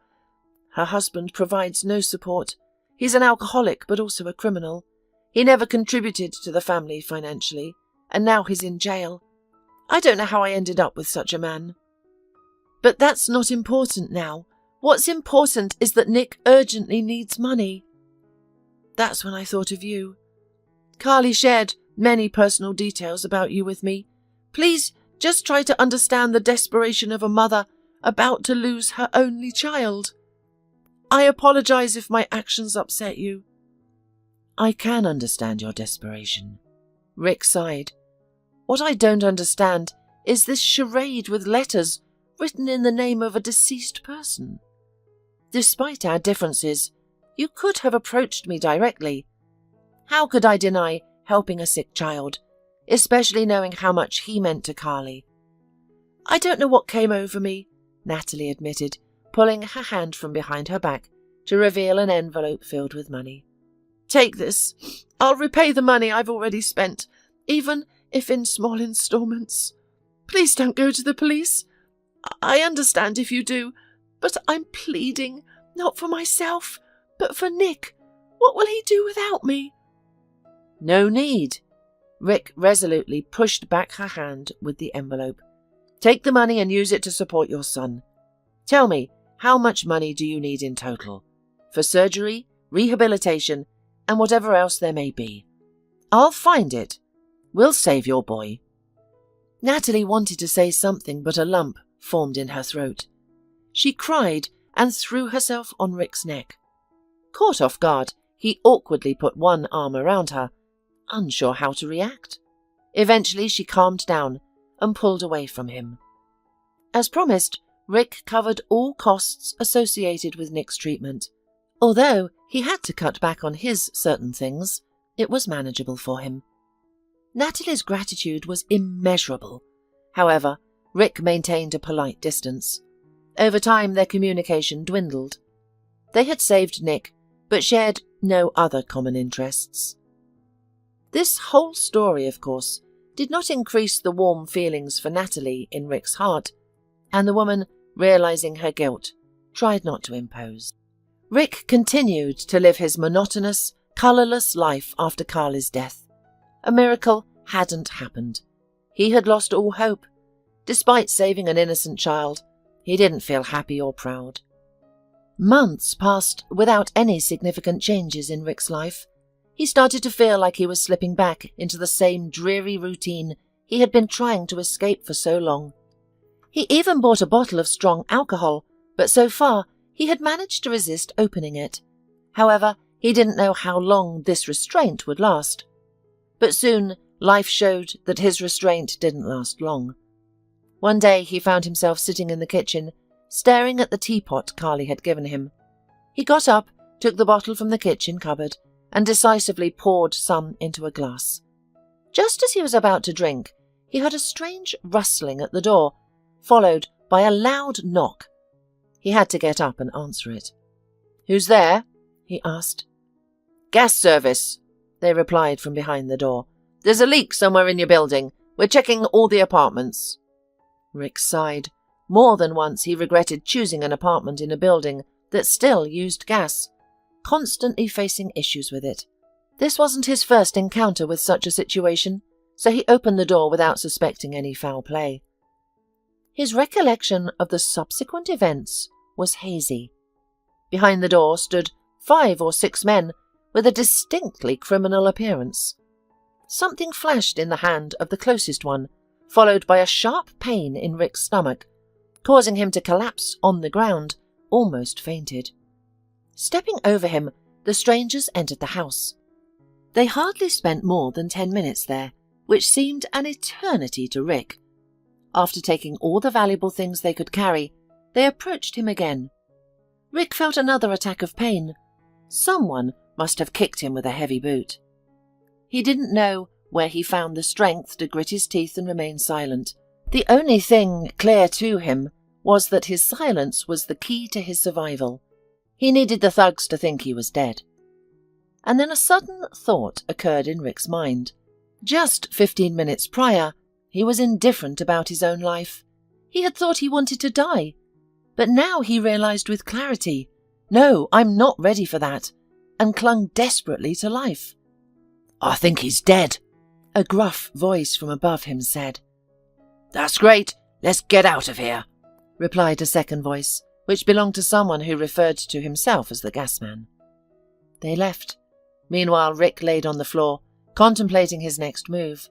Her husband provides no support. He's an alcoholic, but also a criminal. He never contributed to the family financially, and now he's in jail. I don't know how I ended up with such a man. But that's not important now. What's important is that Nick urgently needs money." That's when I thought of you. Carly shared many personal details about you with me. Please just try to understand the desperation of a mother about to lose her only child. I apologize if my actions upset you." "I can understand your desperation," Rick sighed. "What I don't understand is this charade with letters written in the name of a deceased person. Despite our differences, you could have approached me directly. How could I deny helping a sick child, especially knowing how much he meant to Carly?" "I don't know what came over me," Natalie admitted, pulling her hand from behind her back to reveal an envelope filled with money. "Take this. I'll repay the money I've already spent, even if in small installments. Please don't go to the police. I understand if you do, but I'm pleading, not for myself, but for Nick. What will he do without me?" "No need." Rick resolutely pushed back her hand with the envelope. "Take the money and use it to support your son. Tell me, how much money do you need in total? For surgery, rehabilitation, and whatever else there may be. I'll find it. We'll save your boy." Natalie wanted to say something, but a lump formed in her throat. She cried and threw herself on Rick's neck. Caught off guard, he awkwardly put one arm around her, unsure how to react. Eventually she calmed down and pulled away from him. As promised, Rick covered all costs associated with Nick's treatment. Although he had to cut back on his certain things, it was manageable for him. Natalie's gratitude was immeasurable. However, Rick maintained a polite distance. Over time, their communication dwindled. They had saved Nick, but shared no other common interests. This whole story, of course, did not increase the warm feelings for Natalie in Rick's heart, and the woman, realizing her guilt, tried not to impose. Rick continued to live his monotonous, colourless life after Carly's death. A miracle hadn't happened. He had lost all hope. Despite saving an innocent child, he didn't feel happy or proud. Months passed without any significant changes in Rick's life. He started to feel like he was slipping back into the same dreary routine he had been trying to escape for so long. He even bought a bottle of strong alcohol, but so far he had managed to resist opening it. However, he didn't know how long this restraint would last. But soon, life showed that his restraint didn't last long. One day he found himself sitting in the kitchen, staring at the teapot Carly had given him. He got up, took the bottle from the kitchen cupboard, and decisively poured some into a glass. Just as he was about to drink, he heard a strange rustling at the door, followed by a loud knock. He had to get up and answer it. "Who's there?" he asked. "Gas service," they replied from behind the door. "There's a leak somewhere in your building. We're checking all the apartments." Rick sighed. More than once he regretted choosing an apartment in a building that still used gas, constantly facing issues with it. This wasn't his first encounter with such a situation, so he opened the door without suspecting any foul play. His recollection of the subsequent events was hazy. Behind the door stood 5 or 6 men with a distinctly criminal appearance. Something flashed in the hand of the closest one, followed by a sharp pain in Rick's stomach, causing him to collapse on the ground, almost fainted. Stepping over him, the strangers entered the house. They hardly spent more than 10 minutes there, which seemed an eternity to Rick. After taking all the valuable things they could carry, they approached him again. Rick felt another attack of pain. Someone must have kicked him with a heavy boot. He didn't know where he found the strength to grit his teeth and remain silent. The only thing clear to him was that his silence was the key to his survival. He needed the thugs to think he was dead. And then a sudden thought occurred in Rick's mind. Just 15 minutes prior, he was indifferent about his own life. He had thought he wanted to die. But now he realized with clarity, "No, I'm not ready for that," and clung desperately to life. "I think he's dead," a gruff voice from above him said. "That's great. Let's get out of here," replied a second voice, which belonged to someone who referred to himself as the gasman. They left. Meanwhile, Rick laid on the floor, contemplating his next move.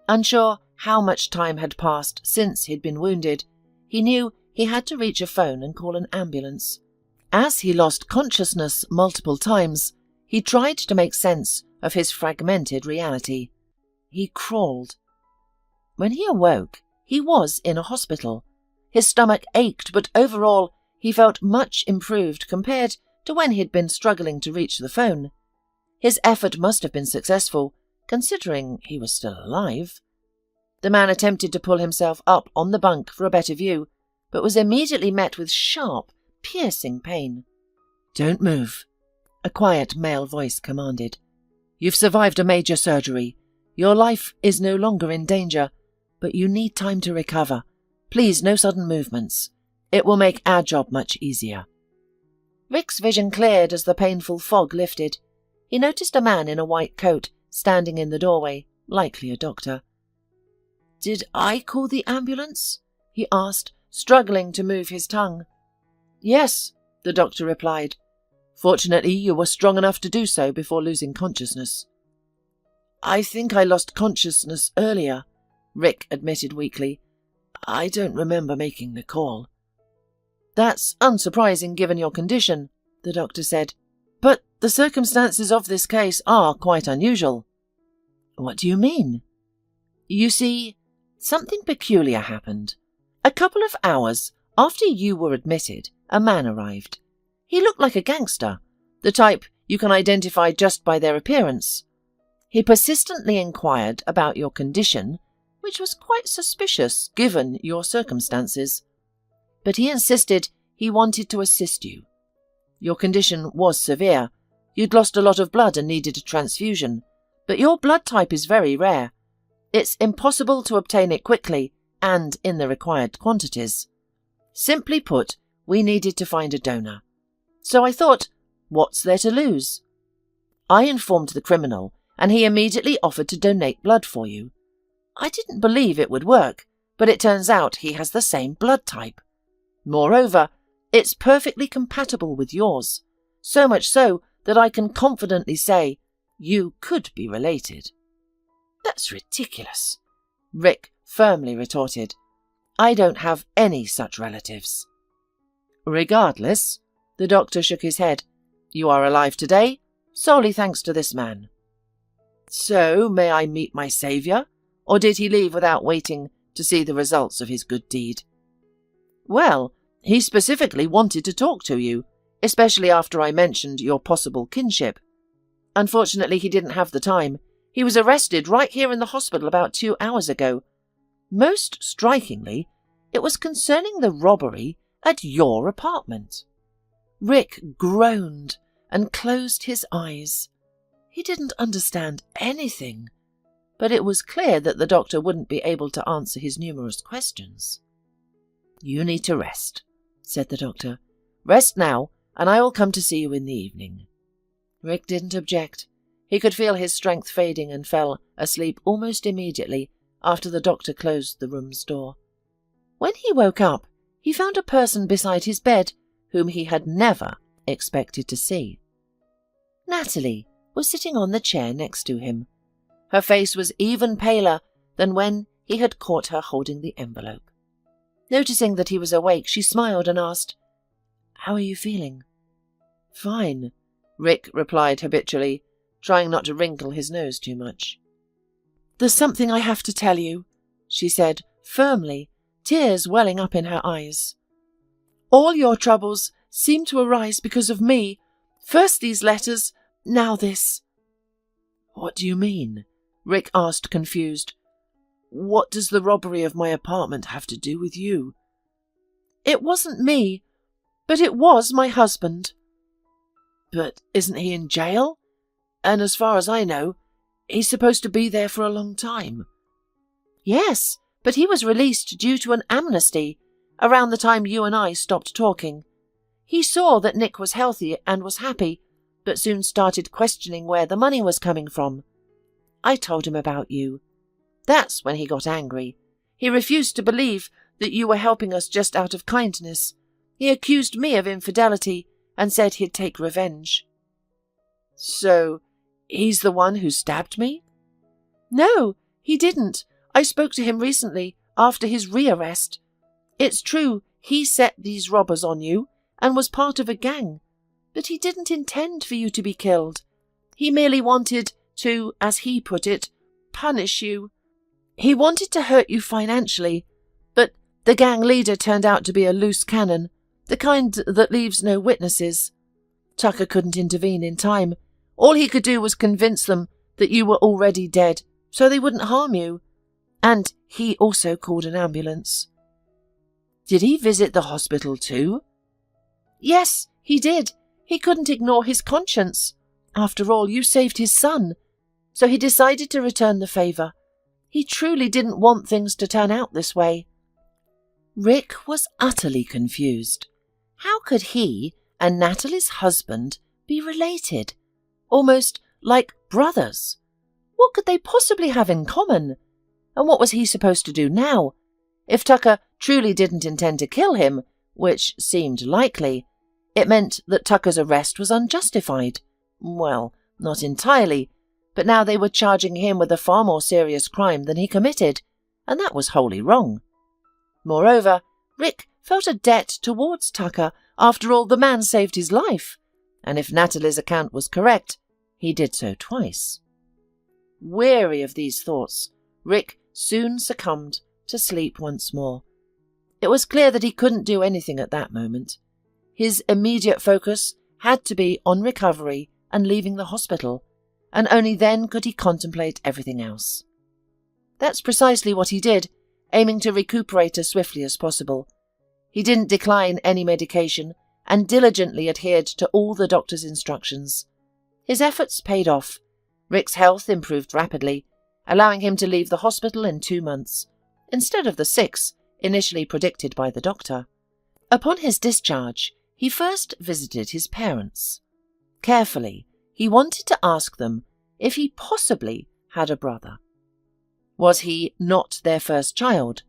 Unsure how much time had passed since he'd been wounded, he knew he had to reach a phone and call an ambulance. As he lost consciousness multiple times, he tried to make sense of his fragmented reality. He crawled. When he awoke, he was in a hospital. His stomach ached, but overall he felt much improved compared to when he'd been struggling to reach the phone. His effort must have been successful, considering he was still alive. The man attempted to pull himself up on the bunk for a better view, but was immediately met with sharp, piercing pain. "Don't move," a quiet male voice commanded. "You've survived a major surgery. Your life is no longer in danger, but you need time to recover. Please, no sudden movements. It will make our job much easier." Rick's vision cleared as the painful fog lifted. He noticed a man in a white coat standing in the doorway, likely a doctor. "Did I call the ambulance?" he asked, struggling to move his tongue. "Yes," the doctor replied. "Fortunately, you were strong enough to do so before losing consciousness." "I think I lost consciousness earlier," Rick admitted weakly. "I don't remember making the call." "That's unsurprising given your condition," the doctor said. "But the circumstances of this case are quite unusual." "What do you mean?" "You see, something peculiar happened. A couple of hours after you were admitted, a man arrived. He looked like a gangster, the type you can identify just by their appearance. He persistently inquired about your condition, which was quite suspicious given your circumstances. But he insisted he wanted to assist you. Your condition was severe. You'd lost a lot of blood and needed a transfusion, but your blood type is very rare. It's impossible to obtain it quickly and in the required quantities. Simply put, we needed to find a donor. So I thought, what's there to lose? I informed the criminal, and he immediately offered to donate blood for you. I didn't believe it would work, but it turns out he has the same blood type. Moreover, it's perfectly compatible with yours, so much so that I can confidently say you could be related. That's ridiculous, Rick firmly retorted. I don't have any such relatives. Regardless, the doctor shook his head. You are alive today, solely thanks to this man. So, may I meet my saviour, or did he leave without waiting to see the results of his good deed? Well, he specifically wanted to talk to you, especially after I mentioned your possible kinship. Unfortunately, he didn't have the time. He was arrested right here in the hospital about 2 hours ago. Most strikingly, it was concerning the robbery at your apartment. Rick groaned and closed his eyes. He didn't understand anything, but it was clear that the doctor wouldn't be able to answer his numerous questions. You need to rest, said the doctor. Rest now, and I will come to see you in the evening. Rick didn't object. He could feel his strength fading and fell asleep almost immediately after the doctor closed the room's door. When he woke up, he found a person beside his bed whom he had never expected to see. Natalie was sitting on the chair next to him. Her face was even paler than when he had caught her holding the envelope. Noticing that he was awake, she smiled and asked, "How are you feeling?" "Fine," Rick replied habitually, trying not to wrinkle his nose too much. "There's something I have to tell you," she said firmly, tears welling up in her eyes. "All your troubles seem to arise because of me. First these letters, now this." "What do you mean?" Rick asked, confused. "What does the robbery of my apartment have to do with you?" "It wasn't me, but it was my husband." "But isn't he in jail? And as far as I know, he's supposed to be there for a long time." "Yes, but he was released due to an amnesty around the time you and I stopped talking. He saw that Nick was healthy and was happy, but soon started questioning where the money was coming from. I told him about you. That's when he got angry. He refused to believe that you were helping us just out of kindness. He accused me of infidelity and said he'd take revenge." "So, he's the one who stabbed me?" "No, he didn't. I spoke to him recently, after his rearrest. It's true, he set these robbers on you and was part of a gang, but he didn't intend for you to be killed. He merely wanted to, as he put it, punish you. He wanted to hurt you financially, but the gang leader turned out to be a loose cannon, the kind that leaves no witnesses. Tucker couldn't intervene in time. All he could do was convince them that you were already dead, so they wouldn't harm you. And he also called an ambulance." "Did he visit the hospital too?" "Yes, he did. He couldn't ignore his conscience. After all, you saved his son. So he decided to return the favour. He truly didn't want things to turn out this way." Rick was utterly confused. How could he and Natalie's husband be related? Almost like brothers. What could they possibly have in common? And what was he supposed to do now? If Tucker truly didn't intend to kill him, which seemed likely, it meant that Tucker's arrest was unjustified. Well, not entirely, but now they were charging him with a far more serious crime than he committed, and that was wholly wrong. Moreover, Rick felt a debt towards Tucker. After all, the man saved his life, and if Natalie's account was correct, he did so twice. Weary of these thoughts, Rick soon succumbed to sleep once more. It was clear that he couldn't do anything at that moment. His immediate focus had to be on recovery and leaving the hospital, and only then could he contemplate everything else. That's precisely what he did, aiming to recuperate as swiftly as possible. He didn't decline any medication and diligently adhered to all the doctor's instructions. His efforts paid off. Rick's health improved rapidly, allowing him to leave the hospital in 2 months, instead of the 6 initially predicted by the doctor. Upon his discharge, he first visited his parents. Carefully, he wanted to ask them if he possibly had a brother. Was he not their first child?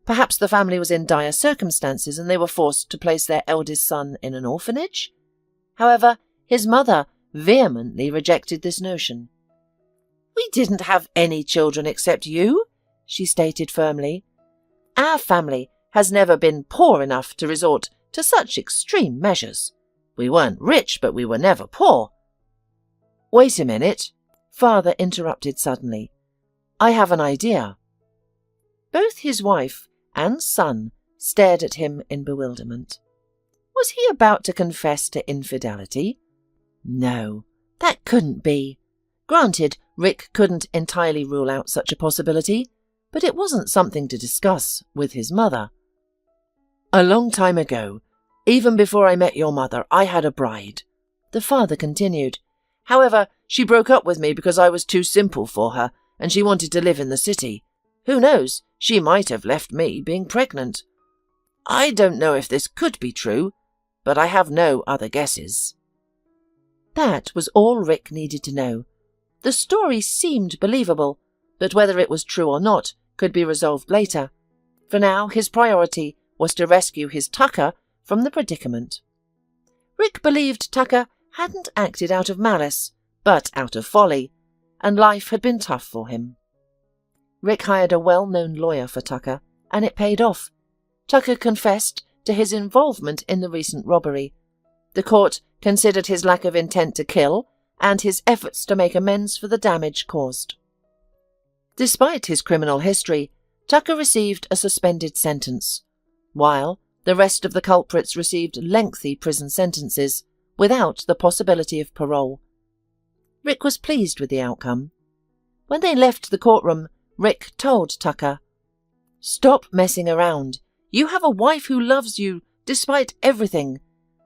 Perhaps the family was in dire circumstances and they were forced to place their eldest son in an orphanage? However, his mother vehemently rejected this notion. "We didn't have any children except you," she stated firmly. "Our family has never been poor enough to resort to such extreme measures. We weren't rich, but we were never poor." "Wait a minute," father interrupted suddenly. "I have an idea." Both his wife and son stared at him in bewilderment. Was he about to confess to infidelity? No, that couldn't be. Granted, Rick couldn't entirely rule out such a possibility, but it wasn't something to discuss with his mother. "A long time ago, even before I met your mother, I had a bride," the father continued. "However, she broke up with me because I was too simple for her, and she wanted to live in the city. Who knows, she might have left me being pregnant. I don't know if this could be true, but I have no other guesses." That was all Rick needed to know. The story seemed believable, but whether it was true or not could be resolved later. For now, his priority was to rescue his Tucker from the predicament. Rick believed Tucker hadn't acted out of malice, but out of folly, and life had been tough for him. Rick hired a well-known lawyer for Tucker, and it paid off. Tucker confessed to his involvement in the recent robbery. The court considered his lack of intent to kill and his efforts to make amends for the damage caused. Despite his criminal history, Tucker received a suspended sentence, while the rest of the culprits received lengthy prison sentences without the possibility of parole. Rick was pleased with the outcome. When they left the courtroom, Rick told Tucker, "Stop messing around. You have a wife who loves you despite everything,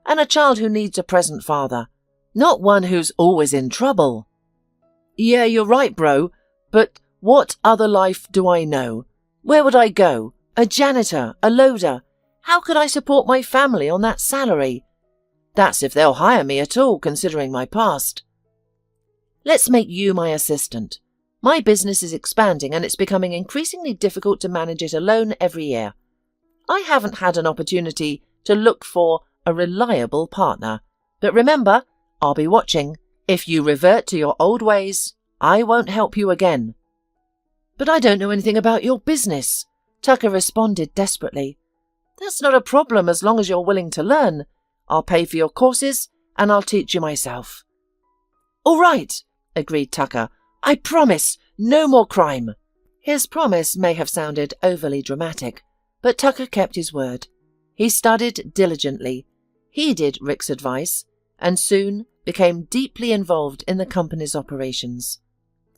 and a child who needs a present father, not one who's always in trouble." "Yeah, you're right, bro, but what other life do I know? Where would I go? A janitor, a loader? How could I support my family on that salary? That's if they'll hire me at all, considering my past." "Let's make you my assistant. My business is expanding and it's becoming increasingly difficult to manage it alone every year. I haven't had an opportunity to look for a reliable partner. But remember, I'll be watching. If you revert to your old ways, I won't help you again." "But I don't know anything about your business," Tucker responded desperately. "That's not a problem as long as you're willing to learn. I'll pay for your courses and I'll teach you myself." "All right," agreed Tucker. "I promise, no more crime." His promise may have sounded overly dramatic, but Tucker kept his word. He studied diligently, heeded Rick's advice, and soon became deeply involved in the company's operations.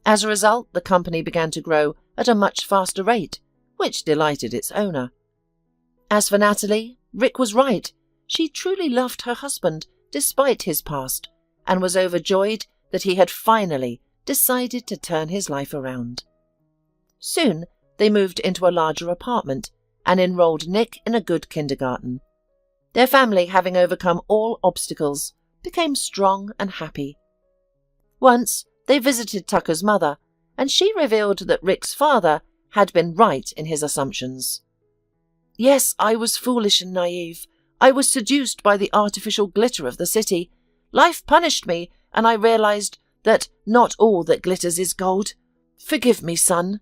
As a result, the company began to grow at a much faster rate, which delighted its owner. As for Natalie, Rick was right. She truly loved her husband despite his past, and was overjoyed that he had finally decided to turn his life around. Soon, they moved into a larger apartment and enrolled Nick in a good kindergarten. Their family, having overcome all obstacles, became strong and happy. Once, they visited Tucker's mother, and she revealed that Rick's father had been right in his assumptions. "Yes, I was foolish and naive. I was seduced by the artificial glitter of the city. Life punished me, and I realized that not all that glitters is gold. Forgive me, son."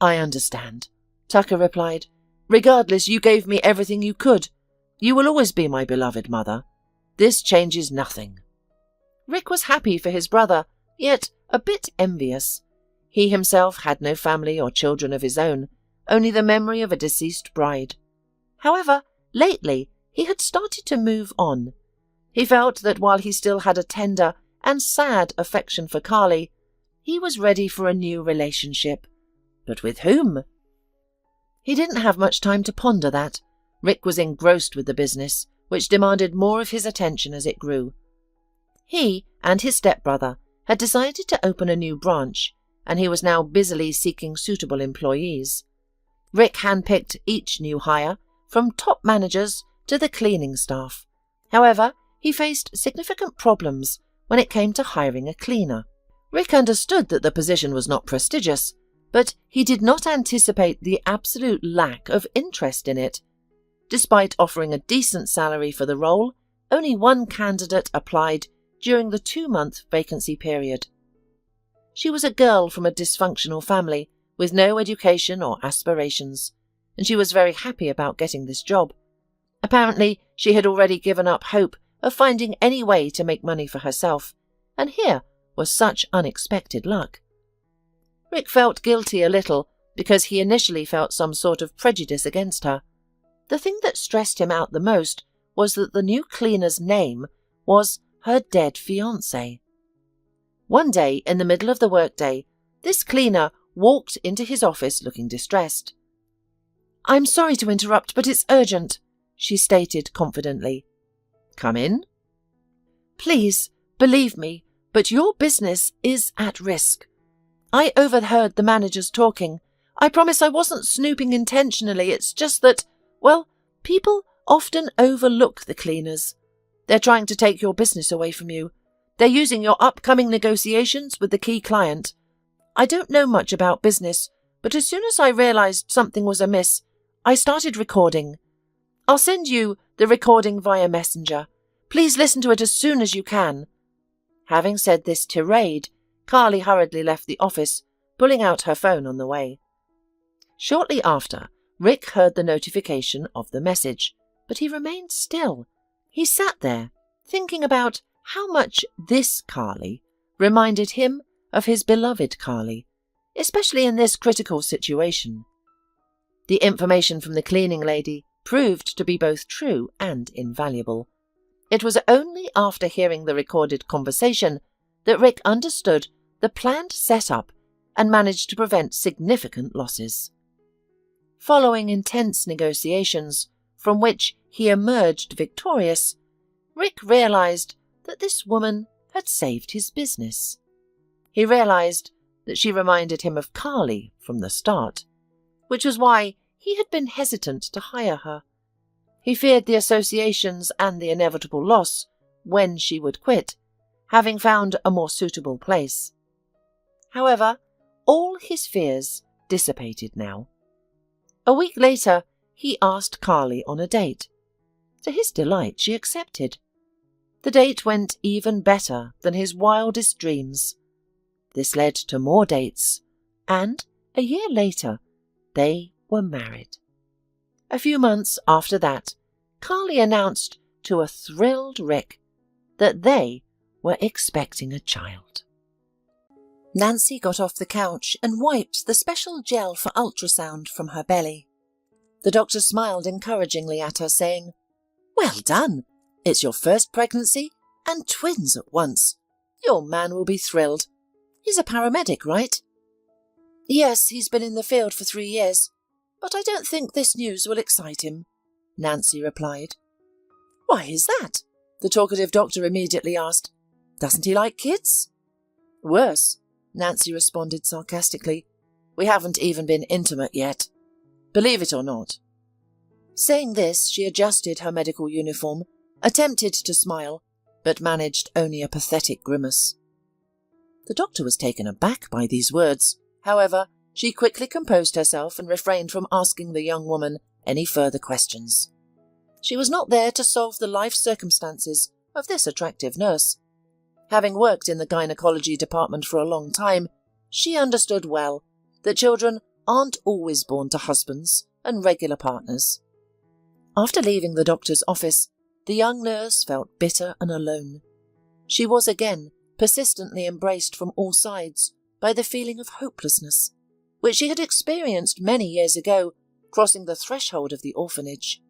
"I understand," Tucker replied. "Regardless, you gave me everything you could. You will always be my beloved mother. This changes nothing." Rick was happy for his brother, yet a bit envious. He himself had no family or children of his own, only the memory of a deceased bride. However, lately he had started to move on. He felt that while he still had a tender and sad affection for Carly, he was ready for a new relationship. But with whom? He didn't have much time to ponder that. Rick was engrossed with the business, which demanded more of his attention as it grew. He and his stepbrother had decided to open a new branch, and he was now busily seeking suitable employees. Rick handpicked each new hire from top managers to the cleaning staff. However, he faced significant problems when it came to hiring a cleaner. Rick understood that the position was not prestigious, but he did not anticipate the absolute lack of interest in it. Despite offering a decent salary for the role, only one candidate applied during the 2-month vacancy period. She was a girl from a dysfunctional family with no education or aspirations, and she was very happy about getting this job. Apparently, she had already given up hope of finding any way to make money for herself, and here was such unexpected luck. Rick felt guilty a little because he initially felt some sort of prejudice against her. The thing that stressed him out the most was that the new cleaner's name was her dead fiancé. One day, in the middle of the workday, this cleaner walked into his office looking distressed. "I'm sorry to interrupt, but it's urgent," she stated confidently. "Come in." "Please, believe me, but your business is at risk. I overheard the managers talking. I promise I wasn't snooping intentionally, it's just that, well, people often overlook the cleaners. They're trying to take your business away from you. They're using your upcoming negotiations with the key client. I don't know much about business, but as soon as I realized something was amiss, I started recording. I'll send you the recording via Messenger. Please listen to it as soon as you can." Having said this tirade, Carly hurriedly left the office, pulling out her phone on the way. Shortly after, Rick heard the notification of the message, but he remained still. He sat there, thinking about how much this Carly reminded him of his beloved Carly, especially in this critical situation. The information from the cleaning lady proved to be both true and invaluable. It was only after hearing the recorded conversation that Rick understood the planned setup and managed to prevent significant losses. Following intense negotiations, from which he emerged victorious, Rick realized that this woman had saved his business. He realized that she reminded him of Carly from the start, which was why he had been hesitant to hire her. He feared the associations and the inevitable loss when she would quit, having found a more suitable place. However, all his fears dissipated now. A week later, he asked Carly on a date. To his delight, she accepted. The date went even better than his wildest dreams. This led to more dates, and a year later, they were married. A few months after that, Carly announced to a thrilled Rick that they were expecting a child. Nancy got off the couch and wiped the special gel for ultrasound from her belly. The doctor smiled encouragingly at her, saying, "Well done! It's your first pregnancy and twins at once. Your man will be thrilled. He's a paramedic, right?" "Yes, he's been in the field for 3 years, but I don't think this news will excite him," Nancy replied. "Why is that?" the talkative doctor immediately asked. "Doesn't he like kids?" "Worse," Nancy responded sarcastically. "We haven't even been intimate yet. Believe it or not." Saying this, she adjusted her medical uniform, attempted to smile, but managed only a pathetic grimace. The doctor was taken aback by these words. However, she quickly composed herself and refrained from asking the young woman any further questions. She was not there to solve the life circumstances of this attractive nurse. Having worked in the gynecology department for a long time, she understood well that children aren't always born to husbands and regular partners. After leaving the doctor's office, the young nurse felt bitter and alone. She was again persistently embraced from all sides by the feeling of hopelessness, which she had experienced many years ago, crossing the threshold of the orphanage.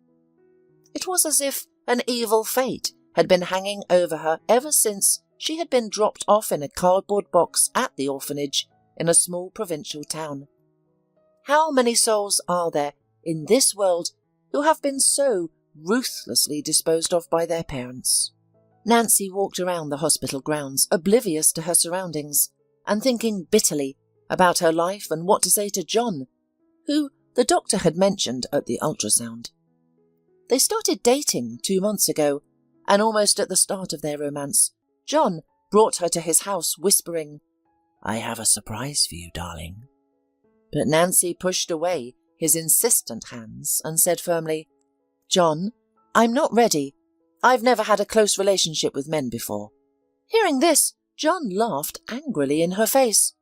It was as if an evil fate had been hanging over her ever since she had been dropped off in a cardboard box at the orphanage in a small provincial town. How many souls are there in this world who have been so ruthlessly disposed of by their parents? Nancy walked around the hospital grounds, oblivious to her surroundings, and thinking bitterly about her life and what to say to John, who the doctor had mentioned at the ultrasound. They started dating 2 months ago, and almost at the start of their romance, John brought her to his house whispering, "I have a surprise for you, darling." But Nancy pushed away his insistent hands and said firmly, "John, I'm not ready. I've never had a close relationship with men before." Hearing this, John laughed angrily in her face.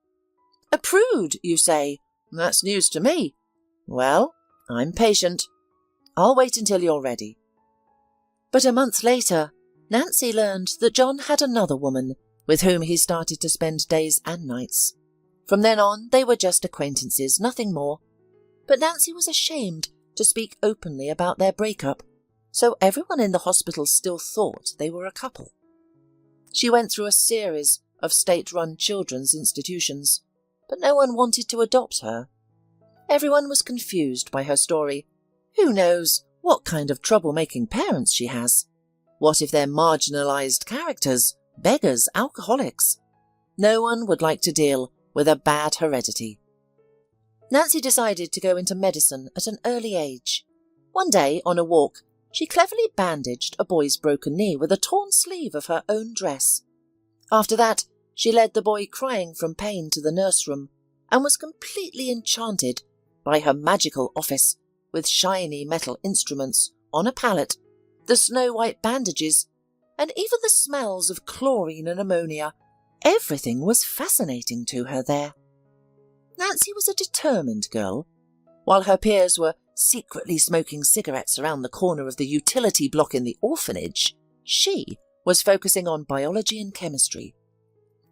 "A prude, you say? That's news to me. Well, I'm patient. I'll wait until you're ready." But a month later, Nancy learned that John had another woman with whom he started to spend days and nights. From then on, they were just acquaintances, nothing more. But Nancy was ashamed to speak openly about their breakup, so everyone in the hospital still thought they were a couple. She went through a series of state-run children's institutions, but no one wanted to adopt her. Everyone was confused by her story. Who knows what kind of troublemaking parents she has? What if they're marginalised characters, beggars, alcoholics? No one would like to deal with a bad heredity. Nancy decided to go into medicine at an early age. One day, on a walk, she cleverly bandaged a boy's broken knee with a torn sleeve of her own dress. After that, she led the boy crying from pain to the nurse room and was completely enchanted by her magical office with shiny metal instruments on a pallet, the snow-white bandages, and even the smells of chlorine and ammonia. Everything was fascinating to her there. Nancy was a determined girl. While her peers were secretly smoking cigarettes around the corner of the utility block in the orphanage, she was focusing on biology and chemistry.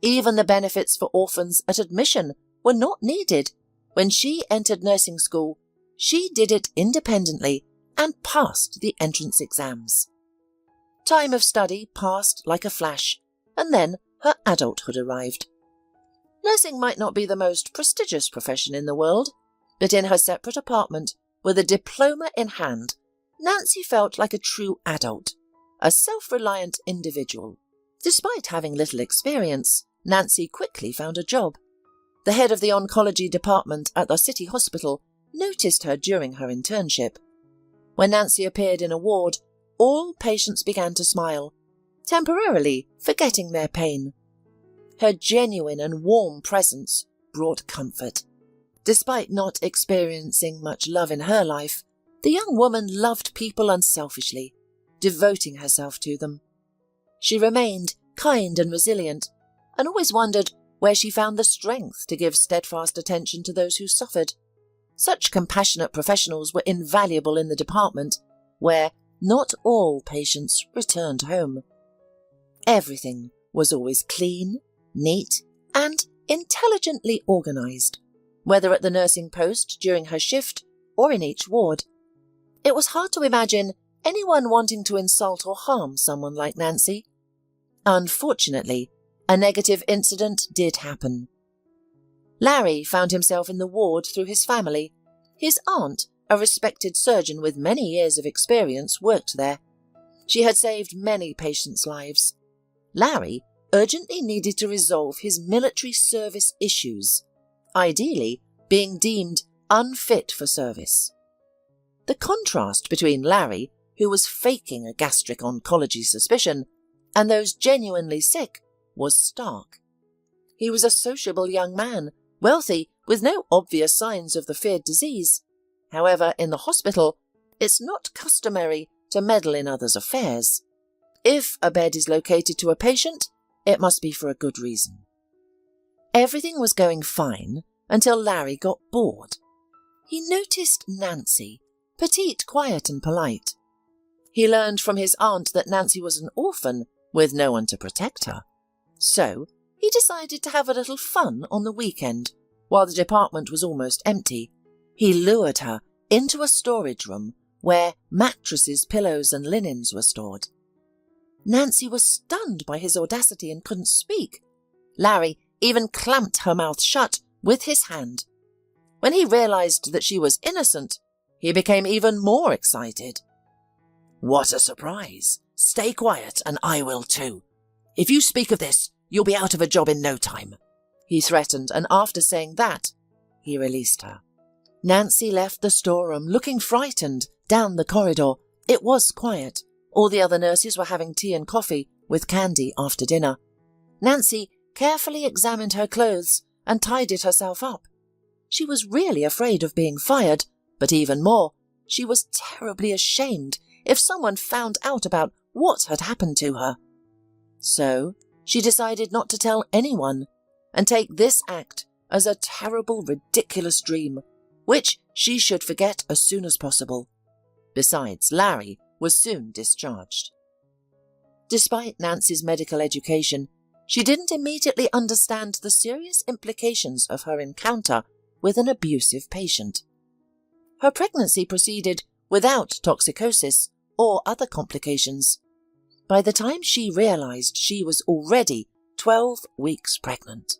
Even the benefits for orphans at admission were not needed. When she entered nursing school, she did it independently and passed the entrance exams. Time of study passed like a flash, and then her adulthood arrived. Nursing might not be the most prestigious profession in the world, but in her separate apartment, with a diploma in hand, Nancy felt like a true adult, a self-reliant individual. Despite having little experience, Nancy quickly found a job. The head of the oncology department at the city hospital noticed her during her internship. When Nancy appeared in a ward, all patients began to smile, temporarily forgetting their pain. Her genuine and warm presence brought comfort. Despite not experiencing much love in her life, the young woman loved people unselfishly, devoting herself to them. She remained kind and resilient, and always wondered where she found the strength to give steadfast attention to those who suffered. Such compassionate professionals were invaluable in the department, where not all patients returned home. Everything was always clean, neat, and intelligently organised, whether at the nursing post during her shift or in each ward. It was hard to imagine anyone wanting to insult or harm someone like Nancy. Unfortunately, a negative incident did happen. Larry found himself in the ward through his family. His aunt, a respected surgeon with many years of experience, worked there. She had saved many patients' lives. Larry urgently needed to resolve his military service issues, ideally being deemed unfit for service. The contrast between Larry, who was faking a gastric oncology suspicion, and those genuinely sick was stark. He was a sociable young man, wealthy, with no obvious signs of the feared disease. However, in the hospital, it's not customary to meddle in others' affairs. If a bed is located to a patient, it must be for a good reason. Everything was going fine until Larry got bored. He noticed Nancy, petite, quiet and polite. He learned from his aunt that Nancy was an orphan with no one to protect her. So he decided to have a little fun on the weekend, while the department was almost empty. He lured her into a storage room where mattresses, pillows and linens were stored. Nancy was stunned by his audacity and couldn't speak. Larry even clamped her mouth shut with his hand. When he realised that she was innocent, he became even more excited. "What a surprise! Stay quiet and I will too. If you speak of this, you'll be out of a job in no time," he threatened, and after saying that, he released her. Nancy left the storeroom looking frightened down the corridor, It was quiet. All the other nurses were having tea and coffee with candy after dinner. Nancy carefully examined her clothes and tidied herself up. She was really afraid of being fired, but even more, she was terribly ashamed if someone found out about what had happened to her. So she decided not to tell anyone and take this act as a terrible, ridiculous dream, which she should forget as soon as possible. Besides, Larry was soon discharged. Despite Nancy's medical education, she didn't immediately understand the serious implications of her encounter with an abusive patient. Her pregnancy proceeded without toxicosis or other complications. By the time she realized she was already 12 weeks pregnant.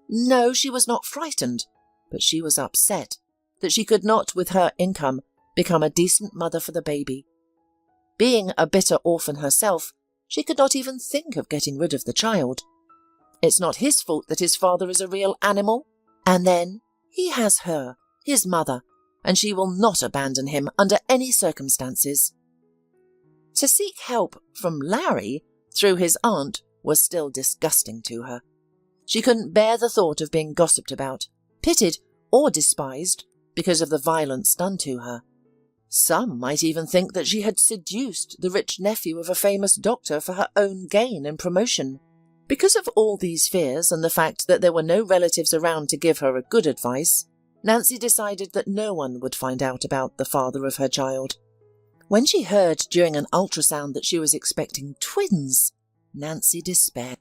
No, she was not frightened, but she was upset that she could not, with her income, become a decent mother for the baby. Being a bitter orphan herself, she could not even think of getting rid of the child. It's not his fault that his father is a real animal. And then he has her, his mother, and she will not abandon him under any circumstances. To seek help from Larry through his aunt was still disgusting to her. She couldn't bear the thought of being gossiped about, pitied or despised because of the violence done to her. Some might even think that she had seduced the rich nephew of a famous doctor for her own gain and promotion. Because of all these fears and the fact that there were no relatives around to give her a good advice, Nancy decided that no one would find out about the father of her child. When she heard during an ultrasound that she was expecting twins, Nancy despaired.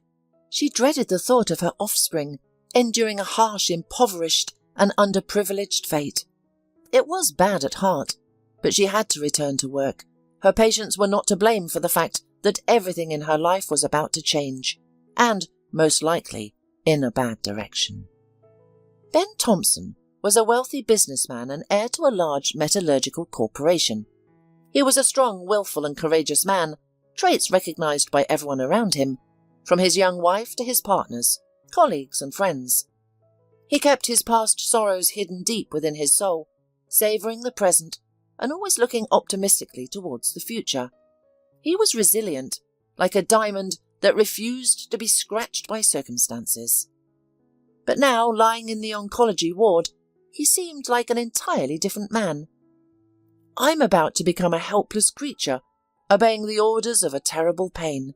She dreaded the thought of her offspring enduring a harsh, impoverished and underprivileged fate. It was bad at heart, but she had to return to work. Her patients were not to blame for the fact that everything in her life was about to change, and, most likely, in a bad direction. Ben Thompson was a wealthy businessman and heir to a large metallurgical corporation. He was a strong, willful and courageous man, traits recognized by everyone around him, from his young wife to his partners, colleagues and friends. He kept his past sorrows hidden deep within his soul, savouring the present and always looking optimistically towards the future. He was resilient, like a diamond that refused to be scratched by circumstances. But now, lying in the oncology ward, he seemed like an entirely different man. I'm about to become a helpless creature, obeying the orders of a terrible pain,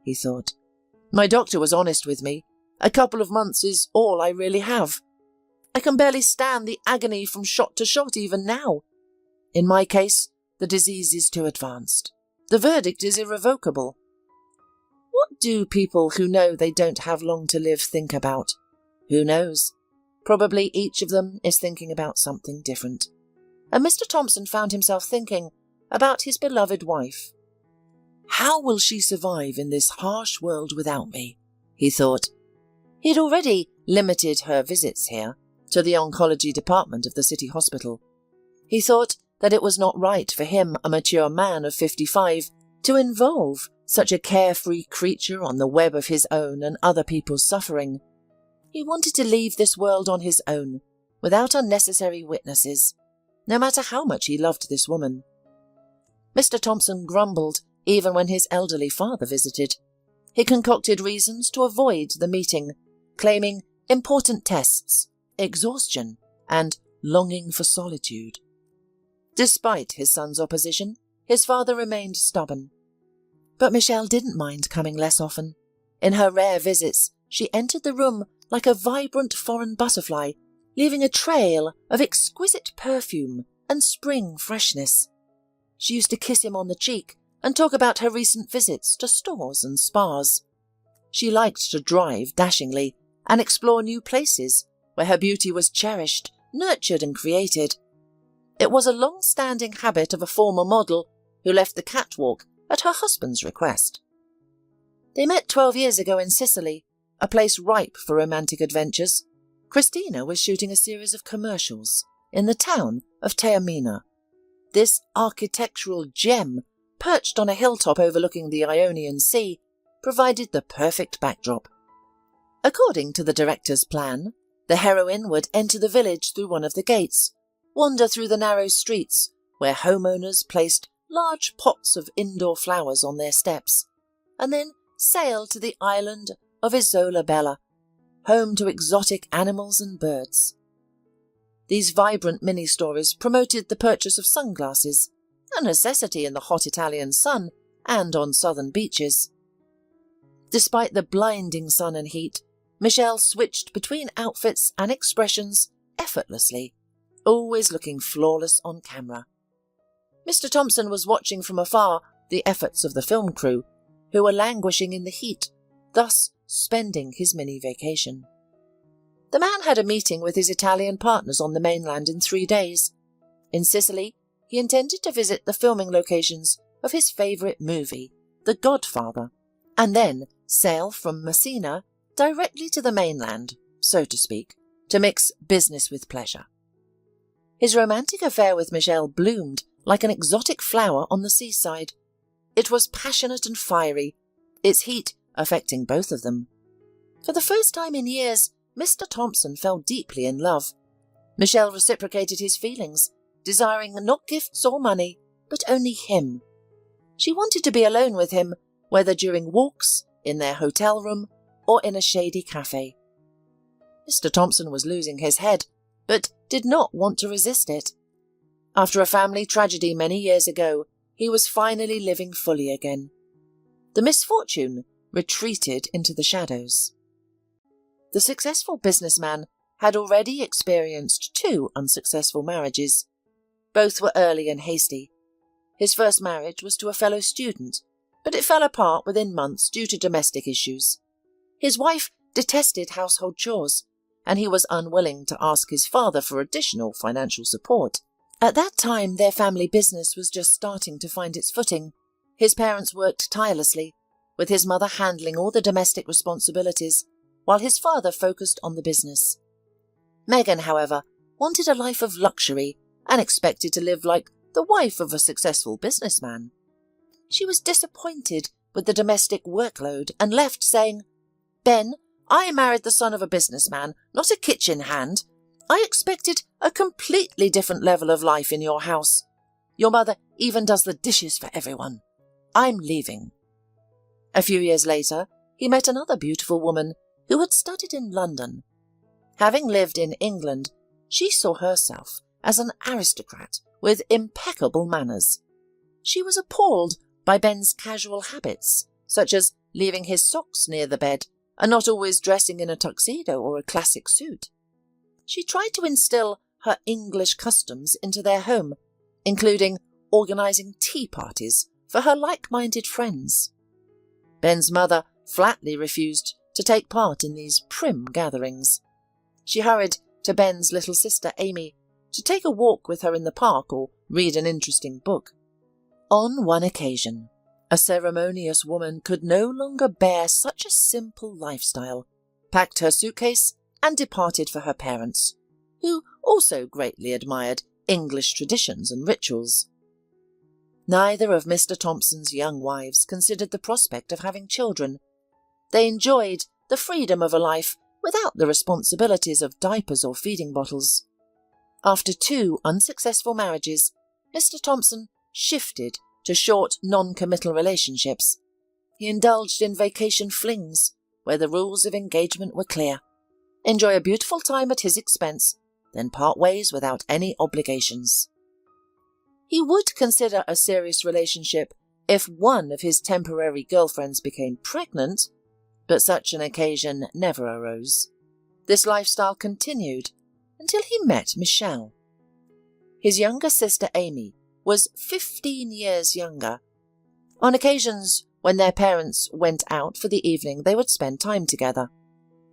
he thought. My doctor was honest with me. A couple of months is all I really have. I can barely stand the agony from shot to shot even now. In my case, the disease is too advanced. The verdict is irrevocable. What do people who know they don't have long to live think about? Who knows? Probably each of them is thinking about something different. And Mr. Thompson found himself thinking about his beloved wife. How will she survive in this harsh world without me? He thought. He'd already limited her visits here to the oncology department of the city hospital. He thought that it was not right for him, a mature man of 55, to involve such a carefree creature on the web of his own and other people's suffering. He wanted to leave this world on his own, without unnecessary witnesses, no matter how much he loved this woman. Mr. Thompson grumbled even when his elderly father visited. He concocted reasons to avoid the meeting, claiming important tests, exhaustion, and longing for solitude. Despite his son's opposition, his father remained stubborn. But Michelle didn't mind coming less often. In her rare visits, she entered the room like a vibrant foreign butterfly, leaving a trail of exquisite perfume and spring freshness. She used to kiss him on the cheek and talk about her recent visits to stores and spas. She liked to drive dashingly and explore new places where her beauty was cherished, nurtured and created. It was a long-standing habit of a former model who left the catwalk at her husband's request. They met 12 years ago in Sicily, a place ripe for romantic adventures. Christina was shooting a series of commercials in the town of Taormina. This architectural gem, perched on a hilltop overlooking the Ionian Sea, provided the perfect backdrop. According to the director's plan, the heroine would enter the village through one of the gates, wander through the narrow streets where homeowners placed large pots of indoor flowers on their steps, and then sail to the island of Isola Bella, home to exotic animals and birds. These vibrant mini-stories promoted the purchase of sunglasses, a necessity in the hot Italian sun and on southern beaches. Despite the blinding sun and heat, Michelle switched between outfits and expressions effortlessly, always looking flawless on camera. Mr. Thompson was watching from afar the efforts of the film crew, who were languishing in the heat, thus spending his mini-vacation. The man had a meeting with his Italian partners on the mainland in 3 days. In Sicily, he intended to visit the filming locations of his favourite movie, The Godfather, and then sail from Messina directly to the mainland, so to speak, to mix business with pleasure. His romantic affair with Michelle bloomed like an exotic flower on the seaside. It was passionate and fiery, its heat affecting both of them. For the first time in years, Mr. Thompson fell deeply in love. Michelle reciprocated his feelings, desiring not gifts or money, but only him. She wanted to be alone with him, whether during walks, in their hotel room, or in a shady cafe. Mr. Thompson was losing his head, but did not want to resist it. After a family tragedy many years ago, he was finally living fully again. The misfortune retreated into the shadows. The successful businessman had already experienced 2 unsuccessful marriages. Both were early and hasty. His first marriage was to a fellow student, but it fell apart within months due to domestic issues. His wife detested household chores, and he was unwilling to ask his father for additional financial support. At that time, their family business was just starting to find its footing. His parents worked tirelessly, with his mother handling all the domestic responsibilities, while his father focused on the business. Megan, however, wanted a life of luxury and expected to live like the wife of a successful businessman. She was disappointed with the domestic workload and left saying, "Ben, I married the son of a businessman, not a kitchen hand. I expected a completely different level of life in your house. Your mother even does the dishes for everyone. I'm leaving." A few years later, he met another beautiful woman who had studied in London. Having lived in England, she saw herself as an aristocrat with impeccable manners. She was appalled by Ben's casual habits, such as leaving his socks near the bed and not always dressing in a tuxedo or a classic suit. She tried to instill her English customs into their home, including organising tea parties for her like-minded friends. Ben's mother flatly refused to take part in these prim gatherings. She hurried to Ben's little sister Amy to take a walk with her in the park or read an interesting book. On one occasion, a ceremonious woman could no longer bear such a simple lifestyle, packed her suitcase and departed for her parents, who also greatly admired English traditions and rituals. Neither of Mr. Thompson's young wives considered the prospect of having children. They enjoyed the freedom of a life without the responsibilities of diapers or feeding bottles. After 2 unsuccessful marriages, Mr. Thompson shifted to short, non-committal relationships. He indulged in vacation flings, where the rules of engagement were clear. Enjoy a beautiful time at his expense, then part ways without any obligations. He would consider a serious relationship if one of his temporary girlfriends became pregnant, but such an occasion never arose. This lifestyle continued until he met Michelle. His younger sister Amy was 15 years younger. On occasions when their parents went out for the evening, they would spend time together.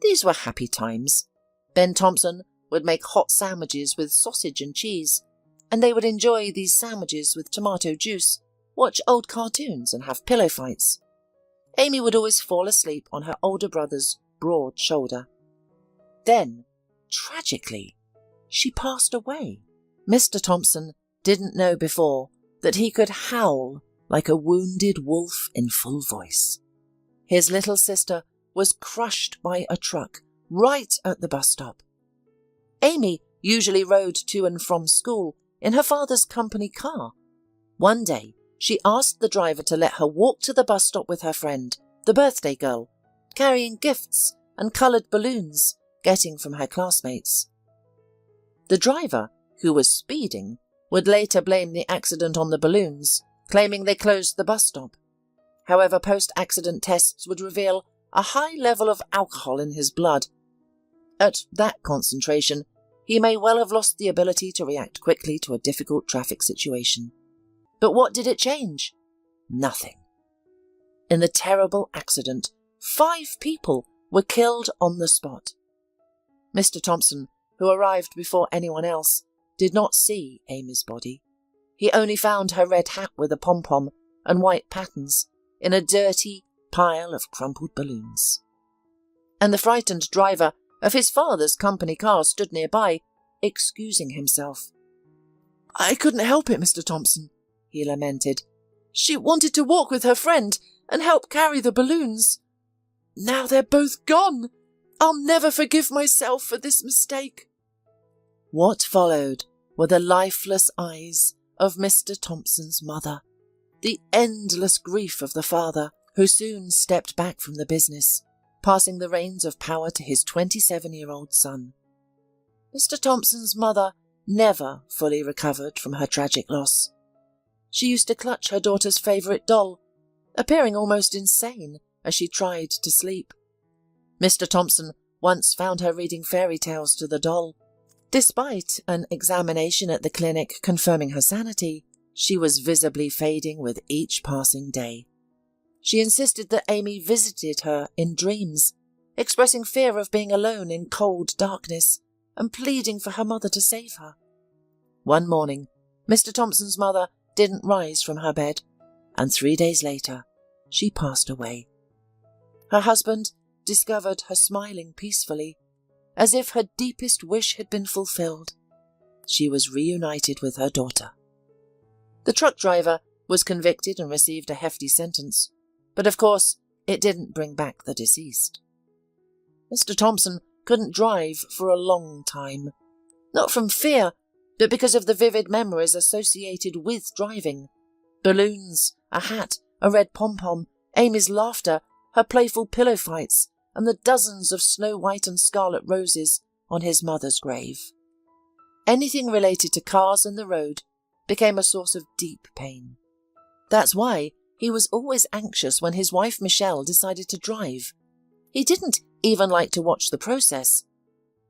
These were happy times. Ben Thompson would make hot sandwiches with sausage and cheese, and they would enjoy these sandwiches with tomato juice, watch old cartoons and have pillow fights. Amy would always fall asleep on her older brother's broad shoulder. Then, tragically, she passed away. Mr. Thompson didn't know before that he could howl like a wounded wolf in full voice. His little sister was crushed by a truck right at the bus stop. Amy usually rode to and from school in her father's company car. One day, She asked the driver to let her walk to the bus stop with her friend, the birthday girl, carrying gifts and coloured balloons, getting from her classmates. The driver, who was speeding, would later blame the accident on the balloons, claiming they closed the bus stop. However, post-accident tests would reveal a high level of alcohol in his blood. At that concentration, he may well have lost the ability to react quickly to a difficult traffic situation. But what did it change? Nothing. In the terrible accident, 5 people were killed on the spot. Mr. Thompson, who arrived before anyone else, did not see Amy's body. He only found her red hat with a pom-pom and white patterns in a dirty pile of crumpled balloons. And the frightened driver of his father's company car stood nearby, excusing himself. "I couldn't help it, Mr. Thompson," he lamented. "She wanted to walk with her friend and help carry the balloons. Now they're both gone. I'll never forgive myself for this mistake." What followed were the lifeless eyes of Mr. Thompson's mother, the endless grief of the father, who soon stepped back from the business, passing the reins of power to his 27-year-old son. Mr. Thompson's mother never fully recovered from her tragic loss. She used to clutch her daughter's favourite doll, appearing almost insane as she tried to sleep. Mr. Thompson once found her reading fairy tales to the doll. Despite an examination at the clinic confirming her sanity, she was visibly fading with each passing day. She insisted that Amy visited her in dreams, expressing fear of being alone in cold darkness and pleading for her mother to save her. One morning, Mr. Thompson's mother didn't rise from her bed, and 3 days later, she passed away. Her husband discovered her smiling peacefully, as if her deepest wish had been fulfilled. She was reunited with her daughter. The truck driver was convicted and received a hefty sentence, but of course it didn't bring back the deceased. Mr. Thompson couldn't drive for a long time, not from fear, but because of the vivid memories associated with driving. Balloons, a hat, a red pom-pom, Amy's laughter, her playful pillow fights, and the dozens of snow white and scarlet roses on his mother's grave. Anything related to cars and the road became a source of deep pain. That's why he was always anxious when his wife Michelle decided to drive. He didn't even like to watch the process.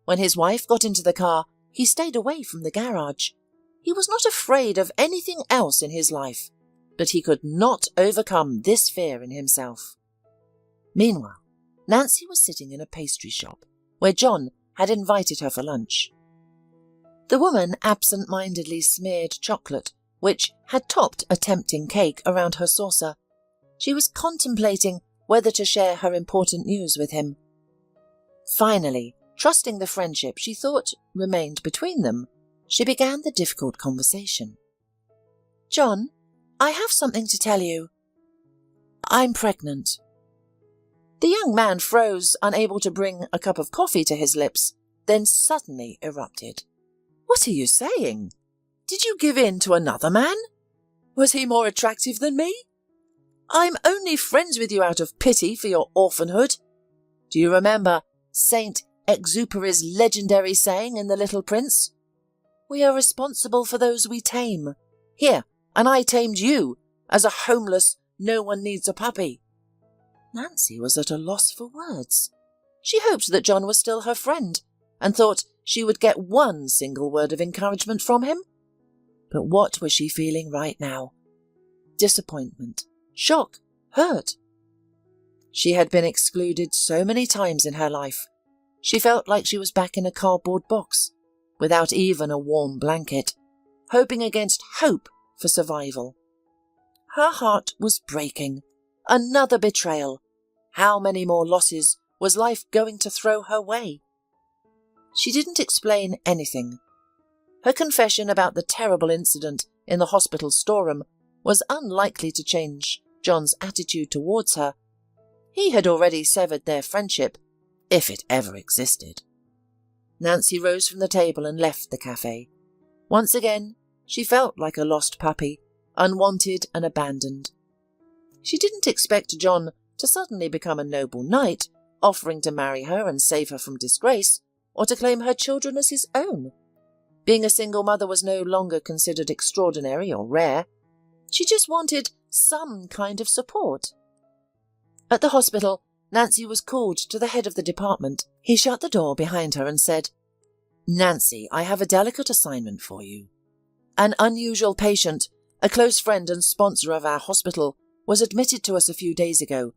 When his wife got into the car, he stayed away from the garage. He was not afraid of anything else in his life, but he could not overcome this fear in himself. Meanwhile, Nancy was sitting in a pastry shop, where John had invited her for lunch. The woman absent-mindedly smeared chocolate, which had topped a tempting cake, around her saucer. She was contemplating whether to share her important news with him. Finally, trusting the friendship she thought remained between them, she began the difficult conversation. "John, I have something to tell you. I'm pregnant." The young man froze, unable to bring a cup of coffee to his lips, then suddenly erupted. "What are you saying? Did you give in to another man? Was he more attractive than me? I'm only friends with you out of pity for your orphanhood. Do you remember Saint Exupery's legendary saying in The Little Prince? We are responsible for those we tame. Here, and I tamed you, as a homeless, no one needs a puppy." Nancy was at a loss for words. She hoped that John was still her friend, and thought she would get one single word of encouragement from him. But what was she feeling right now? Disappointment, shock, hurt. She had been excluded so many times in her life. She felt like she was back in a cardboard box, without even a warm blanket, hoping against hope for survival. Her heart was breaking. Another betrayal. How many more losses was life going to throw her way? She didn't explain anything. Her confession about the terrible incident in the hospital storeroom was unlikely to change John's attitude towards her. He had already severed their friendship, if it ever existed. Nancy rose from the table and left the cafe. Once again, she felt like a lost puppy, unwanted and abandoned. She didn't expect John to suddenly become a noble knight, offering to marry her and save her from disgrace, or to claim her children as his own. Being a single mother was no longer considered extraordinary or rare. She just wanted some kind of support. At the hospital, Nancy was called to the head of the department. He shut the door behind her and said, "Nancy, I have a delicate assignment for you. An unusual patient, a close friend and sponsor of our hospital, was admitted to us a few days ago,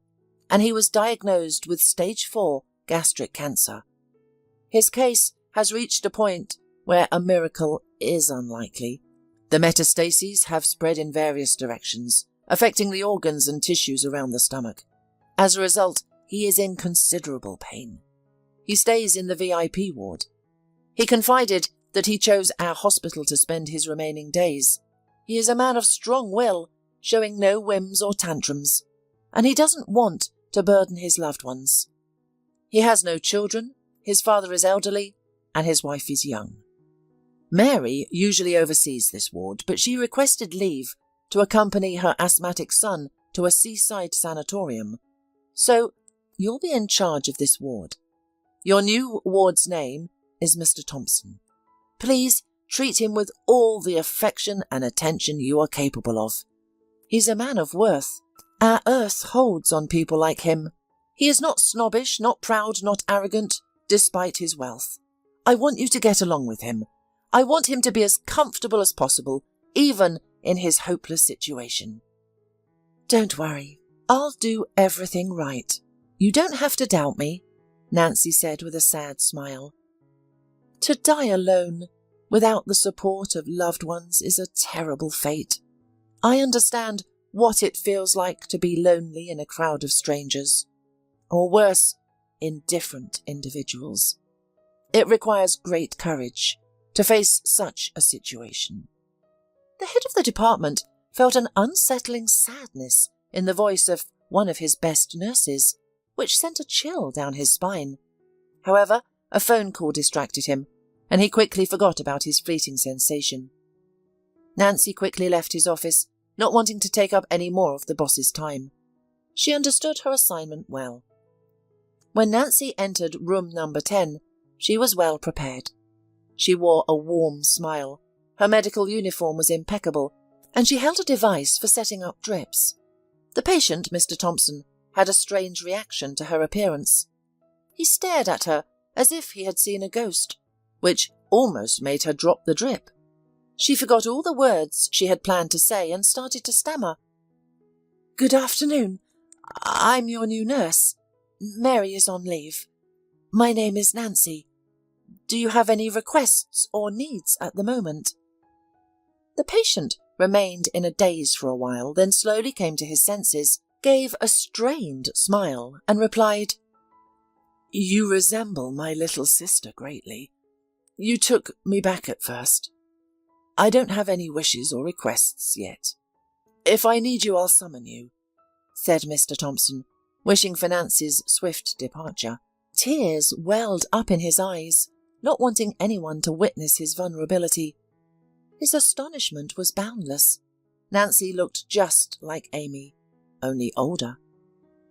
and he was diagnosed with stage 4 gastric cancer. His case has reached a point where a miracle is unlikely. The metastases have spread in various directions, affecting the organs and tissues around the stomach. As a result, he is in considerable pain. He stays in the VIP ward. He confided that he chose our hospital to spend his remaining days. He is a man of strong will, showing no whims or tantrums, and he doesn't want to burden his loved ones. He has no children, his father is elderly, and his wife is young. Mary usually oversees this ward, but she requested leave to accompany her asthmatic son to a seaside sanatorium. So you'll be in charge of this ward. Your new ward's name is Mr. Thompson. Please treat him with all the affection and attention you are capable of. He's a man of worth. Our earth holds on people like him. He is not snobbish, not proud, not arrogant, despite his wealth. I want you to get along with him. I want him to be as comfortable as possible, even in his hopeless situation. Don't worry, I'll do everything right. You don't have to doubt me, Nancy said with a sad smile. To die alone, without the support of loved ones, is a terrible fate. I understand what it feels like to be lonely in a crowd of strangers, or worse, indifferent individuals. It requires great courage to face such a situation. The head of the department felt an unsettling sadness in the voice of one of his best nurses, which sent a chill down his spine. However, a phone call distracted him, and he quickly forgot about his fleeting sensation. Nancy quickly left his office, not wanting to take up any more of the boss's time. She understood her assignment well. When Nancy entered room number 10, she was well prepared. She wore a warm smile, her medical uniform was impeccable, and she held a device for setting up drips. The patient, Mr. Thompson, had a strange reaction to her appearance. He stared at her as if he had seen a ghost, which almost made her drop the drip. She forgot all the words she had planned to say and started to stammer. "Good afternoon. I'm your new nurse. Mary is on leave. My name is Nancy. Do you have any requests or needs at the moment?" The patient remained in a daze for a while, then slowly came to his senses, gave a strained smile, and replied, "You resemble my little sister greatly. You took me back at first. I don't have any wishes or requests yet. If I need you, I'll summon you," said Mr. Thompson, wishing for Nancy's swift departure. Tears welled up in his eyes, not wanting anyone to witness his vulnerability. His astonishment was boundless. Nancy looked just like Amy, only older.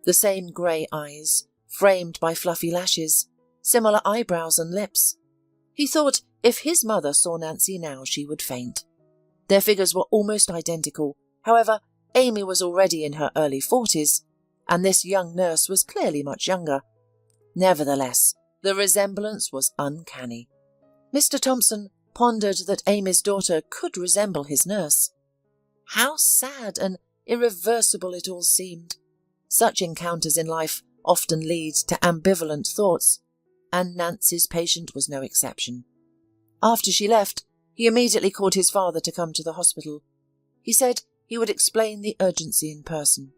The same grey eyes, framed by fluffy lashes, similar eyebrows and lips. He thought if his mother saw Nancy now, she would faint. Their figures were almost identical. However, Amy was already in her early 40s, and this young nurse was clearly much younger. Nevertheless, the resemblance was uncanny. Mr. Thompson pondered that Amy's daughter could resemble his nurse. How sad and irreversible it all seemed. Such encounters in life often lead to ambivalent thoughts, and Nancy's patient was no exception. After she left, he immediately called his father to come to the hospital. He said he would explain the urgency in person.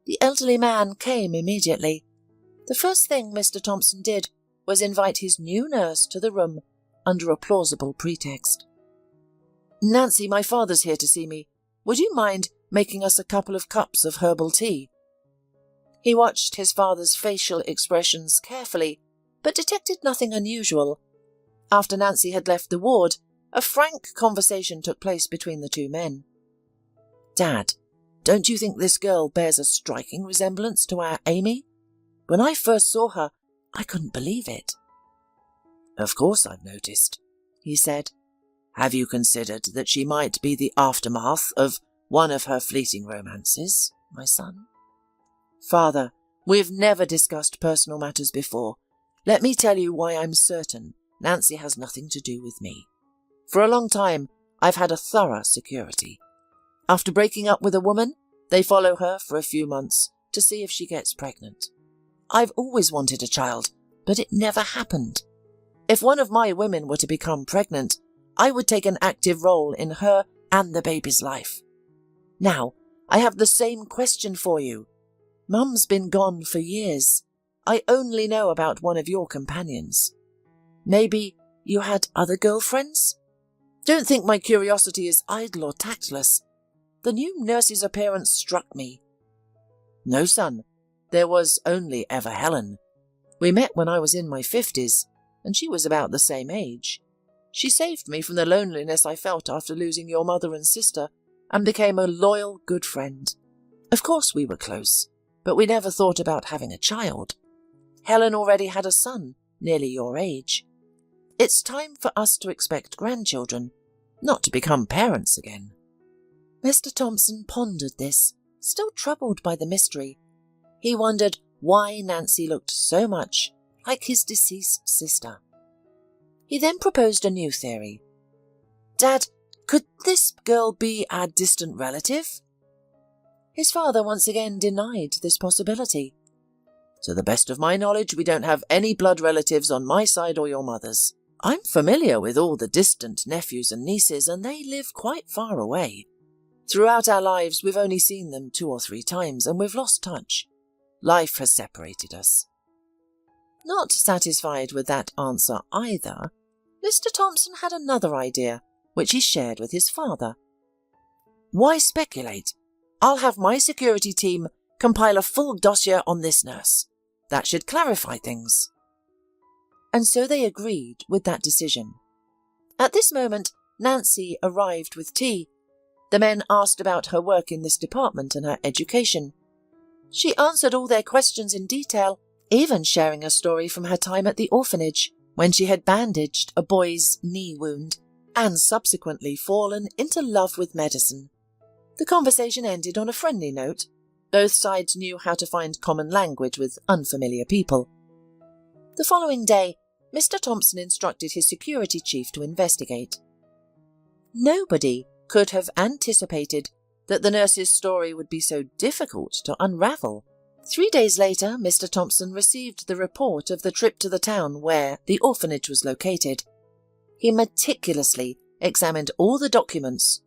The elderly man came immediately. The first thing Mr. Thompson did was invite his new nurse to the room under a plausible pretext. "Nancy, my father's here to see me. Would you mind making us a couple of cups of herbal tea?" He watched his father's facial expressions carefully, but detected nothing unusual. After Nancy had left the ward, a frank conversation took place between the two men. Dad, don't you think this girl bears a striking resemblance to our Amy? When I first saw her, I couldn't believe it. Of course I've noticed, he said. Have you considered that she might be the aftermath of one of her fleeting romances, my son? Father, we've never discussed personal matters before. Let me tell you why I'm certain Nancy has nothing to do with me. For a long time, I've had a thorough security. After breaking up with a woman, they follow her for a few months to see if she gets pregnant. I've always wanted a child, but it never happened. If one of my women were to become pregnant, I would take an active role in her and the baby's life. Now, I have the same question for you. Mum's been gone for years. I only know about one of your companions. Maybe you had other girlfriends? Don't think my curiosity is idle or tactless. The new nurse's appearance struck me. No, son, there was only ever Helen. We met when I was in my 50s, and she was about the same age. She saved me from the loneliness I felt after losing your mother and sister, and became a loyal, good friend. Of course we were close, but we never thought about having a child. Helen already had a son, nearly your age. It's time for us to expect grandchildren, not to become parents again. Mr. Thompson pondered this, still troubled by the mystery. He wondered why Nancy looked so much like his deceased sister. He then proposed a new theory. Dad, could this girl be our distant relative? His father once again denied this possibility. To the best of my knowledge, we don't have any blood relatives on my side or your mother's. I'm familiar with all the distant nephews and nieces, and they live quite far away. Throughout our lives, we've only seen them 2 or 3 times, and we've lost touch. Life has separated us. Not satisfied with that answer either, Mr. Thompson had another idea, which he shared with his father. Why speculate? I'll have my security team compile a full dossier on this nurse. That should clarify things. And so they agreed with that decision. At this moment, Nancy arrived with tea. The men asked about her work in this department and her education. She answered all their questions in detail, even sharing a story from her time at the orphanage, when she had bandaged a boy's knee wound and subsequently fallen into love with medicine. The conversation ended on a friendly note. Both sides knew how to find common language with unfamiliar people. The following day, Mr. Thompson instructed his security chief to investigate. Nobody could have anticipated that the nurse's story would be so difficult to unravel. 3 days later, Mr. Thompson received the report of the trip to the town where the orphanage was located. He meticulously examined all the documents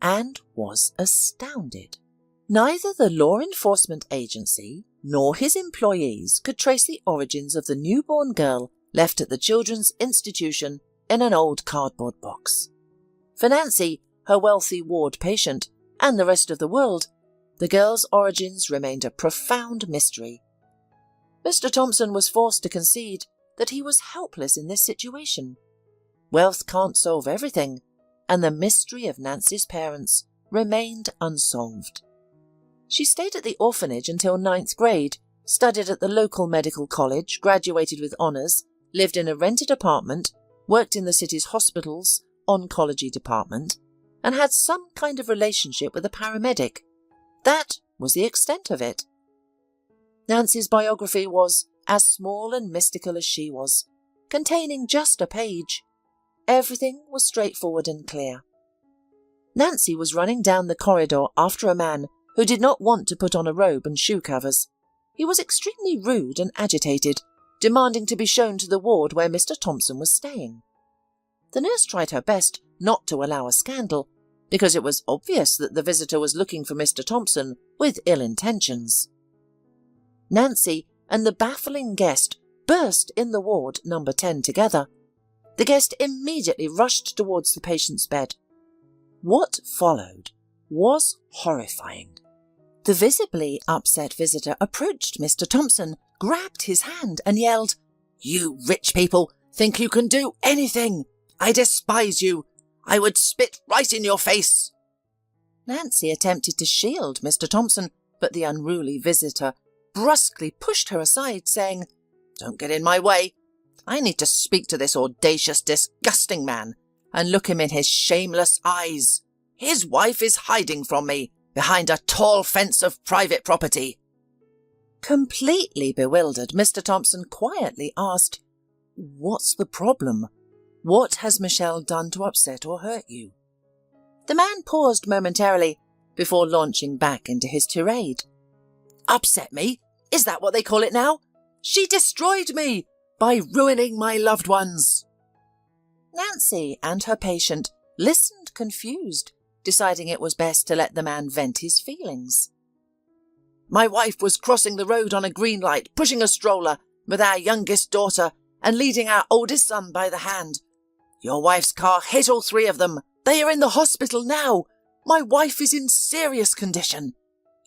and was astounded. Neither the law enforcement agency nor his employees could trace the origins of the newborn girl left at the children's institution in an old cardboard box. For Nancy, her wealthy ward patient, and the rest of the world, the girl's origins remained a profound mystery. Mr. Thompson was forced to concede that he was helpless in this situation. Wealth can't solve everything, and the mystery of Nancy's parents remained unsolved. She stayed at the orphanage until 9th grade, studied at the local medical college, graduated with honours, lived in a rented apartment, worked in the city's hospital's oncology department, and had some kind of relationship with a paramedic. That was the extent of it. Nancy's biography was as small and mystical as she was, containing just a page. Everything was straightforward and clear. Nancy was running down the corridor after a man who did not want to put on a robe and shoe covers. He was extremely rude and agitated, demanding to be shown to the ward where Mr. Thompson was staying. The nurse tried her best not to allow a scandal, because it was obvious that the visitor was looking for Mr. Thompson with ill intentions. Nancy and the baffling guest burst in the ward number 10 together. The guest immediately rushed towards the patient's bed. What followed was horrifying. The visibly upset visitor approached Mr. Thompson, grabbed his hand and yelled, "You rich people think you can do anything! I despise you! I would spit right in your face!" Nancy attempted to shield Mr. Thompson, but the unruly visitor brusquely pushed her aside, saying, "Don't get in my way. I need to speak to this audacious, disgusting man and look him in his shameless eyes. His wife is hiding from me behind a tall fence of private property." Completely bewildered, Mr. Thompson quietly asked, "What's the problem? What has Michelle done to upset or hurt you?" The man paused momentarily before launching back into his tirade. "Upset me? Is that what they call it now? She destroyed me by ruining my loved ones." Nancy and her patient listened confused, deciding it was best to let the man vent his feelings. "My wife was crossing the road on a green light, pushing a stroller with our youngest daughter and leading our oldest son by the hand. Your wife's car hit all three of them. They are in the hospital now. My wife is in serious condition.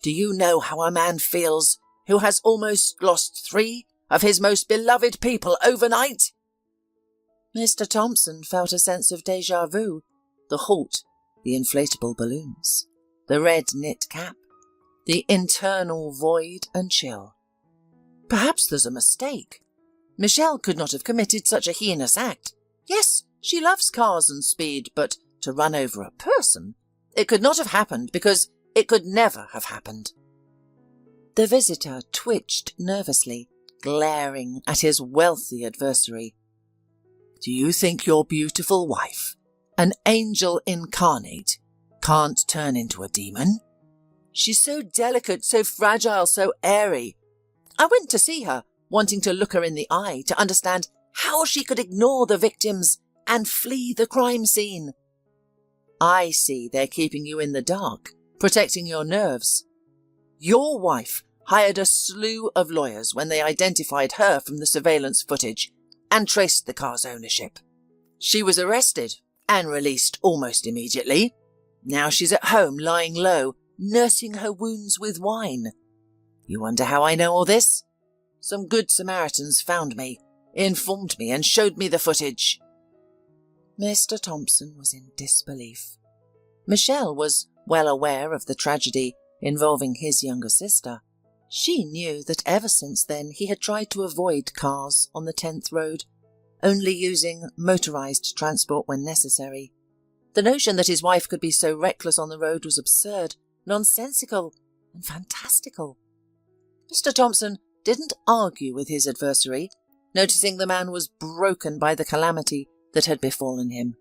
Do you know how a man feels who has almost lost three of his most beloved people overnight?" Mr. Thompson felt a sense of déjà vu. The halt, the inflatable balloons, the red knit cap, the internal void and chill. Perhaps there's a mistake. Michelle could not have committed such a heinous act. Yes, she loves cars and speed, but to run over a person? It could not have happened because it could never have happened. The visitor twitched nervously, glaring at his wealthy adversary. "Do you think your beautiful wife, an angel incarnate, can't turn into a demon? She's so delicate, so fragile, so airy. I went to see her, wanting to look her in the eye to understand how she could ignore the victims and flee the crime scene. I see they're keeping you in the dark, protecting your nerves. Your wife hired a slew of lawyers when they identified her from the surveillance footage and traced the car's ownership. She was arrested and released almost immediately. Now she's at home lying low, nursing her wounds with wine. You wonder how I know all this? Some good Samaritans found me, informed me and showed me the footage." Mr. Thompson was in disbelief. Michelle was well aware of the tragedy involving his younger sister. She knew that ever since then he had tried to avoid cars on the 10th Road, only using motorized transport when necessary. The notion that his wife could be so reckless on the road was absurd, nonsensical, and fantastical. Mr. Thompson didn't argue with his adversary, noticing the man was broken by the calamity that had befallen him.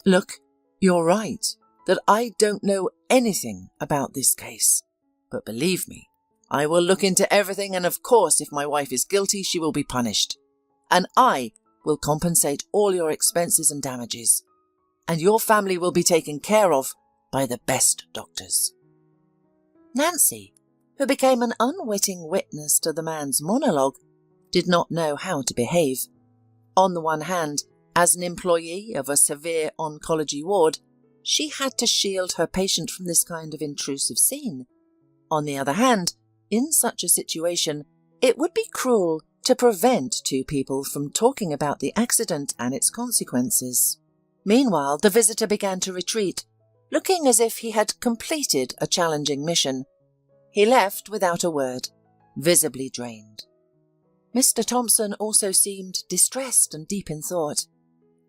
"Look, you're right, that I don't know anything about this case. But believe me, I will look into everything, and of course if my wife is guilty she will be punished. And I will compensate all your expenses and damages. And your family will be taken care of by the best doctors." Nancy, who became an unwitting witness to the man's monologue, did not know how to behave. On the one hand, as an employee of a severe oncology ward, she had to shield her patient from this kind of intrusive scene. On the other hand, in such a situation, it would be cruel to prevent two people from talking about the accident and its consequences. Meanwhile, the visitor began to retreat, looking as if he had completed a challenging mission. He left without a word, visibly drained. Mr. Thompson also seemed distressed and deep in thought.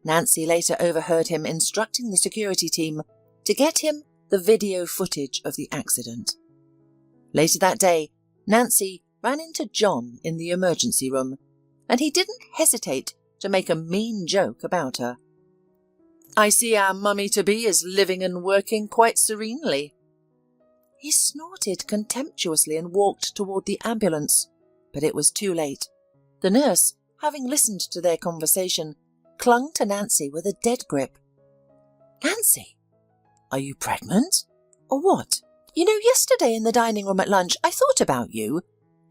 Nancy later overheard him instructing the security team to get him the video footage of the accident. Later that day, Nancy ran into John in the emergency room, and he didn't hesitate to make a mean joke about her. "I see our mummy-to-be is living and working quite serenely." He snorted contemptuously and walked toward the ambulance, but it was too late. The nurse, having listened to their conversation, clung to Nancy with a dead grip. "Nancy, are you pregnant? Or what? You know, yesterday in the dining room at lunch I thought about you,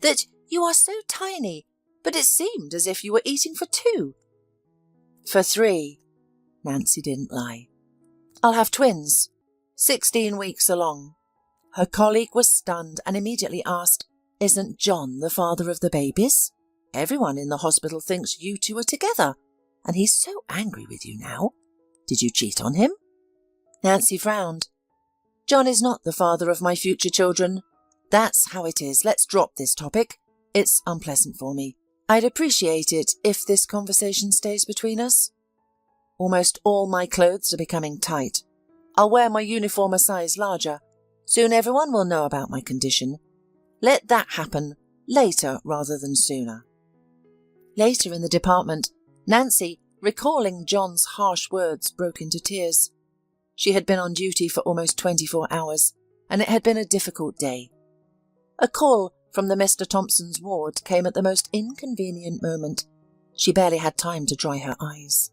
that you are so tiny, but it seemed as if you were eating for two." "For three," Nancy didn't lie. "I'll have twins, 16 weeks along." Her colleague was stunned and immediately asked, "Isn't John the father of the babies? Everyone in the hospital thinks you two are together, and he's so angry with you now. Did you cheat on him?" Nancy frowned. John is not the father of my future children. That's how it is. Let's drop this topic. It's unpleasant for me. I'd appreciate it if this conversation stays between us. Almost all my clothes are becoming tight. I'll wear my uniform a size larger. Soon everyone will know about my condition. Let that happen later rather than sooner. Later in the department, Nancy, recalling John's harsh words, broke into tears. She had been on duty for almost 24 hours, and it had been a difficult day. A call from the Mr. Thompson's ward came at the most inconvenient moment. She barely had time to dry her eyes.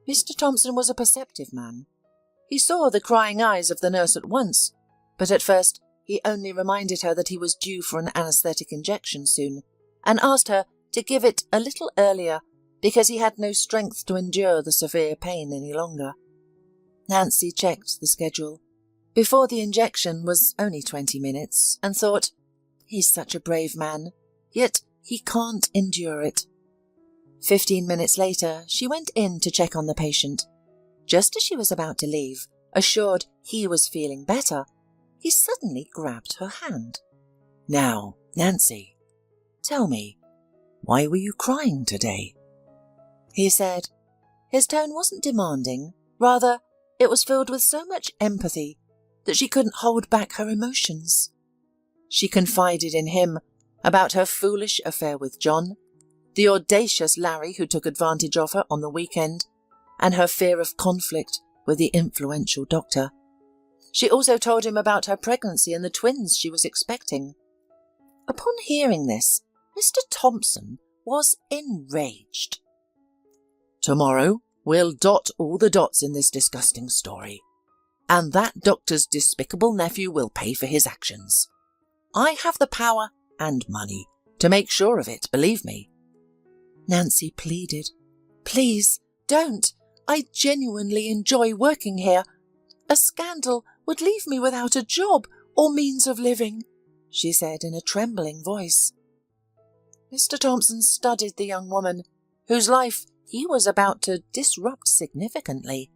Mr. Thompson was a perceptive man. He saw the crying eyes of the nurse at once, but at first he only reminded her that he was due for an anaesthetic injection soon, and asked her to give it a little earlier because he had no strength to endure the severe pain any longer. Nancy checked the schedule. Before the injection was only 20 minutes, and thought, he's such a brave man, yet he can't endure it. 15 minutes later, she went in to check on the patient. Just as she was about to leave, assured he was feeling better, he suddenly grabbed her hand. Now, Nancy, tell me, why were you crying today? He said. His tone wasn't demanding, rather, it was filled with so much empathy that she couldn't hold back her emotions. She confided in him about her foolish affair with John, the audacious Larry who took advantage of her on the weekend, and her fear of conflict with the influential doctor. She also told him about her pregnancy and the twins she was expecting. Upon hearing this, Mr. Thompson was enraged. Tomorrow we'll dot all the dots in this disgusting story, and that doctor's despicable nephew will pay for his actions. I have the power and money to make sure of it, believe me. Nancy pleaded. Please, don't. I genuinely enjoy working here. A scandal would leave me without a job or means of living, she said in a trembling voice. Mr. Thompson studied the young woman, whose life he was about to disrupt significantly.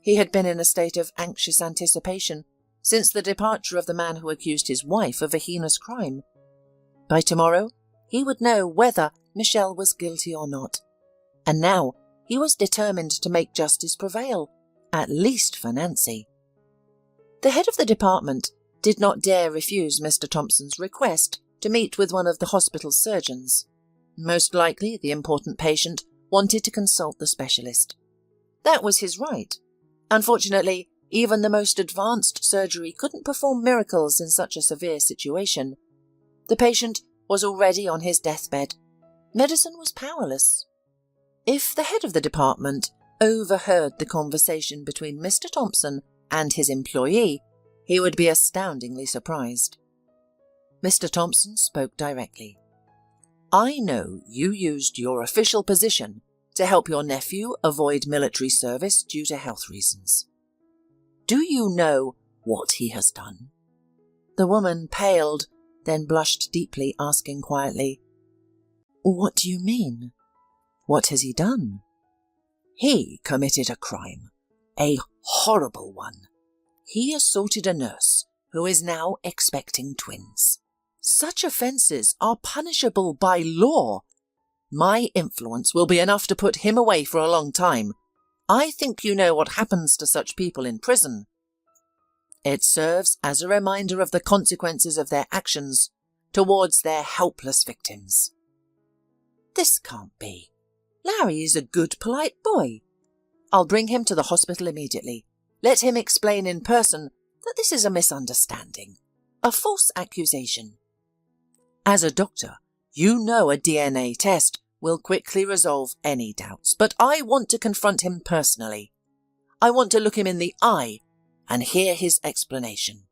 He had been in a state of anxious anticipation since the departure of the man who accused his wife of a heinous crime. By tomorrow, he would know whether Michelle was guilty or not. And now he was determined to make justice prevail, at least for Nancy. The head of the department did not dare refuse Mr. Thompson's request to meet with one of the hospital's surgeons. Most likely, the important patient wanted to consult the specialist. That was his right. Unfortunately, even the most advanced surgery couldn't perform miracles in such a severe situation. The patient was already on his deathbed. Medicine was powerless. If the head of the department overheard the conversation between Mr. Thompson and his employee, he would be astoundingly surprised. Mr. Thompson spoke directly. I know you used your official position to help your nephew avoid military service due to health reasons. Do you know what he has done? The woman paled, then blushed deeply, asking quietly, What do you mean? What has he done? He committed a crime, a horrible one. He assaulted a nurse who is now expecting twins. Such offences are punishable by law. My influence will be enough to put him away for a long time. I think you know what happens to such people in prison. It serves as a reminder of the consequences of their actions towards their helpless victims. This can't be. Larry is a good, polite boy. I'll bring him to the hospital immediately. Let him explain in person that this is a misunderstanding, a false accusation. As a doctor, you know a DNA test will quickly resolve any doubts, but I want to confront him personally. I want to look him in the eye and hear his explanation.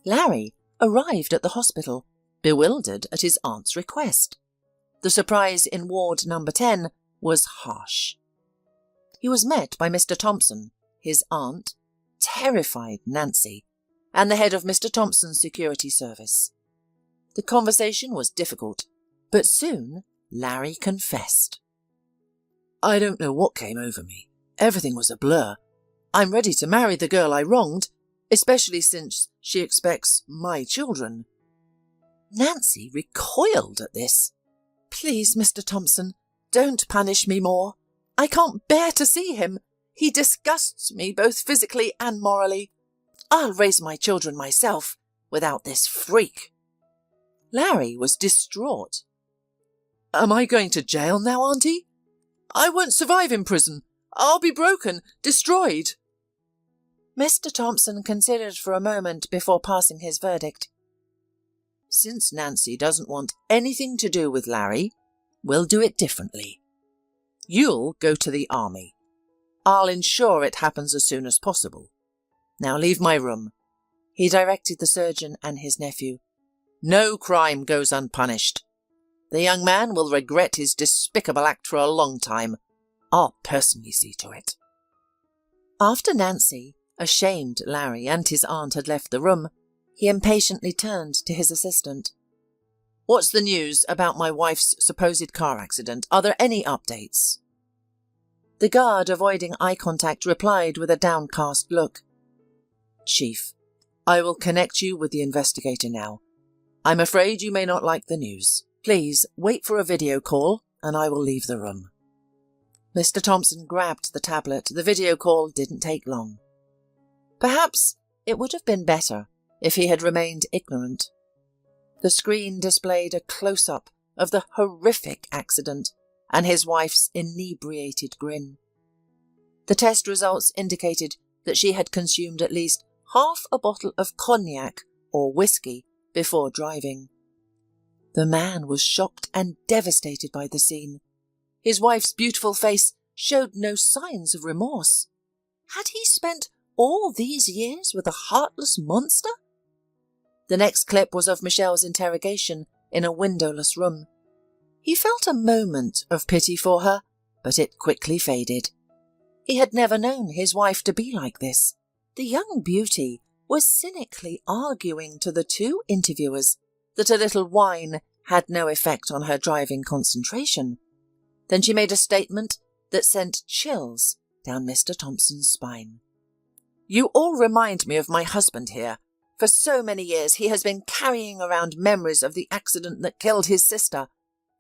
Larry arrived at the hospital, bewildered at his aunt's request. The surprise in ward number 10 was harsh. He was met by Mr. Thompson, his aunt, terrified Nancy, and the head of Mr. Thompson's security service. The conversation was difficult, but soon Larry confessed. I don't know what came over me. Everything was a blur. I'm ready to marry the girl I wronged, especially since she expects my children." Nancy recoiled at this. "Please, Mr. Thompson, don't punish me more. I can't bear to see him. He disgusts me both physically and morally. I'll raise my children myself without this freak." Larry was distraught. "Am I going to jail now, Auntie? I won't survive in prison. I'll be broken, destroyed." Mr. Thompson considered for a moment before passing his verdict. "Since Nancy doesn't want anything to do with Larry, we'll do it differently. You'll go to the army. I'll ensure it happens as soon as possible. Now leave my room." He directed the surgeon and his nephew. "No crime goes unpunished. The young man will regret his despicable act for a long time. I'll personally see to it." After Nancy, ashamed Larry and his aunt had left the room, he impatiently turned to his assistant. "What's the news about my wife's supposed car accident? Are there any updates?" The guard, avoiding eye contact, replied with a downcast look. "Chief, I will connect you with the investigator now. I'm afraid you may not like the news. Please wait for a video call and I will leave the room." Mr. Thompson grabbed the tablet. The video call didn't take long. Perhaps it would have been better if he had remained ignorant. The screen displayed a close-up of the horrific accident and his wife's inebriated grin. The test results indicated that she had consumed at least half a bottle of cognac or whiskey before driving. The man was shocked and devastated by the scene. His wife's beautiful face showed no signs of remorse. Had he spent all these years with a heartless monster? The next clip was of Michelle's interrogation in a windowless room. He felt a moment of pity for her, but it quickly faded. He had never known his wife to be like this. The young beauty was cynically arguing to the two interviewers that a little wine had no effect on her driving concentration. Then she made a statement that sent chills down Mr. Thompson's spine. "You all remind me of my husband here. For so many years he has been carrying around memories of the accident that killed his sister.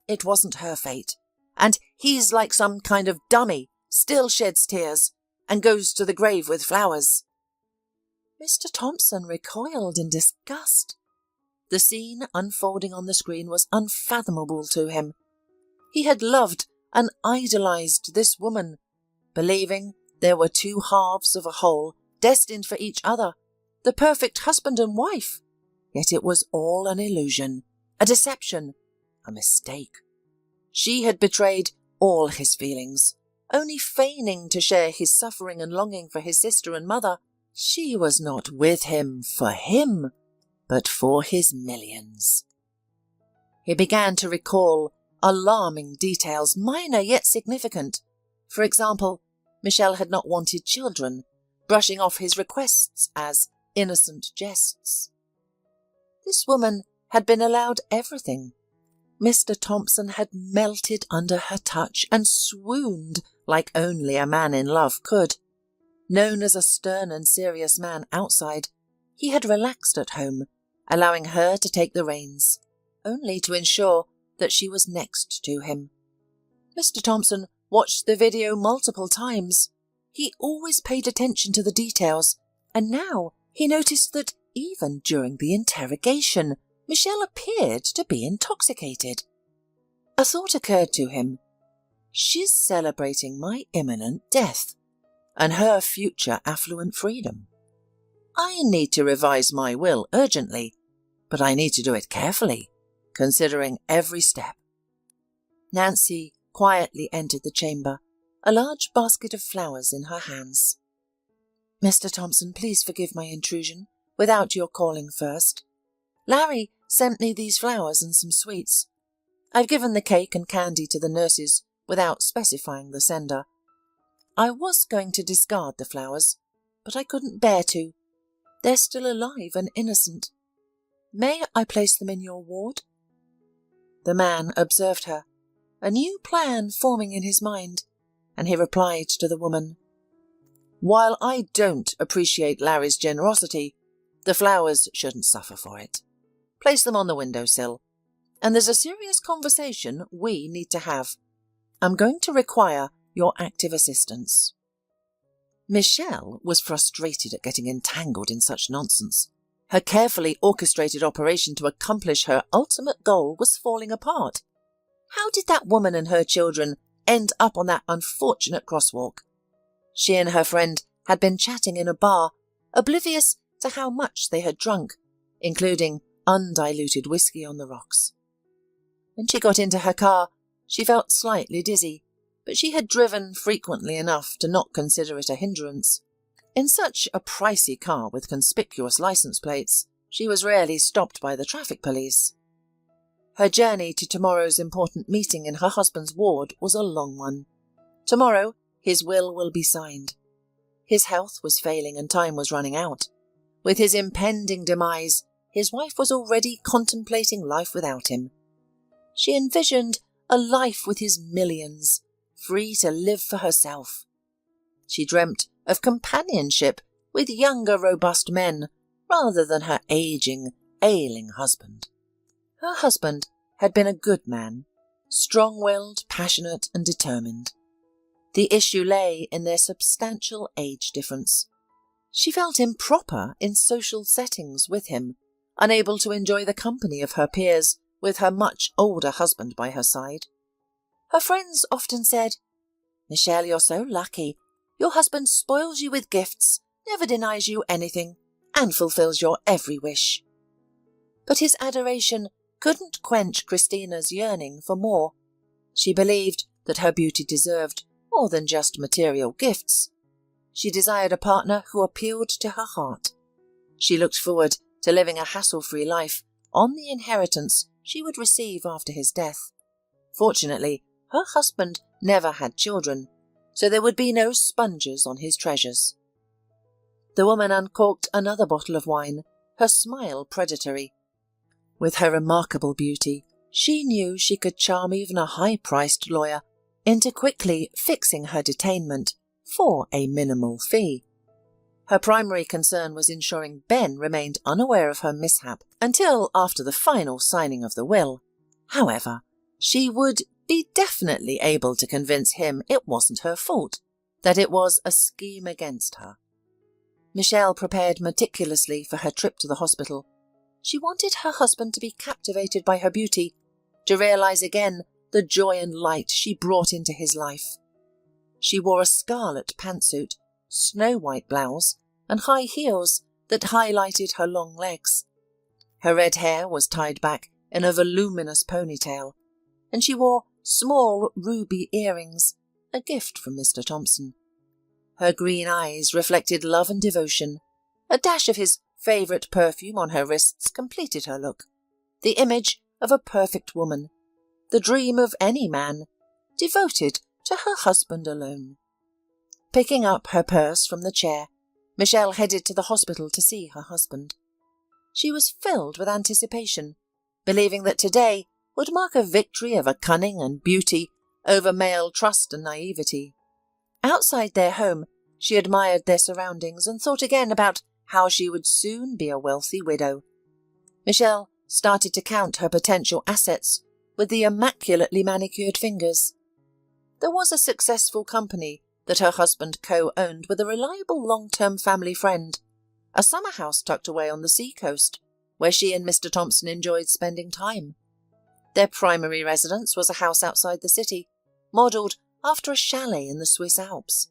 It wasn't her fate. And he's like some kind of dummy, still sheds tears, and goes to the grave with flowers." Mr. Thompson recoiled in disgust. The scene unfolding on the screen was unfathomable to him. He had loved and idolized this woman, believing there were two halves of a whole destined for each other, the perfect husband and wife. Yet it was all an illusion, a deception, a mistake. She had betrayed all his feelings, only feigning to share his suffering and longing for his sister and mother. She was not with him for him, but for his millions. He began to recall alarming details, minor yet significant. For example, Michelle had not wanted children, brushing off his requests as innocent jests. This woman had been allowed everything. Mr. Thompson had melted under her touch and swooned like only a man in love could. Known as a stern and serious man outside, he had relaxed at home, allowing her to take the reins, only to ensure that she was next to him. Mr. Thompson watched the video multiple times. He always paid attention to the details, and now he noticed that even during the interrogation, Michelle appeared to be intoxicated. A thought occurred to him. She's celebrating my imminent death and her future affluent freedom. I need to revise my will urgently, but I need to do it carefully, considering every step. Nancy quietly entered the chamber, a large basket of flowers in her hands. "Mr. Thompson, please forgive my intrusion, without your calling first. Larry sent me these flowers and some sweets. I've given the cake and candy to the nurses without specifying the sender. I was going to discard the flowers, but I couldn't bear to. They're still alive and innocent. May I place them in your ward?" The man observed her, a new plan forming in his mind, and he replied to the woman, While I don't appreciate Larry's generosity, the flowers shouldn't suffer for it. Place them on the windowsill, and there's a serious conversation we need to have. I'm going to require your active assistance." Michelle was frustrated at getting entangled in such nonsense. Her carefully orchestrated operation to accomplish her ultimate goal was falling apart. How did that woman and her children end up on that unfortunate crosswalk? She and her friend had been chatting in a bar, oblivious to how much they had drunk, including undiluted whiskey on the rocks. When she got into her car, she felt slightly dizzy, but she had driven frequently enough to not consider it a hindrance. In such a pricey car with conspicuous license plates, she was rarely stopped by the traffic police. Her journey to tomorrow's important meeting in her husband's ward was a long one. Tomorrow, his will be signed. His health was failing and time was running out. With his impending demise, his wife was already contemplating life without him. She envisioned a life with his millions, free to live for herself. She dreamt of companionship with younger, robust men, rather than her aging, ailing husband. Her husband had been a good man, strong-willed, passionate, and determined. The issue lay in their substantial age difference. She felt improper in social settings with him, unable to enjoy the company of her peers with her much older husband by her side. Her friends often said, "Michelle, you're so lucky. Your husband spoils you with gifts, never denies you anything, and fulfills your every wish." But his adoration couldn't quench Christina's yearning for more. She believed that her beauty deserved more than just material gifts. She desired a partner who appealed to her heart. She looked forward to living a hassle-free life on the inheritance she would receive after his death. Fortunately, her husband never had children, so there would be no sponges on his treasures. The woman uncorked another bottle of wine, her smile predatory. With her remarkable beauty, she knew she could charm even a high-priced lawyer into quickly fixing her detainment for a minimal fee. Her primary concern was ensuring Ben remained unaware of her mishap until after the final signing of the will. However, she would be definitely able to convince him it wasn't her fault, that it was a scheme against her. Michelle prepared meticulously for her trip to the hospital. She wanted her husband to be captivated by her beauty, to realize again the joy and light she brought into his life. She wore a scarlet pantsuit, snow-white blouse, and high heels that highlighted her long legs. Her red hair was tied back in a voluminous ponytail, and she wore small ruby earrings, a gift from Mr. Thompson. Her green eyes reflected love and devotion. A dash of his favourite perfume on her wrists completed her look, the image of a perfect woman, the dream of any man, devoted to her husband alone. Picking up her purse from the chair, Michelle headed to the hospital to see her husband. She was filled with anticipation, believing that today would mark a victory of a cunning and beauty over male trust and naivety. Outside their home, she admired their surroundings and thought again about how she would soon be a wealthy widow. Michelle started to count her potential assets with the immaculately manicured fingers. There was a successful company that her husband co-owned with a reliable long-term family friend, a summer house tucked away on the seacoast, where she and Mr. Thompson enjoyed spending time. Their primary residence was a house outside the city, modelled after a chalet in the Swiss Alps.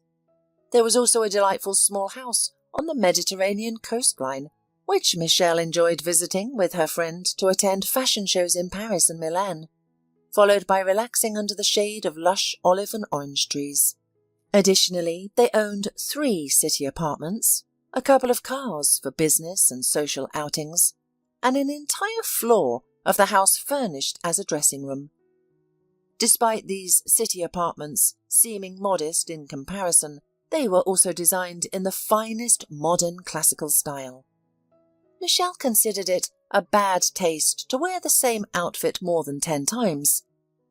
There was also a delightful small house on the Mediterranean coastline, which Michelle enjoyed visiting with her friend to attend fashion shows in Paris and Milan, followed by relaxing under the shade of lush olive and orange trees. Additionally, they owned 3 city apartments, a couple of cars for business and social outings, and an entire floor of the house furnished as a dressing room. Despite these city apartments seeming modest in comparison, they were also designed in the finest modern classical style. Michelle considered it a bad taste to wear the same outfit more than 10 times.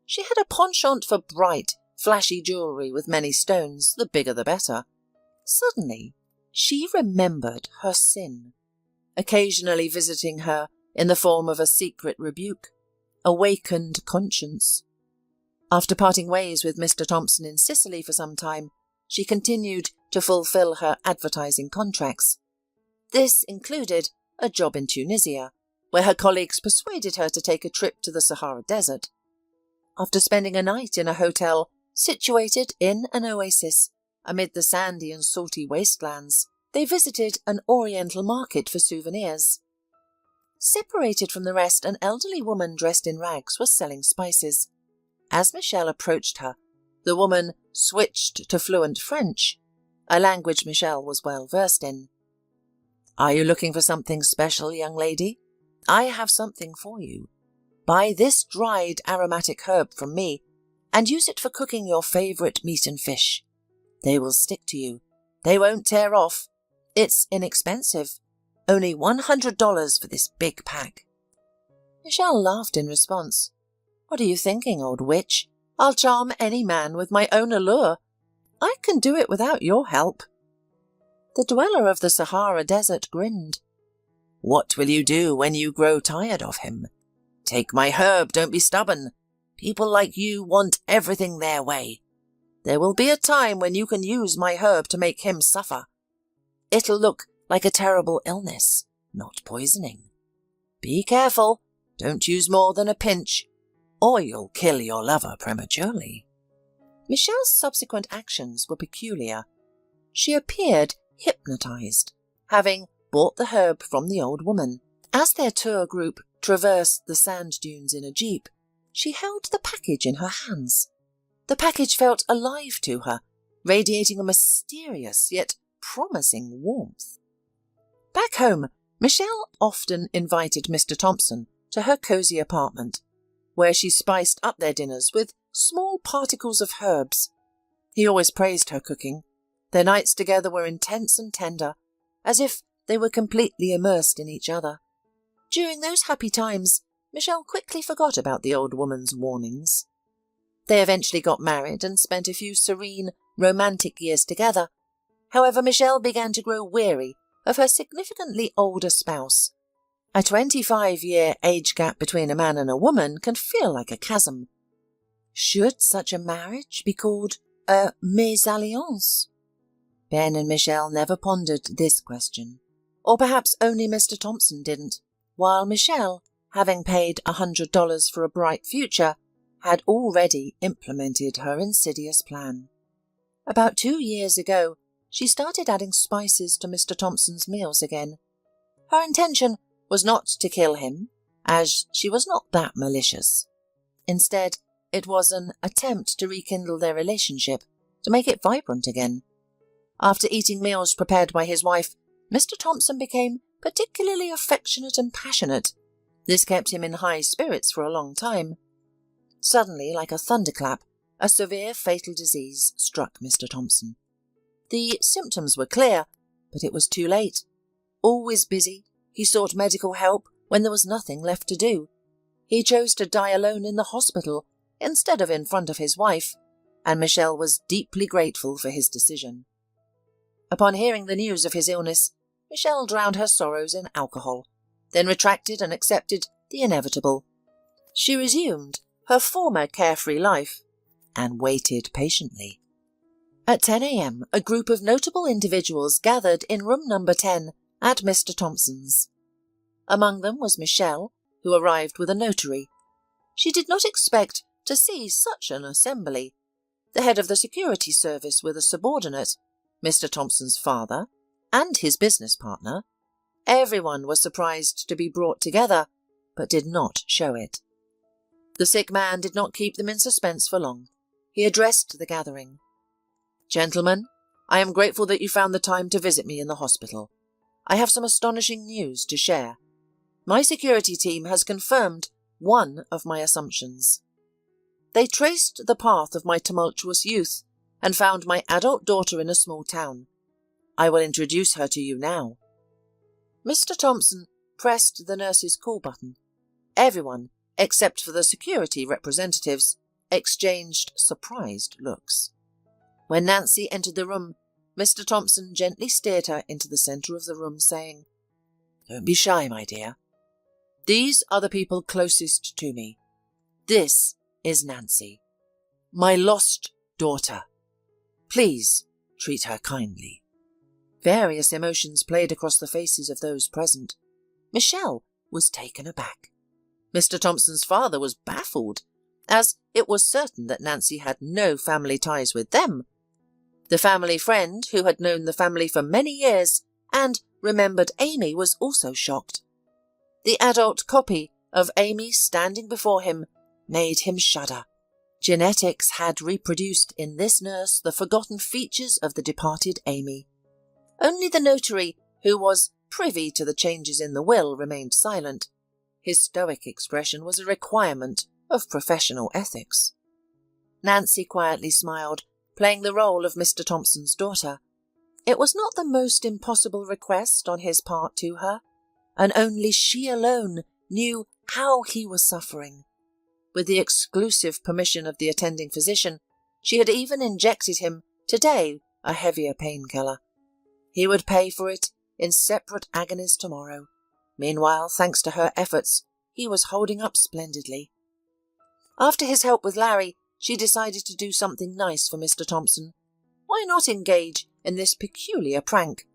She had a penchant for bright, flashy jewellery with many stones, the bigger the better. Suddenly, she remembered her sin, occasionally visiting her in the form of a secret rebuke, awakened conscience. After parting ways with Mr. Thompson in Sicily for some time, she continued to fulfill her advertising contracts. This included a job in Tunisia, where her colleagues persuaded her to take a trip to the Sahara Desert. After spending a night in a hotel situated in an oasis amid the sandy and salty wastelands, they visited an oriental market for souvenirs. Separated from the rest, an elderly woman dressed in rags was selling spices. As Michelle approached her, the woman switched to fluent French, a language Michelle was well versed in. "Are you looking for something special, young lady? I have something for you. Buy this dried aromatic herb from me and use it for cooking your favourite meat and fish. They will stick to you. They won't tear off. It's inexpensive. Only $100 for this big pack." Michelle laughed in response. "What are you thinking, old witch? I'll charm any man with my own allure. I can do it without your help." The dweller of the Sahara Desert grinned. "What will you do when you grow tired of him? Take my herb, don't be stubborn. People like you want everything their way. There will be a time when you can use my herb to make him suffer. It'll look like a terrible illness, not poisoning. Be careful, don't use more than a pinch, or you'll kill your lover prematurely." Michelle's subsequent actions were peculiar. She appeared hypnotized, having bought the herb from the old woman. As their tour group traversed the sand dunes in a jeep, she held the package in her hands. The package felt alive to her, radiating a mysterious yet promising warmth. Back home, Michelle often invited Mr. Thompson to her cosy apartment, where she spiced up their dinners with small particles of herbs. He always praised her cooking. Their nights together were intense and tender, as if they were completely immersed in each other. During those happy times, Michelle quickly forgot about the old woman's warnings. They eventually got married and spent a few serene, romantic years together. However, Michelle began to grow weary of her significantly older spouse. A 25-year age gap between a man and a woman can feel like a chasm. Should such a marriage be called a mésalliance? Ben and Michelle never pondered this question, or perhaps only Mr. Thompson didn't, while Michelle, having paid $100 for a bright future, had already implemented her insidious plan. About 2 years ago, she started adding spices to Mr. Thompson's meals again. Her intention was not to kill him, as she was not that malicious. Instead, it was an attempt to rekindle their relationship, to make it vibrant again. After eating meals prepared by his wife, Mr. Thompson became particularly affectionate and passionate. This kept him in high spirits for a long time. Suddenly, like a thunderclap, a severe fatal disease struck Mr. Thompson. The symptoms were clear, but it was too late. Always busy, he sought medical help when there was nothing left to do. He chose to die alone in the hospital instead of in front of his wife, and Michelle was deeply grateful for his decision. Upon hearing the news of his illness, Michelle drowned her sorrows in alcohol, then retracted and accepted the inevitable. She resumed her former carefree life and waited patiently. At 10 a.m., a group of notable individuals gathered in room number 10 at Mr. Thompson's. Among them was Michelle, who arrived with a notary. She did not expect to see such an assembly. The head of the security service with a subordinate, Mr. Thompson's father, and his business partner. Everyone was surprised to be brought together, but did not show it. The sick man did not keep them in suspense for long. He addressed the gathering. "Gentlemen, I am grateful that you found the time to visit me in the hospital. I have some astonishing news to share. My security team has confirmed one of my assumptions. They traced the path of my tumultuous youth and found my adult daughter in a small town. I will introduce her to you now." Mr. Thompson pressed the nurse's call button. Everyone, except for the security representatives, exchanged surprised looks. When Nancy entered the room, Mr. Thompson gently steered her into the centre of the room, saying, "Don't be shy, my dear. These are the people closest to me. This is Nancy, my lost daughter. Please treat her kindly." Various emotions played across the faces of those present. Michelle was taken aback. Mr. Thompson's father was baffled, as it was certain that Nancy had no family ties with them. The family friend, who had known the family for many years and remembered Amy, was also shocked. The adult copy of Amy standing before him made him shudder. Genetics had reproduced in this nurse the forgotten features of the departed Amy. Only the notary, who was privy to the changes in the will, remained silent. His stoic expression was a requirement of professional ethics. Nancy quietly smiled, playing the role of Mr. Thompson's daughter. It was not the most impossible request on his part to her, and only she alone knew how he was suffering. With the exclusive permission of the attending physician, she had even injected him, today, a heavier painkiller. He would pay for it in separate agonies tomorrow. Meanwhile, thanks to her efforts, he was holding up splendidly. After his help with Larry, she decided to do something nice for Mr. Thompson. Why not engage in this peculiar prank?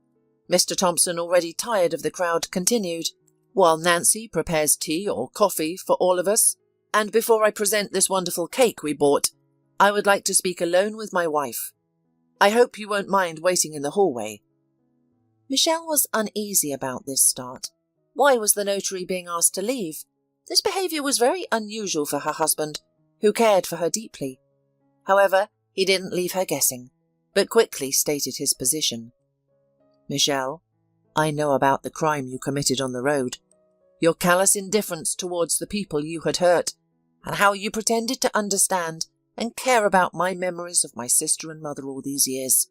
Mr. Thompson, already tired of the crowd, continued, "While Nancy prepares tea or coffee for all of us, and before I present this wonderful cake we bought, I would like to speak alone with my wife. I hope you won't mind waiting in the hallway." Michelle was uneasy about this start. Why was the notary being asked to leave? This behaviour was very unusual for her husband, who cared for her deeply. However, he didn't leave her guessing, but quickly stated his position. "Michelle, I know about the crime you committed on the road, your callous indifference towards the people you had hurt, and how you pretended to understand and care about my memories of my sister and mother all these years.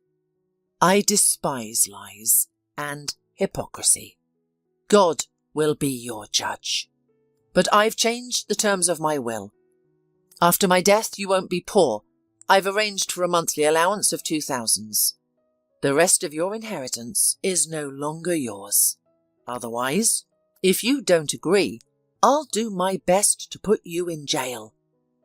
I despise lies and hypocrisy. God will be your judge. But I've changed the terms of my will. After my death, you won't be poor. I've arranged for a monthly allowance of 2,000. The rest of your inheritance is no longer yours. Otherwise, if you don't agree, I'll do my best to put you in jail.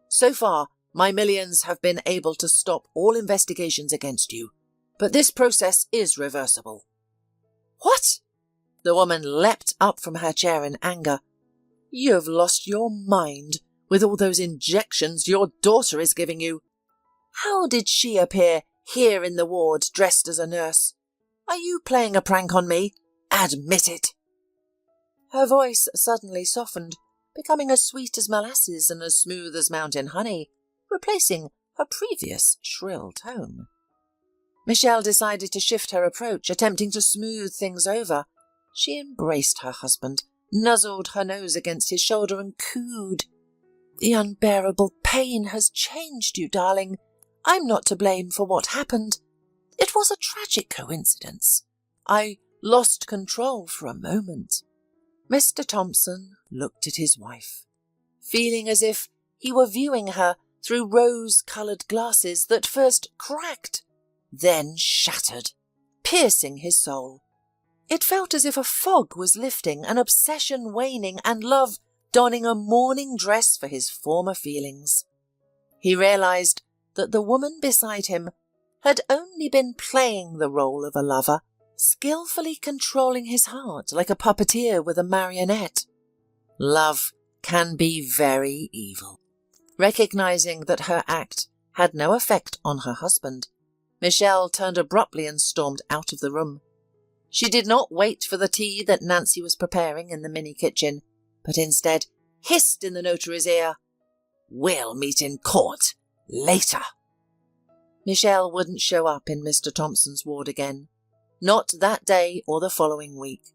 So far, my millions have been able to stop all investigations against you, but this process is reversible." "What?" The woman leapt up from her chair in anger. "You've lost your mind with all those injections your daughter is giving you. How did she appear here in the ward dressed as a nurse? Are you playing a prank on me? Admit it." Her voice suddenly softened, becoming as sweet as molasses and as smooth as mountain honey, replacing her previous shrill tone. Michelle decided to shift her approach, attempting to smooth things over. She embraced her husband, nuzzled her nose against his shoulder and cooed. "The unbearable pain has changed you, darling. I'm not to blame for what happened. It was a tragic coincidence. I lost control for a moment." Mr. Thompson looked at his wife, feeling as if he were viewing her through rose-coloured glasses that first cracked, then shattered, piercing his soul. It felt as if a fog was lifting, an obsession waning, and love donning a mourning dress for his former feelings. He realised that the woman beside him had only been playing the role of a lover, skillfully controlling his heart like a puppeteer with a marionette. Love can be very evil. Recognising that her act had no effect on her husband, Michelle turned abruptly and stormed out of the room. She did not wait for the tea that Nancy was preparing in the mini kitchen, but instead hissed in the notary's ear, "We'll meet in court later." Michelle wouldn't show up in Mr. Thompson's ward again. Not that day or the following week.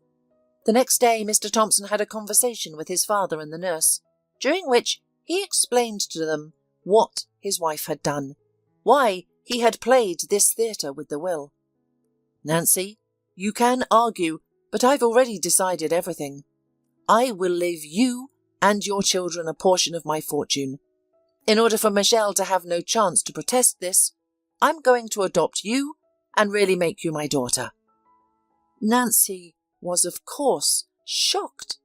The next day, Mr. Thompson had a conversation with his father and the nurse, during which he explained to them what his wife had done, why he had played this theatre with the will. "Nancy, you can argue, but I've already decided everything. I will leave you and your children a portion of my fortune. In order for Michelle to have no chance to protest this, I'm going to adopt you and really make you my daughter." Nancy was, of course, shocked,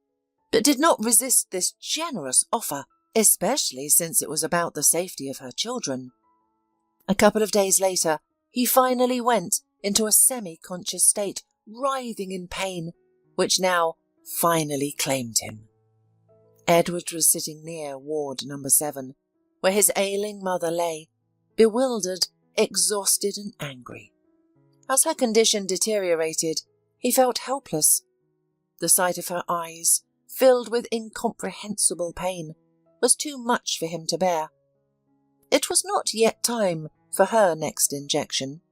but did not resist this generous offer, especially since it was about the safety of her children. A couple of days later, he finally went into a semi-conscious state, writhing in pain, which now finally claimed him. Edward was sitting near ward number 7, where his ailing mother lay, bewildered, exhausted and angry. As her condition deteriorated, he felt helpless. The sight of her eyes, filled with incomprehensible pain, was too much for him to bear. It was not yet time for her next injection.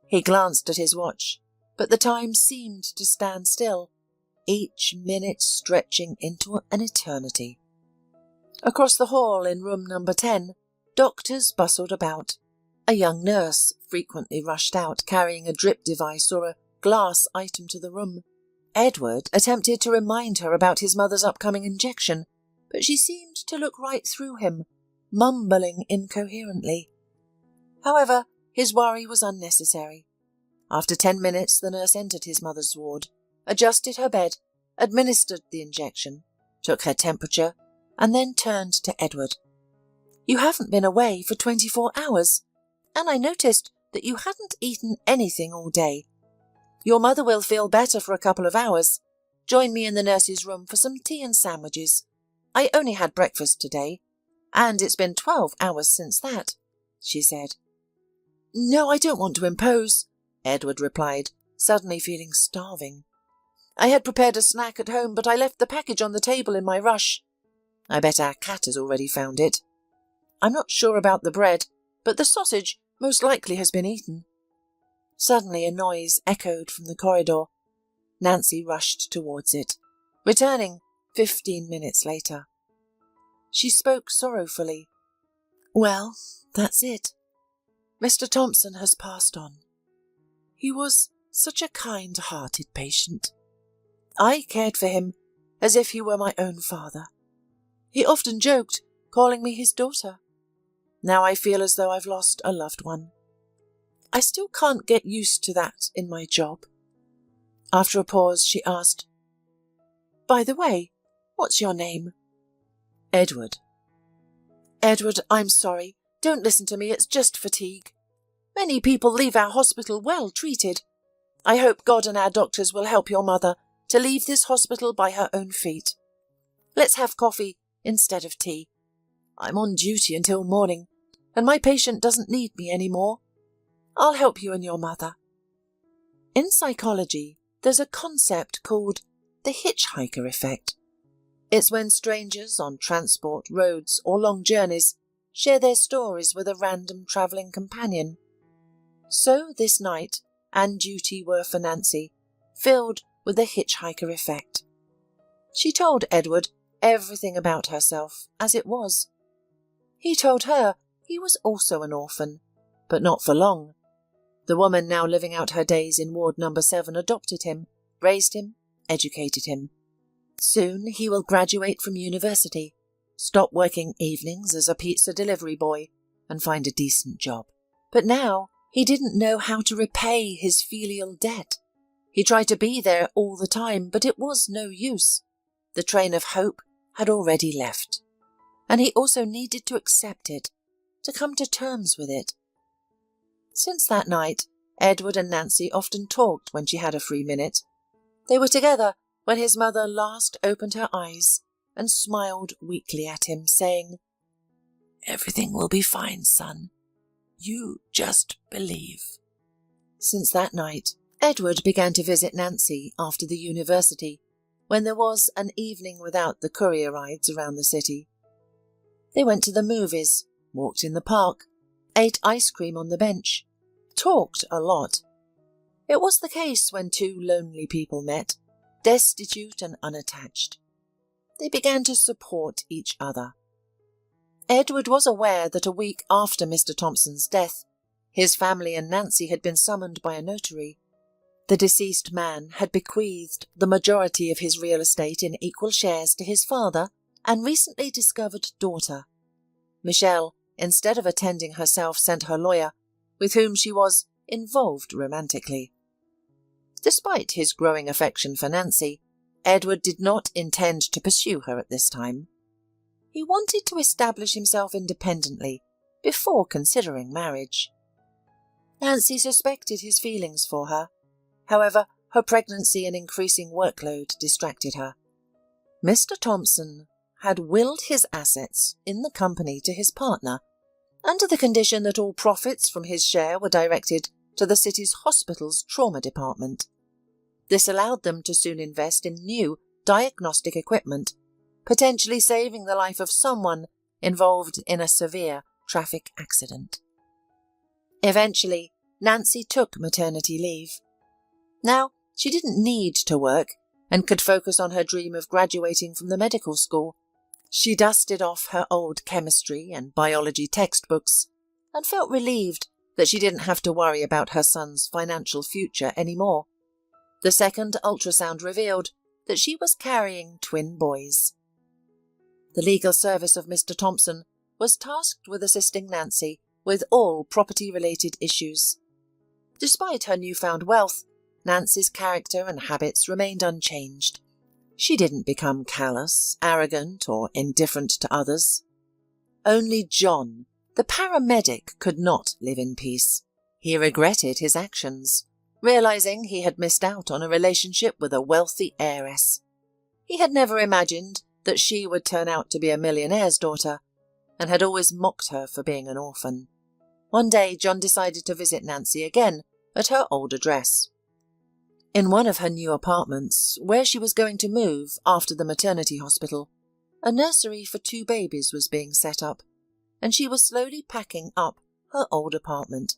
He glanced at his watch, but the time seemed to stand still, each minute stretching into an eternity. Across the hall in room number 10, doctors bustled about. A young nurse frequently rushed out, carrying a drip device or a glass item to the room. Edward attempted to remind her about his mother's upcoming injection, but she seemed to look right through him, mumbling incoherently. However, his worry was unnecessary. After 10 minutes, the nurse entered his mother's ward, adjusted her bed, administered the injection, took her temperature, and then turned to Edward. "You haven't been away for 24 hours, and I noticed that you hadn't eaten anything all day. Your mother will feel better for a couple of hours. Join me in the nurse's room for some tea and sandwiches. I only had breakfast today, and it's been 12 hours since that," she said. "No, I don't want to impose," Edward replied, suddenly feeling starving. "I had prepared a snack at home, but I left the package on the table in my rush. I bet our cat has already found it. I'm not sure about the bread, but the sausage most likely has been eaten." Suddenly a noise echoed from the corridor. Nancy rushed towards it, returning 15 minutes later. She spoke sorrowfully. "Well, that's it. Mr. Thompson has passed on. He was such a kind-hearted patient. I cared for him as if he were my own father. He often joked, calling me his daughter. Now I feel as though I've lost a loved one. I still can't get used to that in my job." After a pause, she asked, "By the way, what's your name?" "Edward." "Edward, I'm sorry. Don't listen to me, it's just fatigue. Many people leave our hospital well treated. I hope God and our doctors will help your mother to leave this hospital by her own feet. Let's have coffee instead of tea. I'm on duty until morning, and my patient doesn't need me anymore. I'll help you and your mother." In psychology, there's a concept called the hitchhiker effect. It's when strangers on transport, roads, or long journeys share their stories with a random travelling companion. So this night and duty were for Nancy, filled with the hitchhiker effect. She told Edward everything about herself as it was. He told her he was also an orphan, but not for long. The woman now living out her days in ward number 7 adopted him, raised him, educated him. Soon he will graduate from university, stop working evenings as a pizza delivery boy, and find a decent job. But now he didn't know how to repay his filial debt. He tried to be there all the time, but it was no use. The train of hope had already left, and he also needed to accept it, to come to terms with it. Since that night, Edward and Nancy often talked when she had a free minute. They were together when his mother last opened her eyes and smiled weakly at him, saying, "Everything will be fine, son. You just believe." Since that night, Edward began to visit Nancy after the university, when there was an evening without the courier rides around the city. They went to the movies, walked in the park, ate ice cream on the bench, talked a lot. It was the case when two lonely people met, destitute and unattached. They began to support each other. Edward was aware that a week after Mr. Thompson's death, his family and Nancy had been summoned by a notary. The deceased man had bequeathed the majority of his real estate in equal shares to his father and recently discovered daughter. Michelle, instead of attending herself, sent her lawyer, with whom she was involved romantically. Despite his growing affection for Nancy, Edward did not intend to pursue her at this time. He wanted to establish himself independently before considering marriage. Nancy suspected his feelings for her. However, her pregnancy and increasing workload distracted her. Mr. Thompson had willed his assets in the company to his partner, under the condition that all profits from his share were directed to the city's hospital's trauma department. This allowed them to soon invest in new diagnostic equipment, potentially saving the life of someone involved in a severe traffic accident. Eventually, Nancy took maternity leave. Now, she didn't need to work and could focus on her dream of graduating from the medical school. She dusted off her old chemistry and biology textbooks and felt relieved that she didn't have to worry about her son's financial future anymore. The second ultrasound revealed that she was carrying twin boys. The legal service of Mr. Thompson was tasked with assisting Nancy with all property-related issues. Despite her newfound wealth, Nancy's character and habits remained unchanged. She didn't become callous, arrogant, or indifferent to others. Only John, the paramedic, could not live in peace. He regretted his actions, realizing he had missed out on a relationship with a wealthy heiress. He had never imagined that she would turn out to be a millionaire's daughter, and had always mocked her for being an orphan. One day, John decided to visit Nancy again at her old address. In one of her new apartments, where she was going to move after the maternity hospital, a nursery for 2 babies was being set up, and she was slowly packing up her old apartment.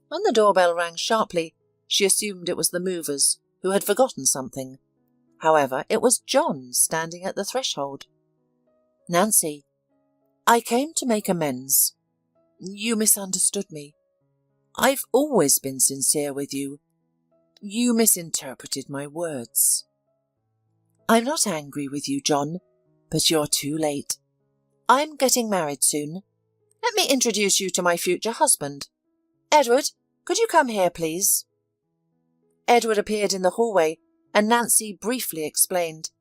When the doorbell rang sharply, she assumed it was the movers who had forgotten something. However, it was John standing at the threshold. "Nancy, I came to make amends. You misunderstood me. I've always been sincere with you. You misinterpreted my words. I'm not angry with you, John, but you're too late. I'm getting married soon. Let me introduce you to my future husband. Edward, could you come here, please?" Edward appeared in the hallway, and Nancy briefly explained.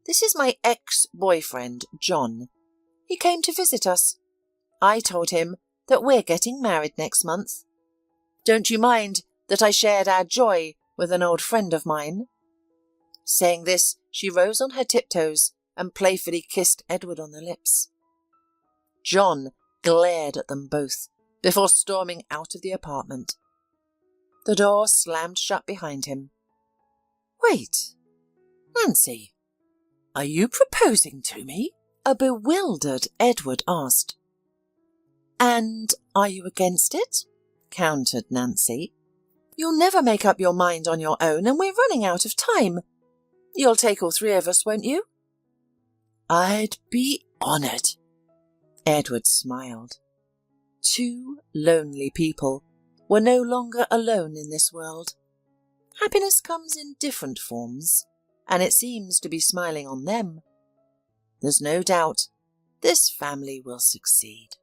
"This is my ex-boyfriend, John. He came to visit us. I told him that we're getting married next month. Don't you mind that I shared our joy with an old friend of mine?" Saying this, she rose on her tiptoes and playfully kissed Edward on the lips. John glared at them both before storming out of the apartment. The door slammed shut behind him. "Wait, Nancy, are you proposing to me?" a bewildered Edward asked. "And are you against it?" countered Nancy. "You'll never make up your mind on your own, and we're running out of time. You'll take all 3 of us, won't you?" "I'd be honoured." Edward smiled. 2 lonely people were no longer alone in this world. Happiness comes in different forms, and it seems to be smiling on them. There's no doubt this family will succeed.